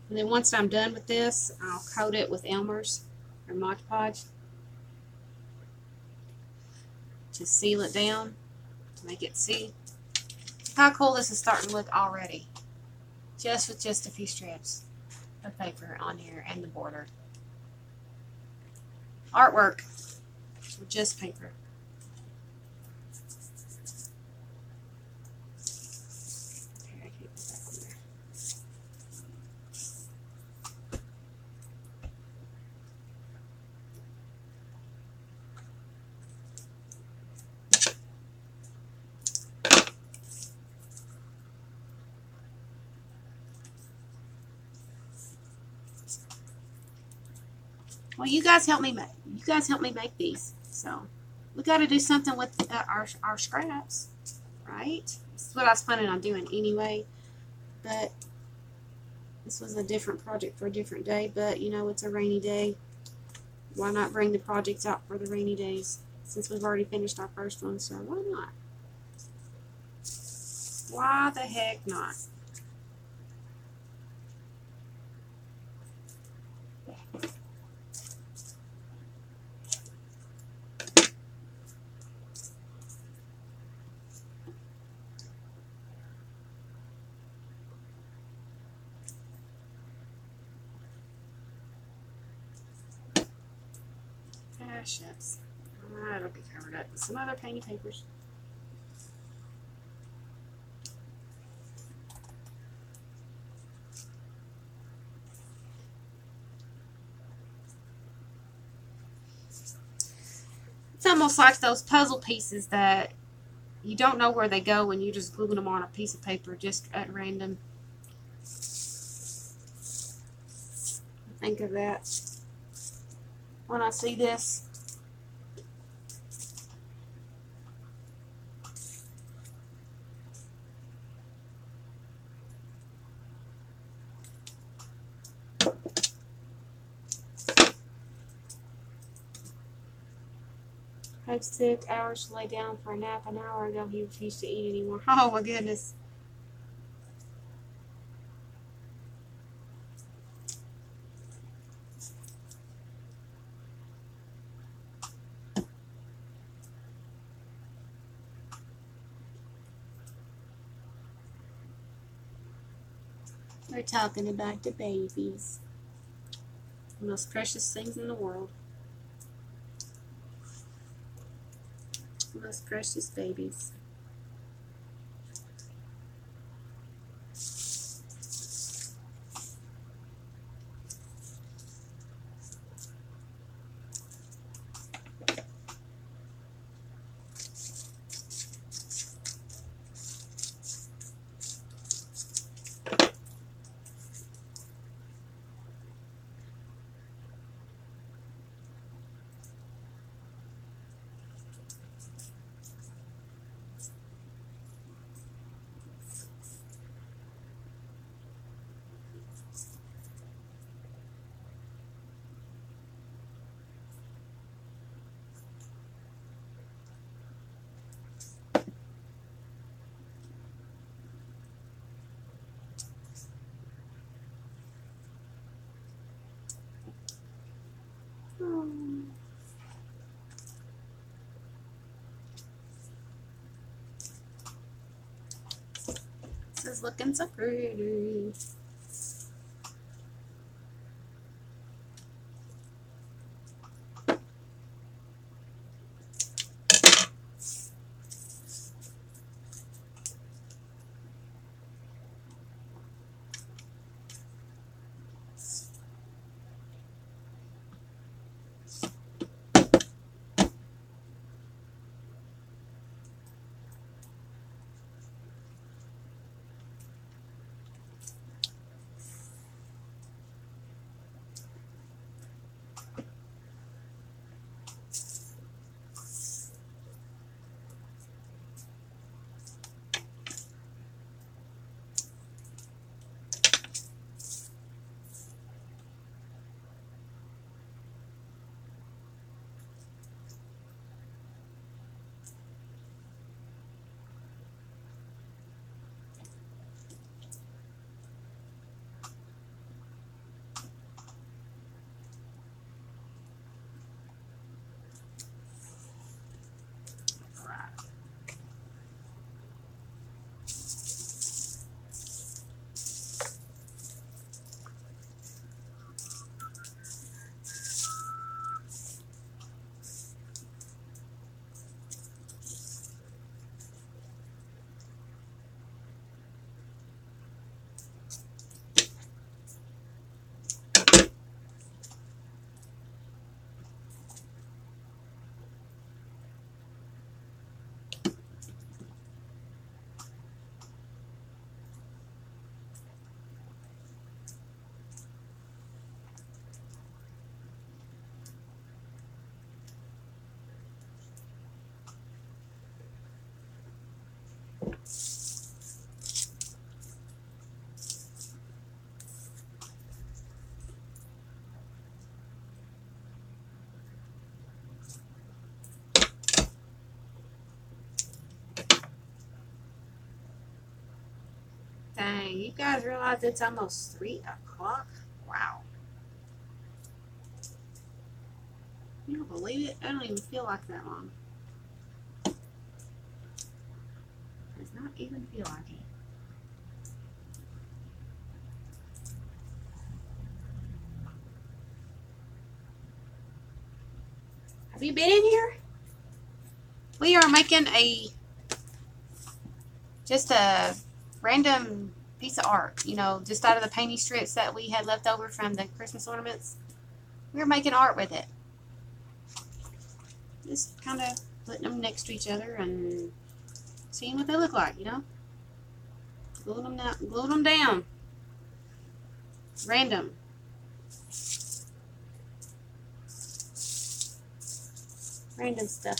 And then once I'm done with this, I'll coat it with Elmer's or Mod Podge to seal it down, to make it see how cool this is starting to look already. Just with just a few strips of paper on here and the border. Artwork with just paper. Okay, I can't put that on there. Well, you guys help me make these. So we got to do something with our scraps, right? This is what I was planning on doing anyway, but this was a different project for a different day. But you know, it's a rainy day. Why not bring the projects out for the rainy days? Since we've already finished our first one, so why not? Why the heck not? Ah, shucks. It'll be covered up with some other painted papers. It's almost like those puzzle pieces that you don't know where they go and you just glue them on a piece of paper just at random. I think of that when I see this. Hugs took hours to lay down for a nap. An hour ago, he refused to eat anymore. Oh my goodness. We're talking about the babies. The most precious things in the world. The most precious babies. looking so pretty. Dang, you guys realize it's almost 3 o'clock? Wow. You don't believe it? I don't even feel like that long. Does not even feel like it. Have you been in here? We are making just a random piece of art, you know, just out of the painting strips that we had left over from the Christmas ornaments. We're making art with it. Just kind of putting them next to each other and seeing what they look like, you know. Gluing them down. Random. Random stuff.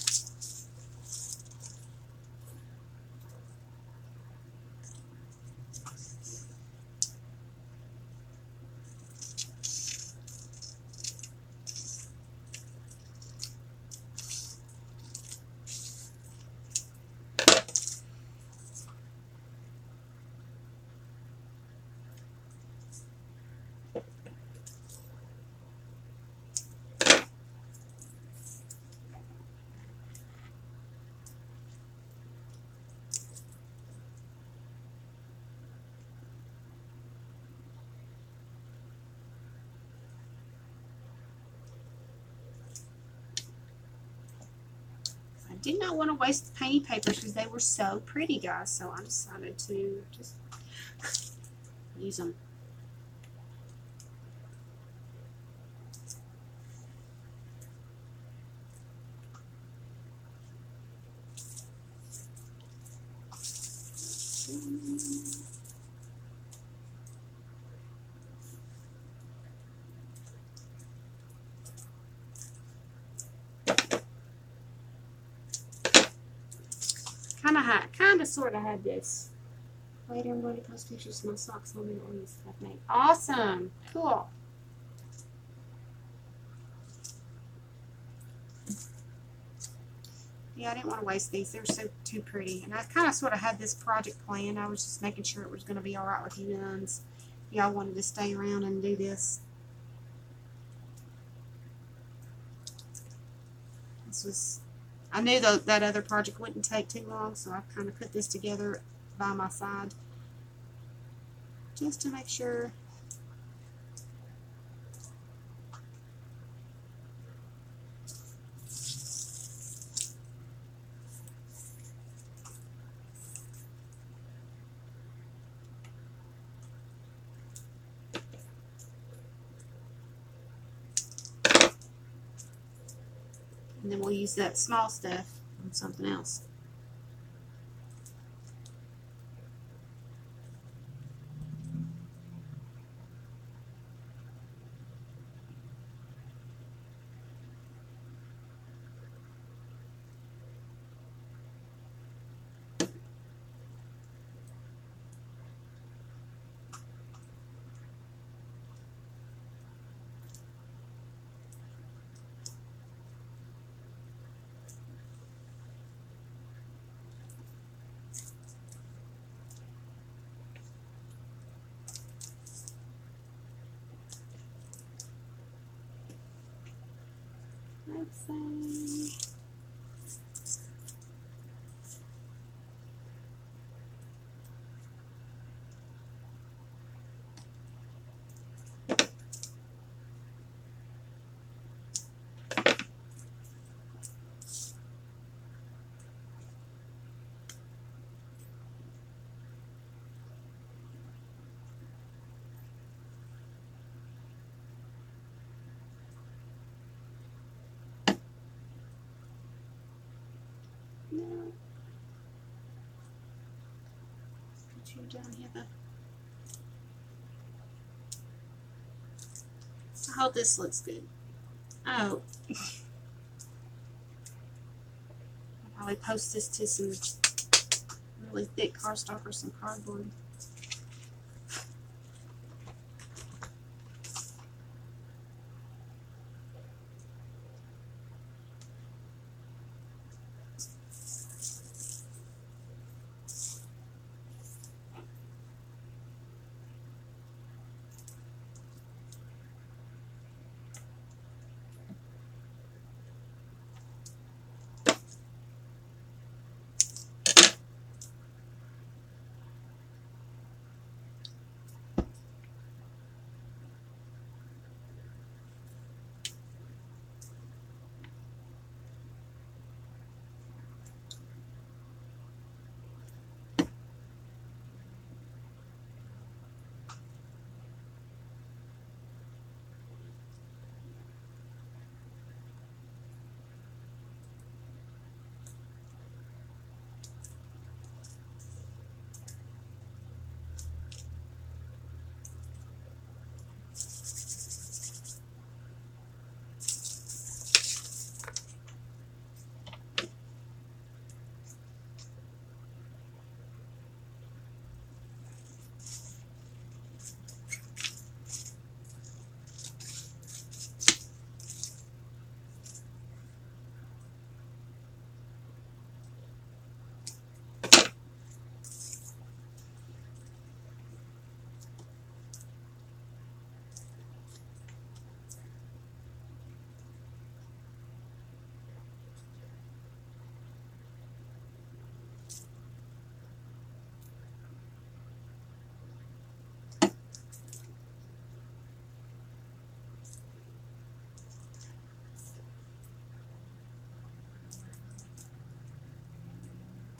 I did not want to waste the painting papers because they were so pretty, guys, so I decided to just use them. Kind of sort of had this. Later, I'm going to post pictures of my socks on the ornaments I've made. Awesome. Cool. Yeah, I didn't want to waste these. They were so too pretty. And I kind of sort of had this project planned. I was just making sure it was going to be all right with you guys. Y'all wanted to stay around and do this. This was, I knew that other project wouldn't take too long, so I kind of put this together by my side. just to make sure. And then we'll use that small stuff on something else. Let's see. No. Put you down here. I hope this looks good. Oh. I'll probably post this to some really thick cardstock or some cardboard.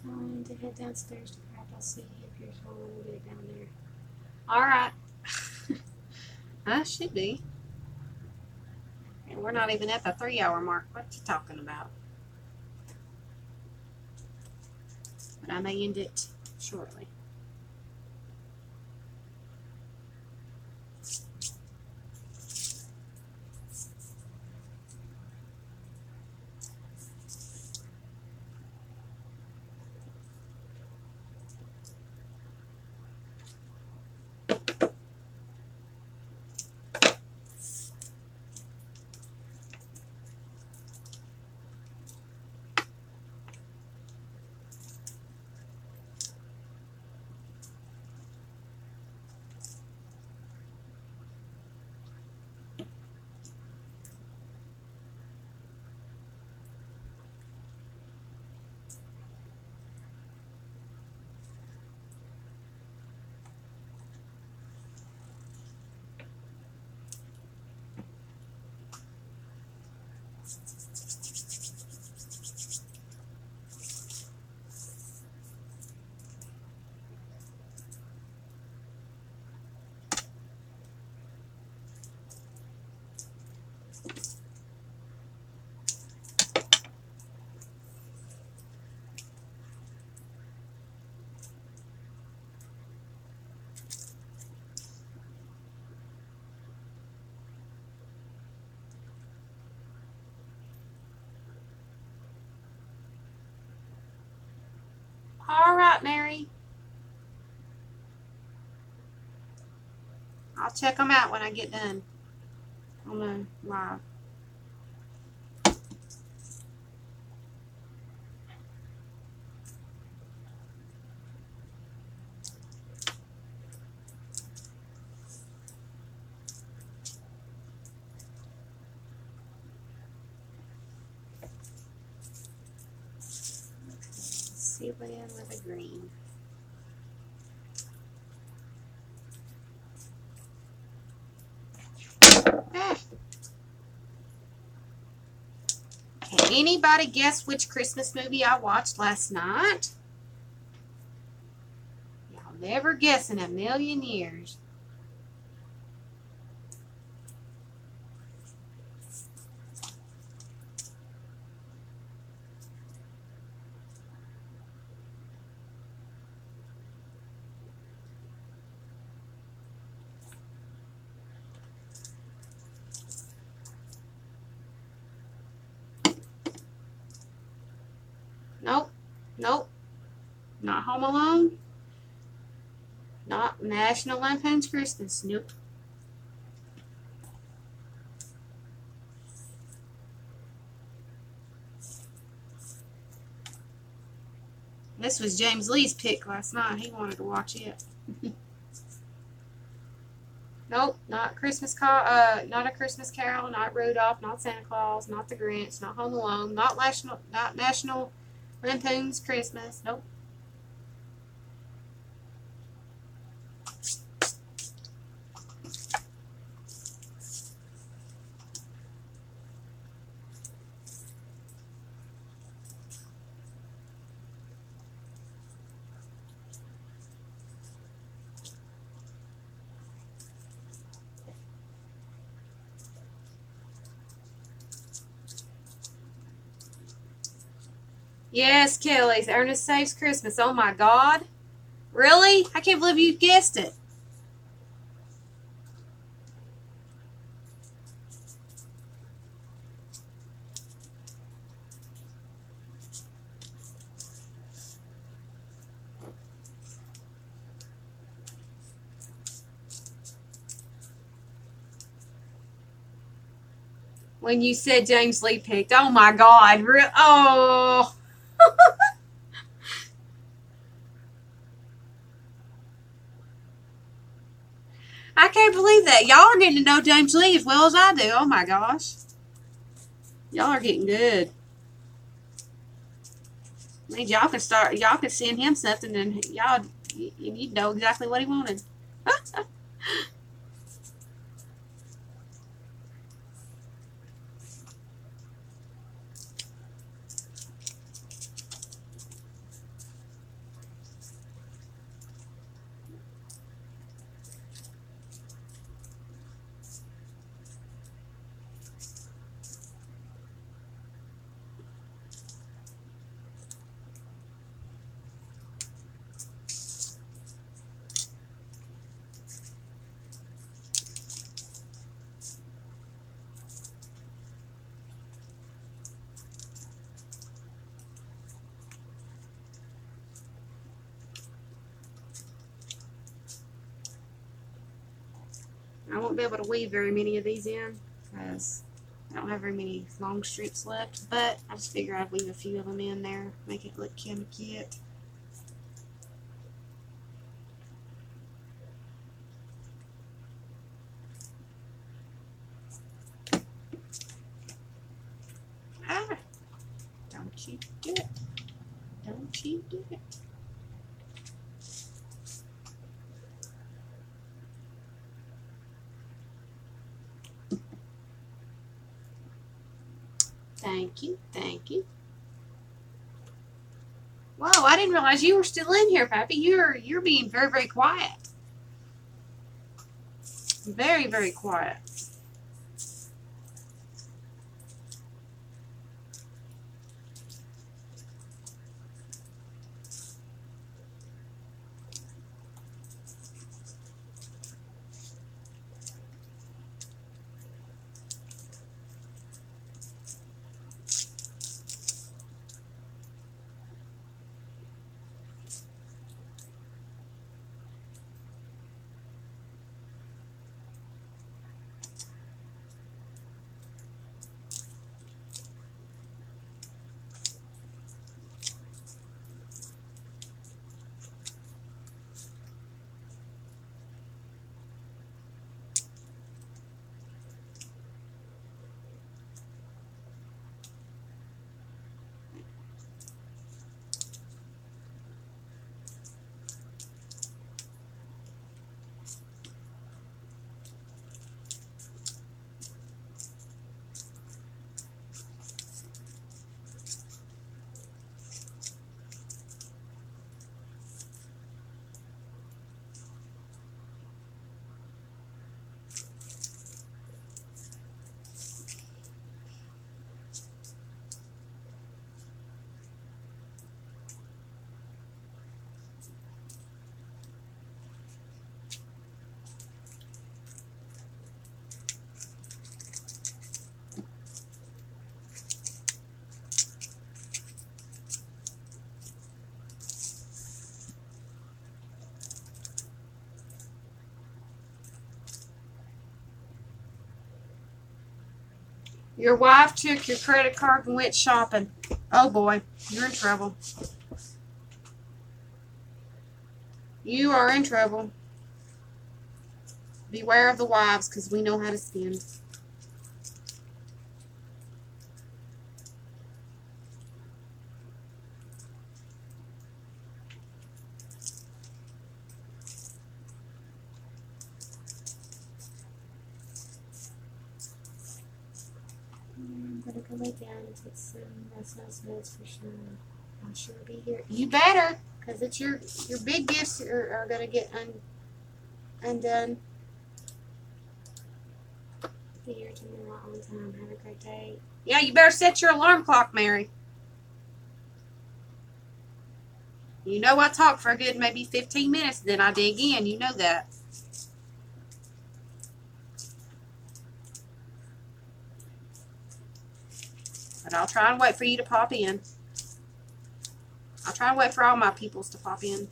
Going to head downstairs to grab. I'll see if you're holding it down there. Alright. I should be. And we're not even at the 3-hour mark. What you talking about? But I may end it shortly. All right, Mary. I'll check them out when I get done on the live. Seal it in with a green. Can anybody guess which Christmas movie I watched last night? Y'all never guess in a million years. Nope. Nope. Not Home Alone. Not National Lampoon's Christmas. Nope. This was James Lee's pick last night. He wanted to watch it. Nope, not not A Christmas Carol, not Rudolph, not Santa Claus, not The Grinch, not Home Alone, not National Lampoon's Christmas. Nope. Yes, Kelly's Ernest Saves Christmas. Oh my God. Really? I can't believe you guessed it. When you said James Lee picked, oh my God. Oh. I can't believe that. Y'all are getting to know James Lee as well as I do. Oh my gosh. Y'all are getting good. I mean, y'all can send him something and you'd know exactly what he wanted. I won't be able to weave very many of these in because I don't have very many long strips left, but I just figure I'd weave a few of them in there, make it look kind of cute. Ah, don't you do it. Don't you do it. Thank you, thank you. Whoa, I didn't realize you were still in here, Pappy. You're being very, very quiet. Very, very quiet. Your wife took your credit card and went shopping. Oh boy, you're in trouble. You are in trouble. Beware of the wives, because we know how to spend. I'm going to go lay down and put some Russell's notes for sure. I'm sure it'll be here. You better, because it's your big gifts are going to get undone. Be here tomorrow on time. Have a great day. Yeah, you better set your alarm clock, Mary. You know I talk for a good maybe 15 minutes, then I dig in. You know that. But I'll try and wait for you to pop in. I'll try and wait for all my peoples to pop in.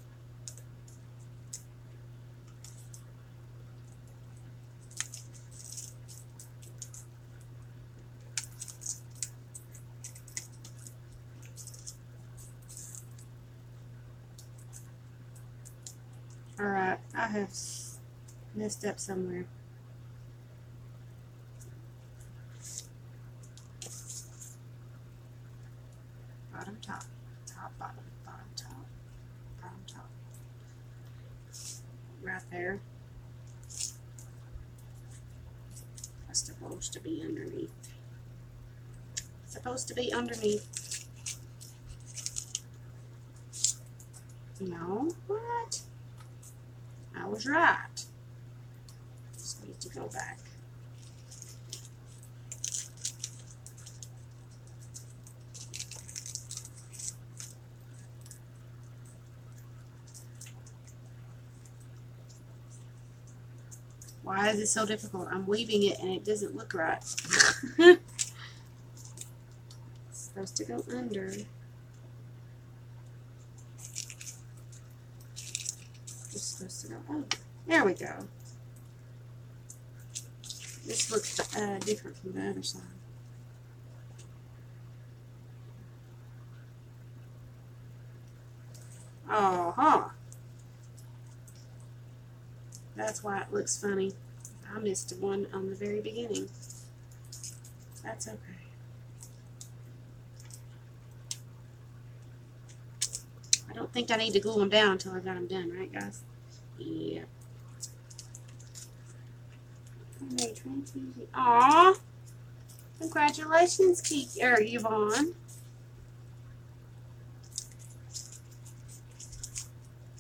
Alright, I have messed up somewhere. Bottom, top, top, bottom, bottom, top, bottom, top. Right there. That's supposed to be underneath. Supposed to be underneath. No, what? I was right. Just need to go back. Why is it so difficult? I'm weaving it and it doesn't look right. It's supposed to go under. It's supposed to go over. There we go. This looks different from the other side. Oh, huh. That's why it looks funny. I missed one on the very beginning. That's okay. I don't think I need to glue them down until I got them done, right, guys? Yeah. Aw. Congratulations, Kiki, or Yvonne.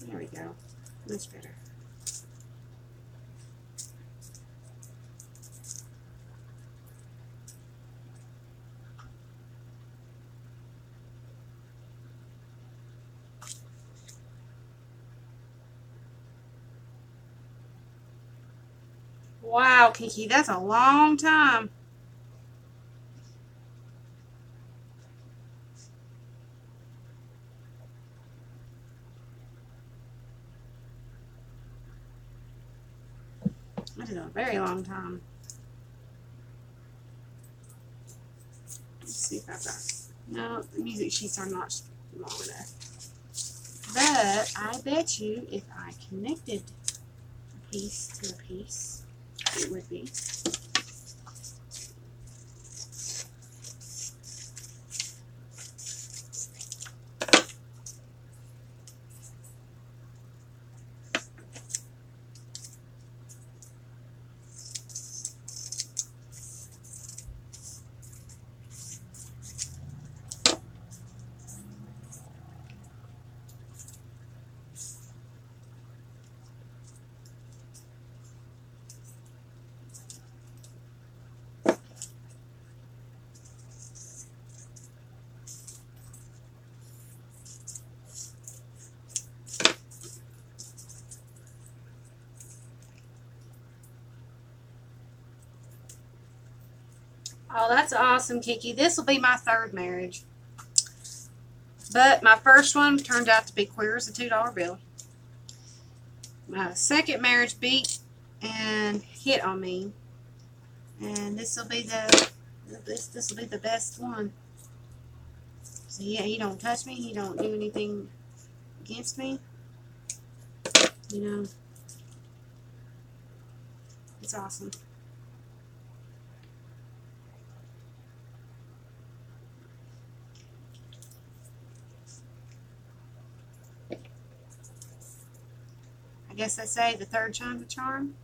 There we go. Much better. Wow, Kiki, that's a long time. That is a very long time. Let's see if I've got... No, the music sheets are not long enough. But I bet you if I connected a piece to a piece, it would be. Oh, that's awesome, Kiki. This will be my third marriage. But my first one turned out to be queer as a $2 bill. My second marriage beat and hit on me. And this will be the This will be the best one. So yeah, he don't touch me. He don't do anything against me. You know, it's awesome. I guess they say the third time's a charm.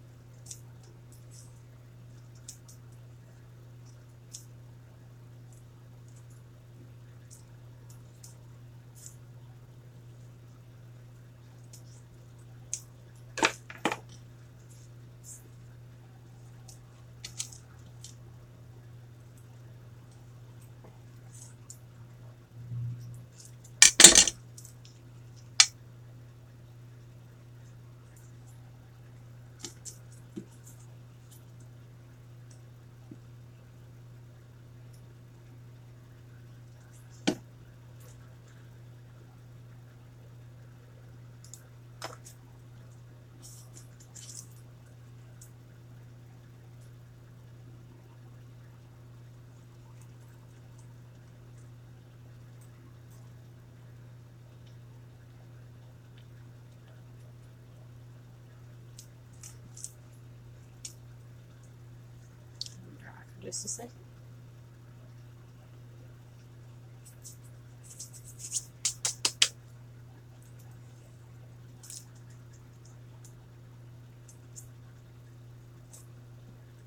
Dry for just a second.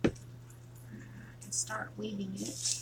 I can start weaving it.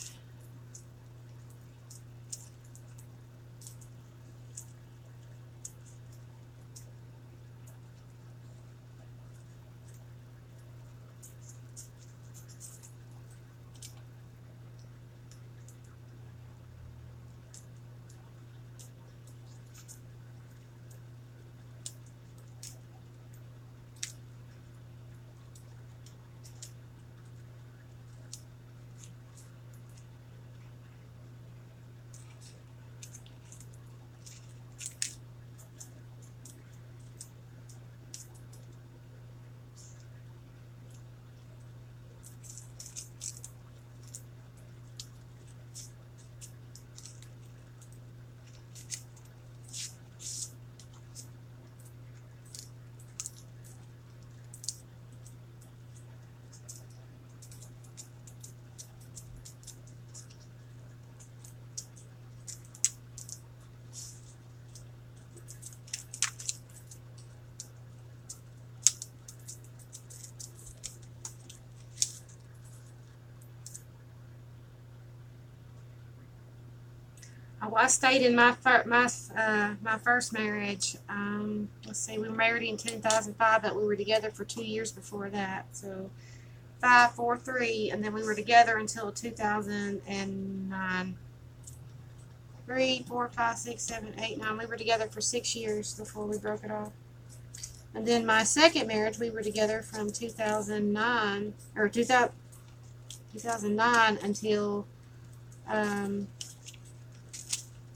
I stayed in my first marriage. Let's see, we were married in 2005, but we were together for 2 years before that. So 5, 4, 3, and then we were together until 2009. 3, 4, 5, 6, 7, 8, 9. We were together for 6 years before we broke it off. And then my second marriage, we were together from 2009 until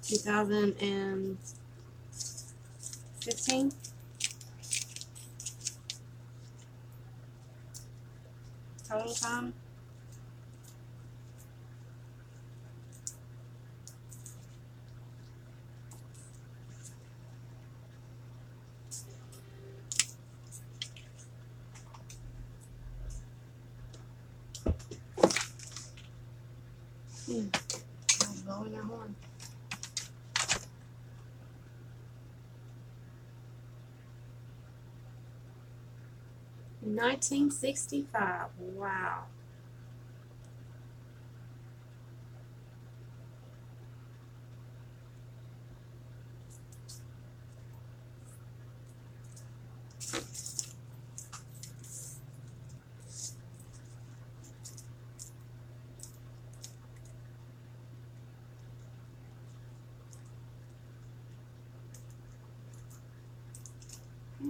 2015. Total time. I'm blowing their horn. In 1965. Wow.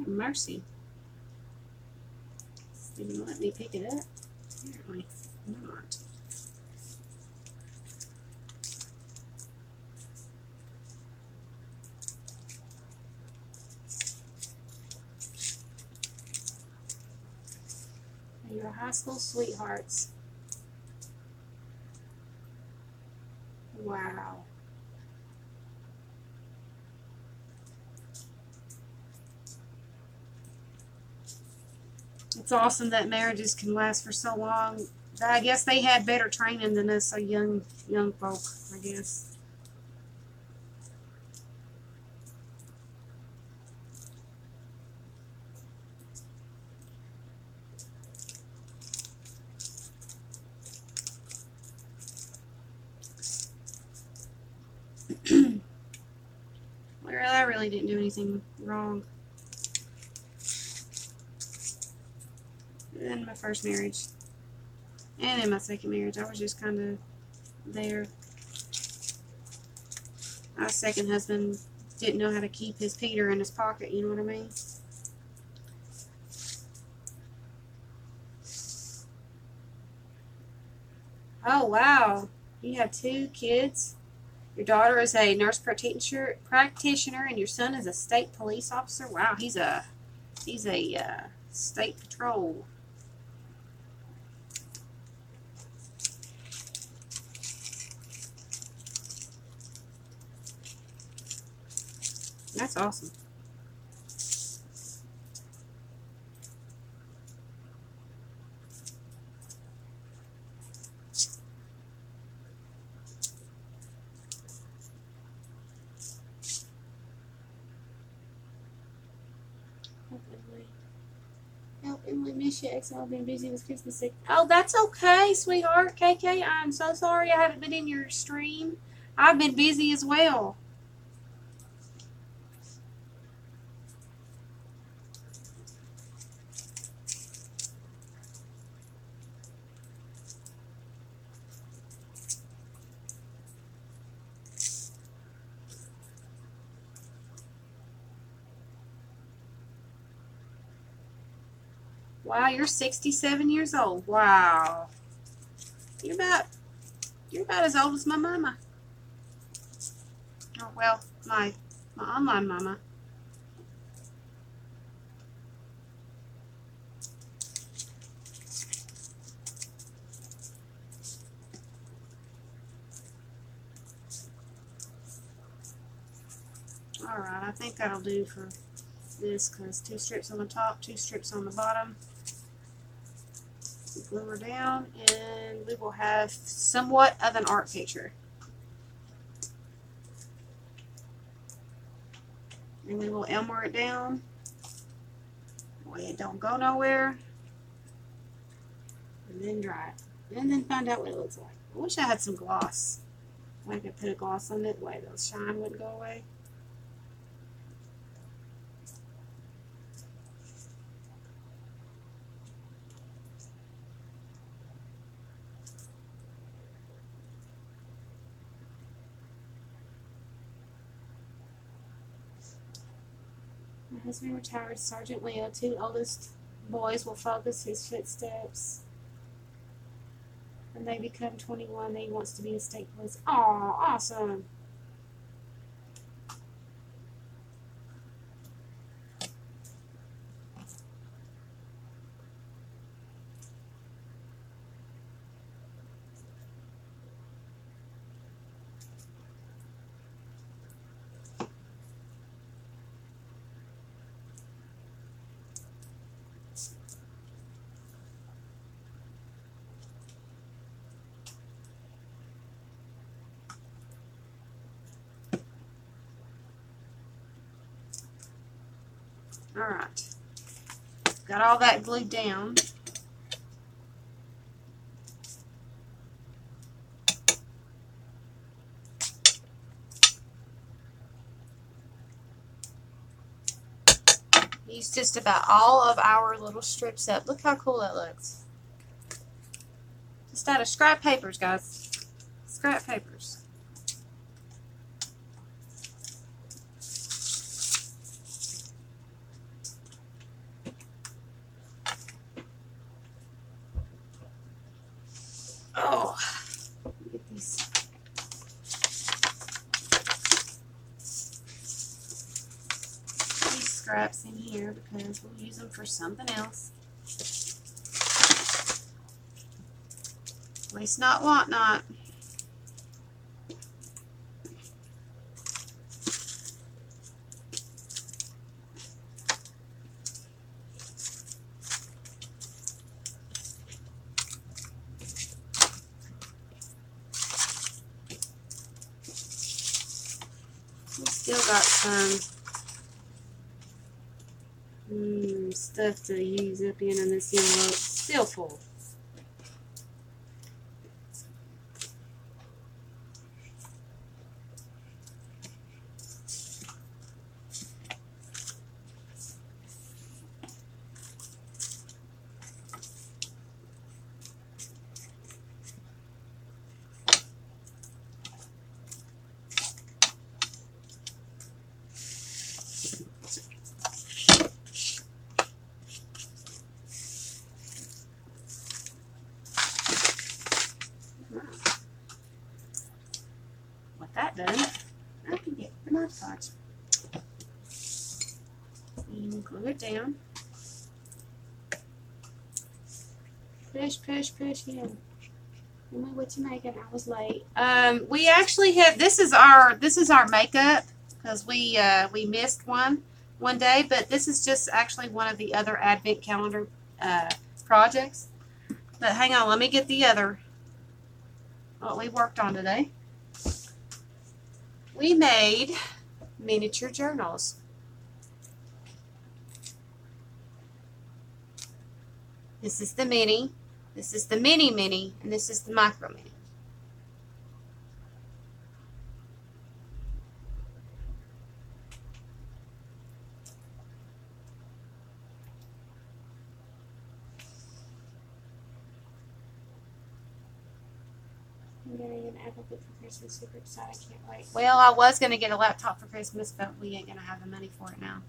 Mercy. Didn't let me pick it up. Apparently not. Your high school sweethearts. Wow. It's awesome that marriages can last for so long. I guess they had better training than us, so young folk, I guess. Well, I really didn't do anything wrong in my first marriage. And in my second marriage, I was just kind of there. My second husband didn't know how to keep his Peter in his pocket, you know what I mean? Oh, wow. You have 2 kids? Your daughter is a nurse practitioner, and your son is a state police officer? Wow, he's a state patrol. That's awesome. Help Emily miss you. I've been busy with Christmas. Oh, that's okay, sweetheart. KK, I'm so sorry I haven't been in your stream. I've been busy as well. Wow, you're 67 years old. Wow. You're about as old as my mama. Oh, well, my online mama. Alright, I think that'll do for this, because 2 strips on the top, 2 strips on the bottom. Glue her down, and we will have somewhat of an art picture. And we will Elmer it down. Way it don't go nowhere. And then dry it. And then find out what it looks like. I wish I had some gloss. I could put a gloss on it, way the shine wouldn't go away. My husband retired Sergeant Leo. 2 oldest boys will focus his footsteps. When they become 21, he wants to be a state police. Aw, awesome. Alright. Got all that glued down. Use just about all of our little strips up. Look how cool that looks. Just out of scrap papers, guys. Scrap papers. Oh, get these. These scraps in here because we'll use them for something else. Waste not, want not. Still got some stuff to use up in this envelope. Still full. What that done, I can get the Mod Podge and glue it down. Push, push, push in. Tell me what you making. I was late. We actually have this is our makeup because we missed one day, but this is just actually one of the other advent calendar projects. But hang on, let me get the other what we worked on today. We made miniature journals. This is the mini, this is the mini mini, and this is the micro mini. I'm getting an Apple Book for Christmas. Super excited. I can't wait. Well, I was going to get a laptop for Christmas, but we ain't going to have the money for it now.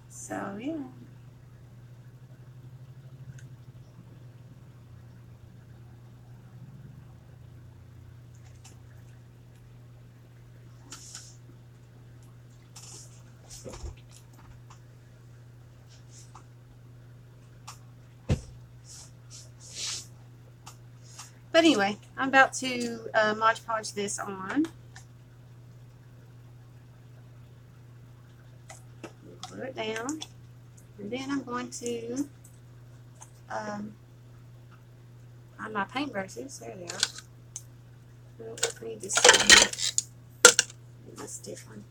So, yeah. But anyway, I'm about to Mod Podge this on. Glue it down. And then I'm going to find my paintbrushes. There they are. Oh, I need this one. Need this stiff one.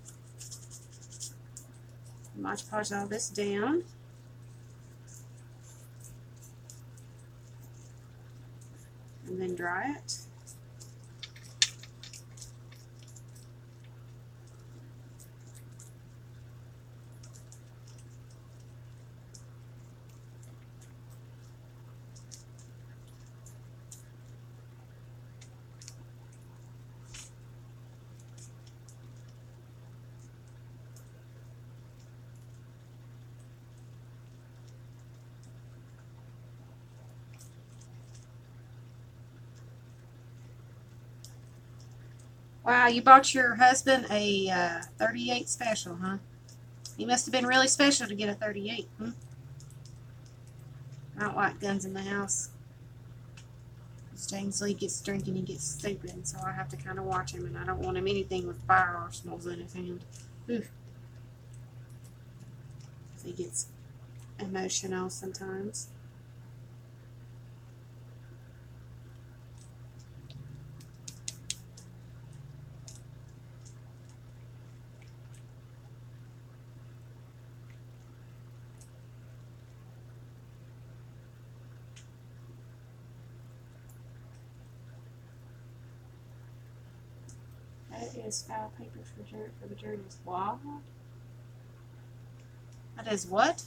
Mod Podge all this down. And then dry it. Wow, you bought your husband a 38 special, huh? He must have been really special to get a 38. I don't like guns in the house. As James Lee gets drinking, he gets stupid, and so I have to kind of watch him, and I don't want him anything with fire arsenals in his hand. Oof. He gets emotional sometimes. That is file paper for the journals. What? That is what?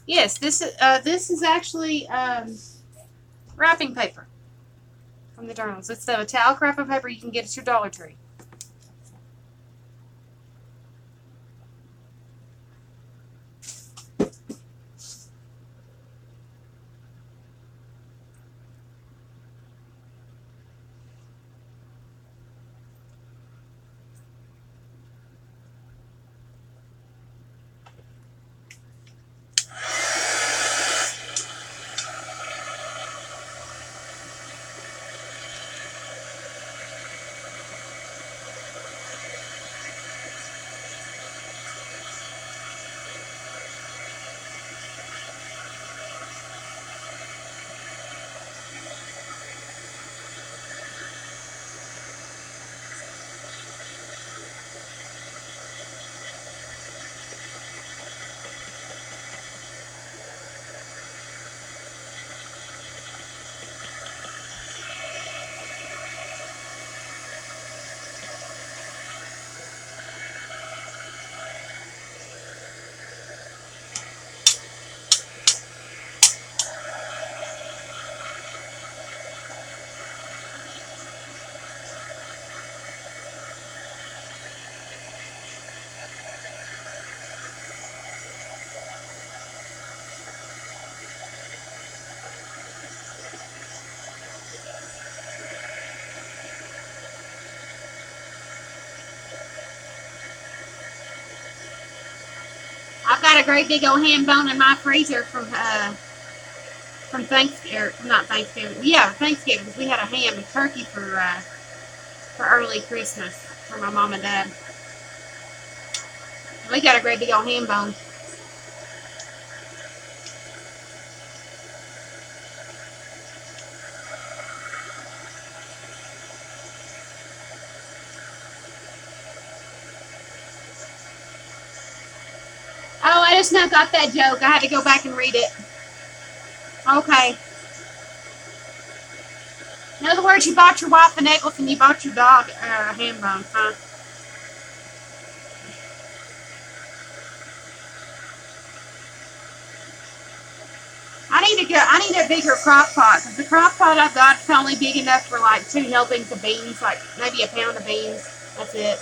Yes, this is actually wrapping paper from the journals. It's the metallic wrapping paper you can get at your Dollar Tree. got a great big old ham bone in my freezer from Thanksgiving, not Thanksgiving, yeah, Thanksgiving, because we had a ham and turkey for early Christmas for my mom and dad. And we got a great big old ham bone. Oh, I just now got that joke. I had to go back and read it. Okay. In other words, you bought your wife a necklace and you bought your dog a ham bone, huh? I need a bigger crock pot, because the crock pot I've got is only big enough for like 2 helpings of beans, like maybe a pound of beans. That's it.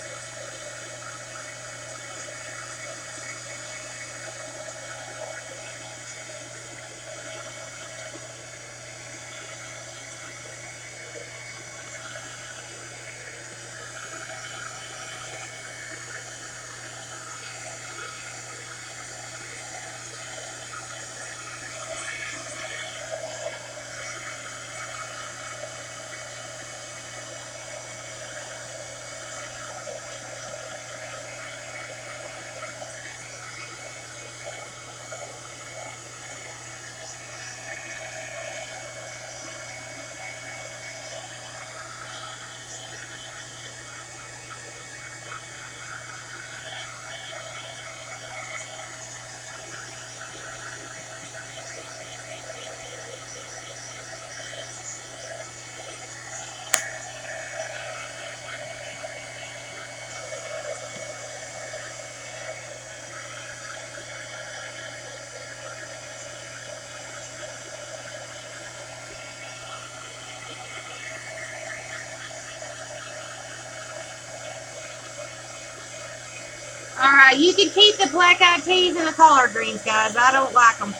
Alright, you can keep the black-eyed peas and the collard greens, guys. I don't like them.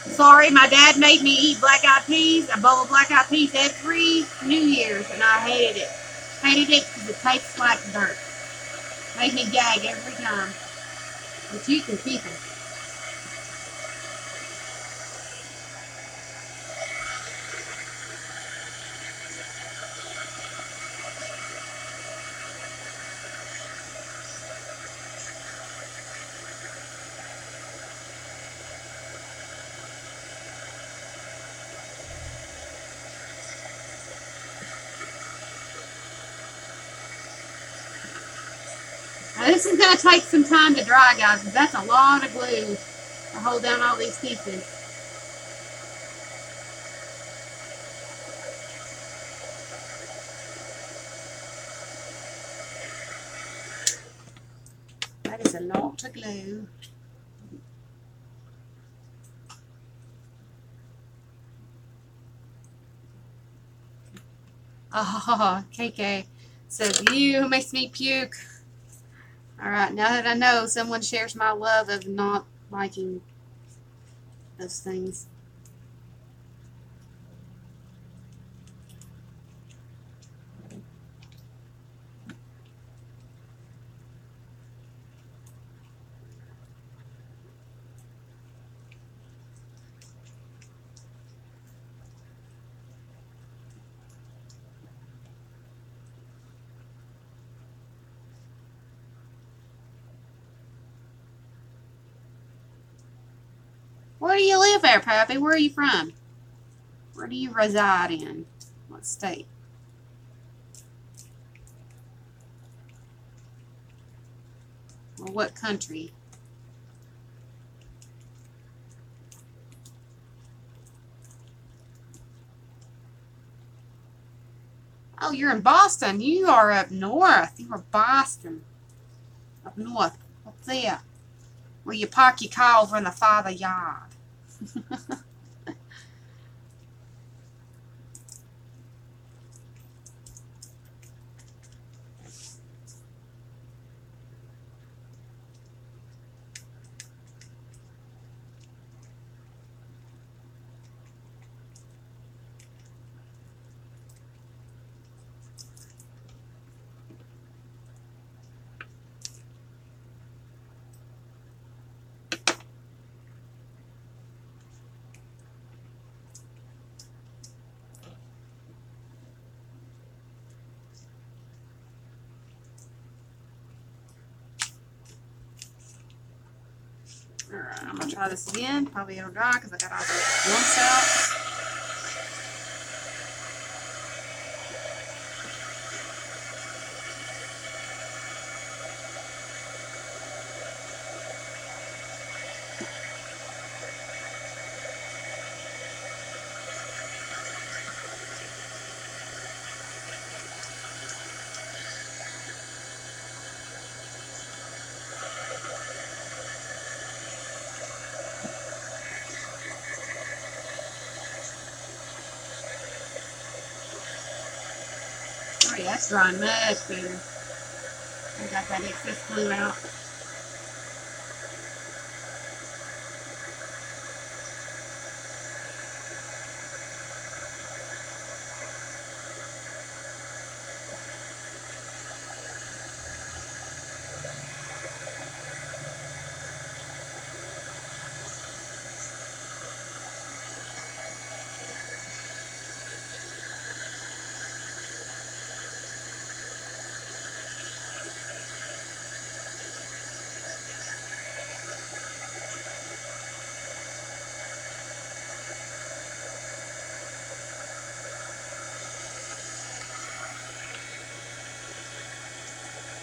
Sorry, my dad made me eat black-eyed peas, a bowl of black-eyed peas every New Year's, and I hated it. Hated it because it tastes like dirt. Made me gag every time. But you can keep them. Now, this is going to take some time to dry, guys, because that's a lot of glue to hold down all these pieces. That is a lot of glue. Oh, KK says, you makes me puke. Alright, now that I know someone shares my love of not liking those things. Where do you live there, Pappy? Where are you from? Where do you reside in? What state? Or what country? Oh, you're in Boston. You are up north. You are Boston. Up north. What's there? Where you park your car over in the father yard. Alright, I'm going to try this again. Probably it'll dry because I got all the lumps out. Oh yeah, that's drying much better. I got that excess glue out.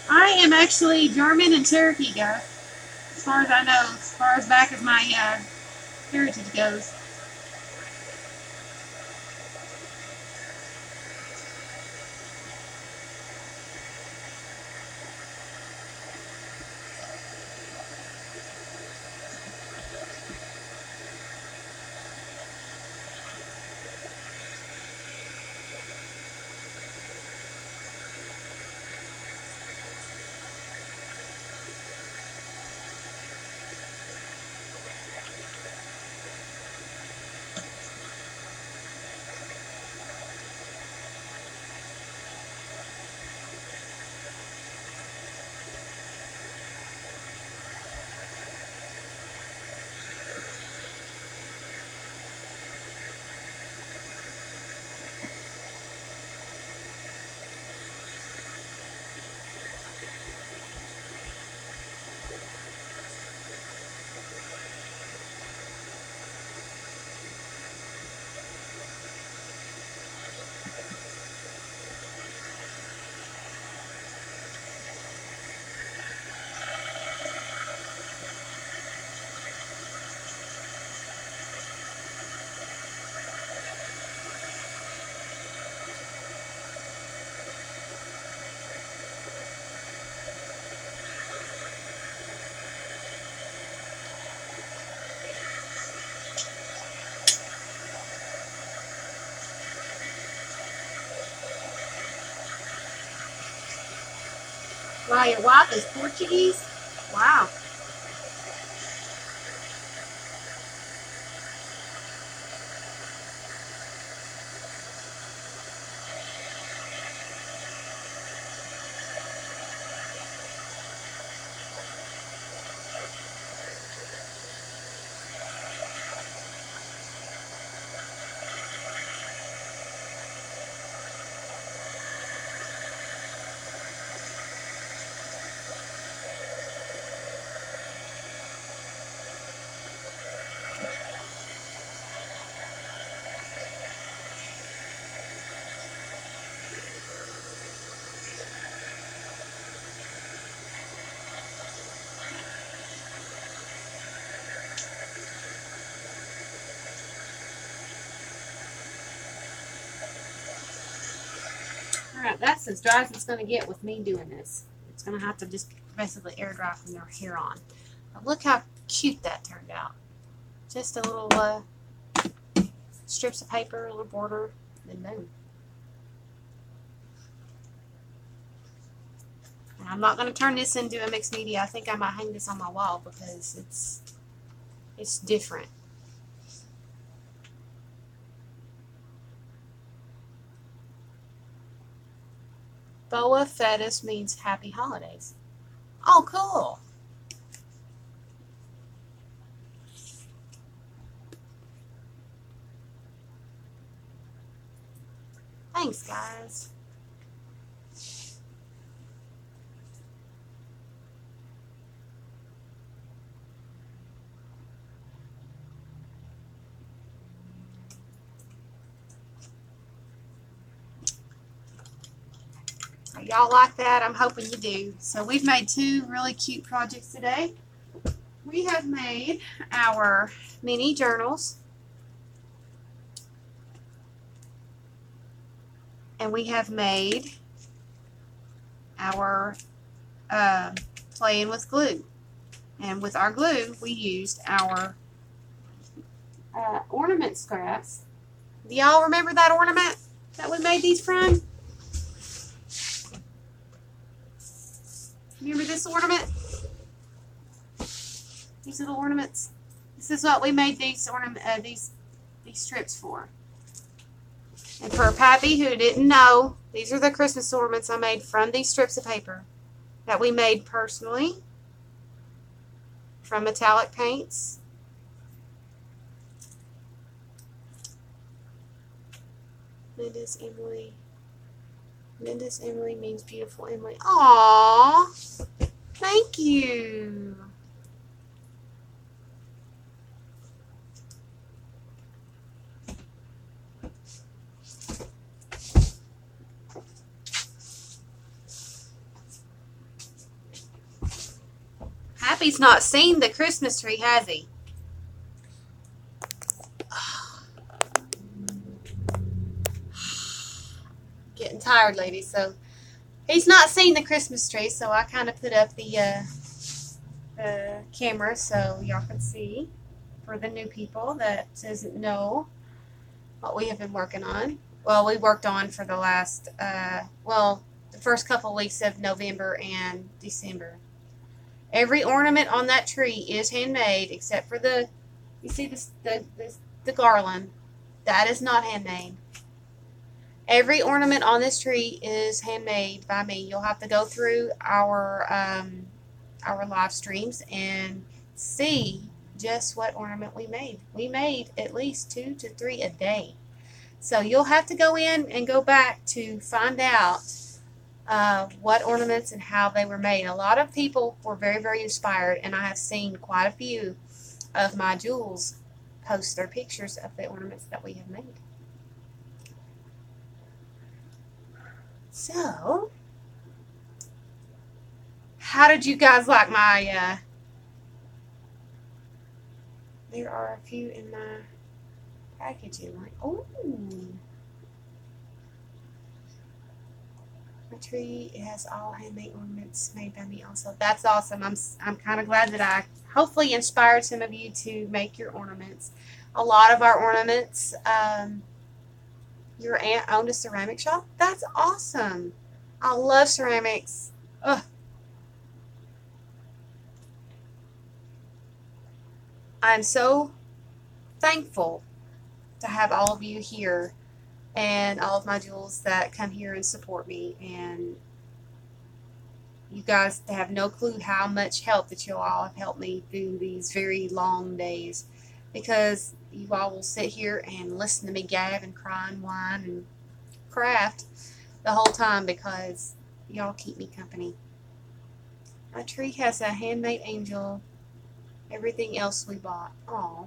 I am actually German and Cherokee, guys. As far as I know, as far as back as my heritage goes. Wow, your wife is Portuguese? Wow. Alright, that's as dry as it's going to get with me doing this. It's going to have to just basically air dry from here on. But look how cute that turned out. Just a little strips of paper, a little border, and boom. And I'm not going to turn this into a mixed media. I think I might hang this on my wall because it's different. Boa Fetus means happy holidays. Oh, cool. Thanks, guys. Y'all like that? I'm hoping you do. So we've made two really cute projects today. We have made our mini journals. And we have made our playing with glue. And with our glue, we used our ornament scraps. Do y'all remember that ornament that we made these from? Remember this ornament? These little ornaments. This is what we made these these strips for. And for Pappy who didn't know, these are the Christmas ornaments I made from these strips of paper that we made personally from metallic paints. Linda's Emily. Linda's Emily means beautiful Emily. Aww. Thank you. Happy's not seen the Christmas tree, has he? Getting tired, ladies. So he's not seen the Christmas tree, so I kind of put up the camera so y'all can see for the new people that doesn't know what we have been working on. Well, we worked on for the last, the first couple of weeks of November and December. Every ornament on that tree is handmade except for the, you see this, the garland. That is not handmade. Every ornament on this tree is handmade by me. You'll have to go through our live streams and see just what ornament we made. We made at least 2 to 3 a day. So you'll have to go in and go back to find out what ornaments and how they were made. A lot of people were very, very inspired, and I have seen quite a few of my jewels post their pictures of the ornaments that we have made. So, how did you guys like my, there are a few in my packaging. Like, oh, my tree, it has all handmade ornaments made by me also. That's awesome. I'm kind of glad that I hopefully inspired some of you to make your ornaments. A lot of our ornaments, your aunt owned a ceramic shop? That's awesome. I love ceramics. Ugh. I'm so thankful to have all of you here and all of my jewels that come here and support me. And you guys have no clue how much help that you all have helped me through these very long days, because you all will sit here and listen to me gab and cry and whine and craft the whole time because y'all keep me company. My tree has a handmade angel. Everything else we bought. Aw.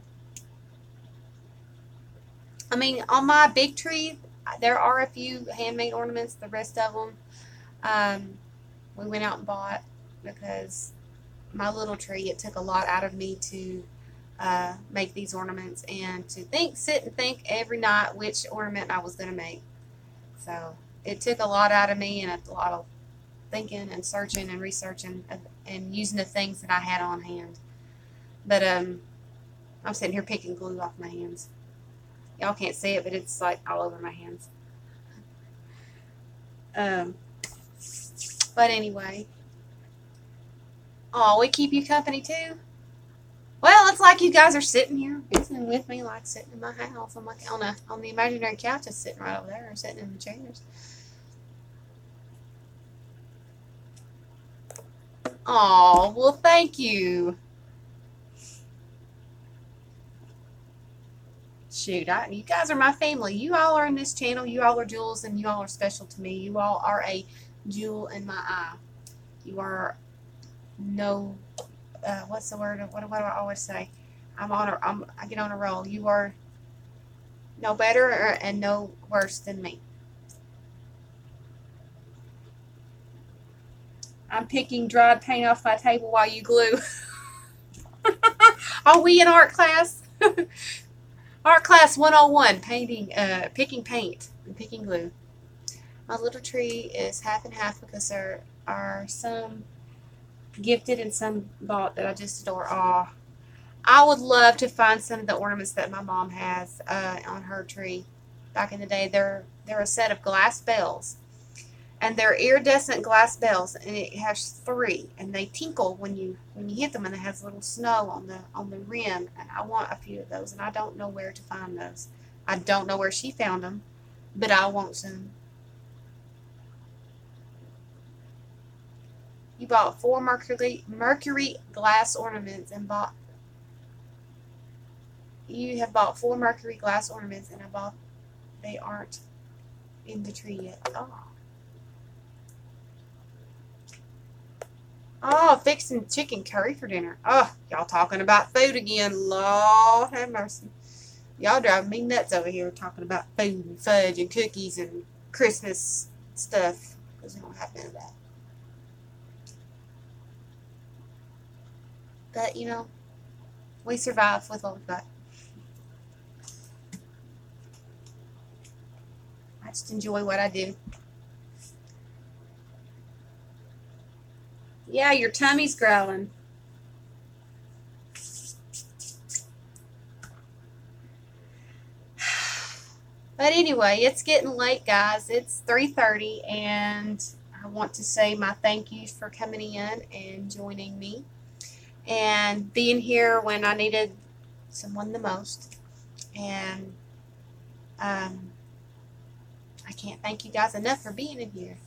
I mean, on my big tree, there are a few handmade ornaments. The rest of them, we went out and bought because my little tree, it took a lot out of me to make these ornaments and to sit and think every night which ornament I was going to make. So it took a lot out of me and a lot of thinking and searching and researching and using the things that I had on hand. But I'm sitting here picking glue off my hands. Y'all can't see it, but it's like all over my hands. But anyway. Oh, we keep you company too? Well, it's like you guys are sitting here visiting with me, like sitting in my house. I'm like on the imaginary couch, just sitting right over there, sitting in the chairs. Oh, well, thank you. Shoot, you guys are my family. You all are in this channel. You all are jewels, and you all are special to me. You all are a jewel in my eye. You are no, what's the word? What do I always say? I get on a roll. You are no better and no worse than me. I'm picking dried paint off my table while you glue. Are we in art class? Art class 101, painting, picking paint and picking glue. My little tree is half and half because there are some gifted and some bought that I just adore. Aw. I would love to find some of the ornaments that my mom has on her tree. Back in the day, they're a set of glass bells. And they're iridescent glass bells, and it has 3, and they tinkle when you hit them, and it has little snow on the rim. And I want a few of those, and I don't know where to find those. I don't know where she found them, but I want some. You bought 4 mercury glass ornaments and bought. You have bought 4 mercury glass ornaments, and they aren't in the tree yet. Oh, fixing chicken curry for dinner. Oh, y'all talking about food again. Lord have mercy. Y'all driving me nuts over here talking about food and fudge and cookies and Christmas stuff. Because we don't have none of that. But, you know, we survive with what we've got. I just enjoy what I do. Yeah, your tummy's growling. But anyway, it's getting late, guys. It's 3:30, and I want to say my thank yous for coming in and joining me and being here when I needed someone the most. And I can't thank you guys enough for being in here.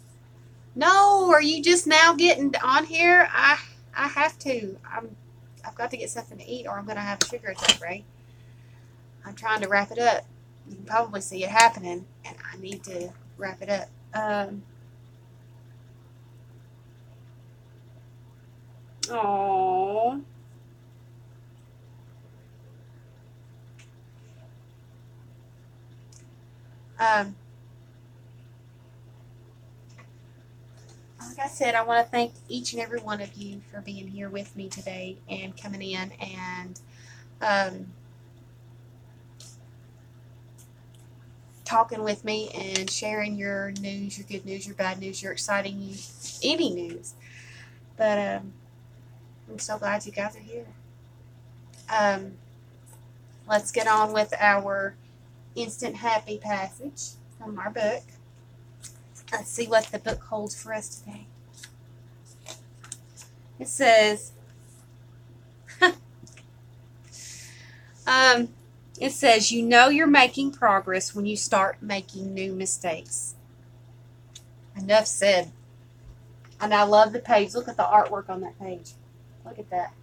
No, are you just now getting on here? I have to. I've got to get something to eat, or I'm gonna have a sugar attack, right? I'm trying to wrap it up. You can probably see it happening, and I need to wrap it up. Oh. Like I said, I want to thank each and every one of you for being here with me today and coming in and talking with me and sharing your news, your good news, your bad news, your exciting news, any news. But I'm so glad you guys are here. Let's get on with our instant happy passage from our book. Let's see what the book holds for us today. It says, you know you're making progress when you start making new mistakes. Enough said. And I love the page. Look at the artwork on that page. Look at that.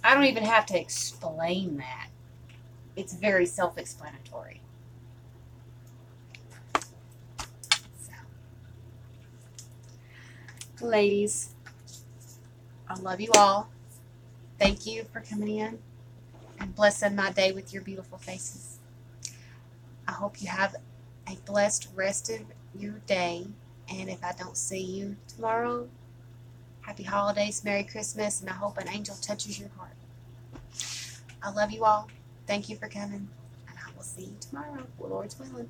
I don't even have to explain that. It's very self-explanatory. So, ladies, I love you all. Thank you for coming in and blessing my day with your beautiful faces. I hope you have a blessed rest of your day. And if I don't see you tomorrow, happy holidays, Merry Christmas, and I hope an angel touches your heart. I love you all. Thank you for coming, and I will see you tomorrow, Lord's willing.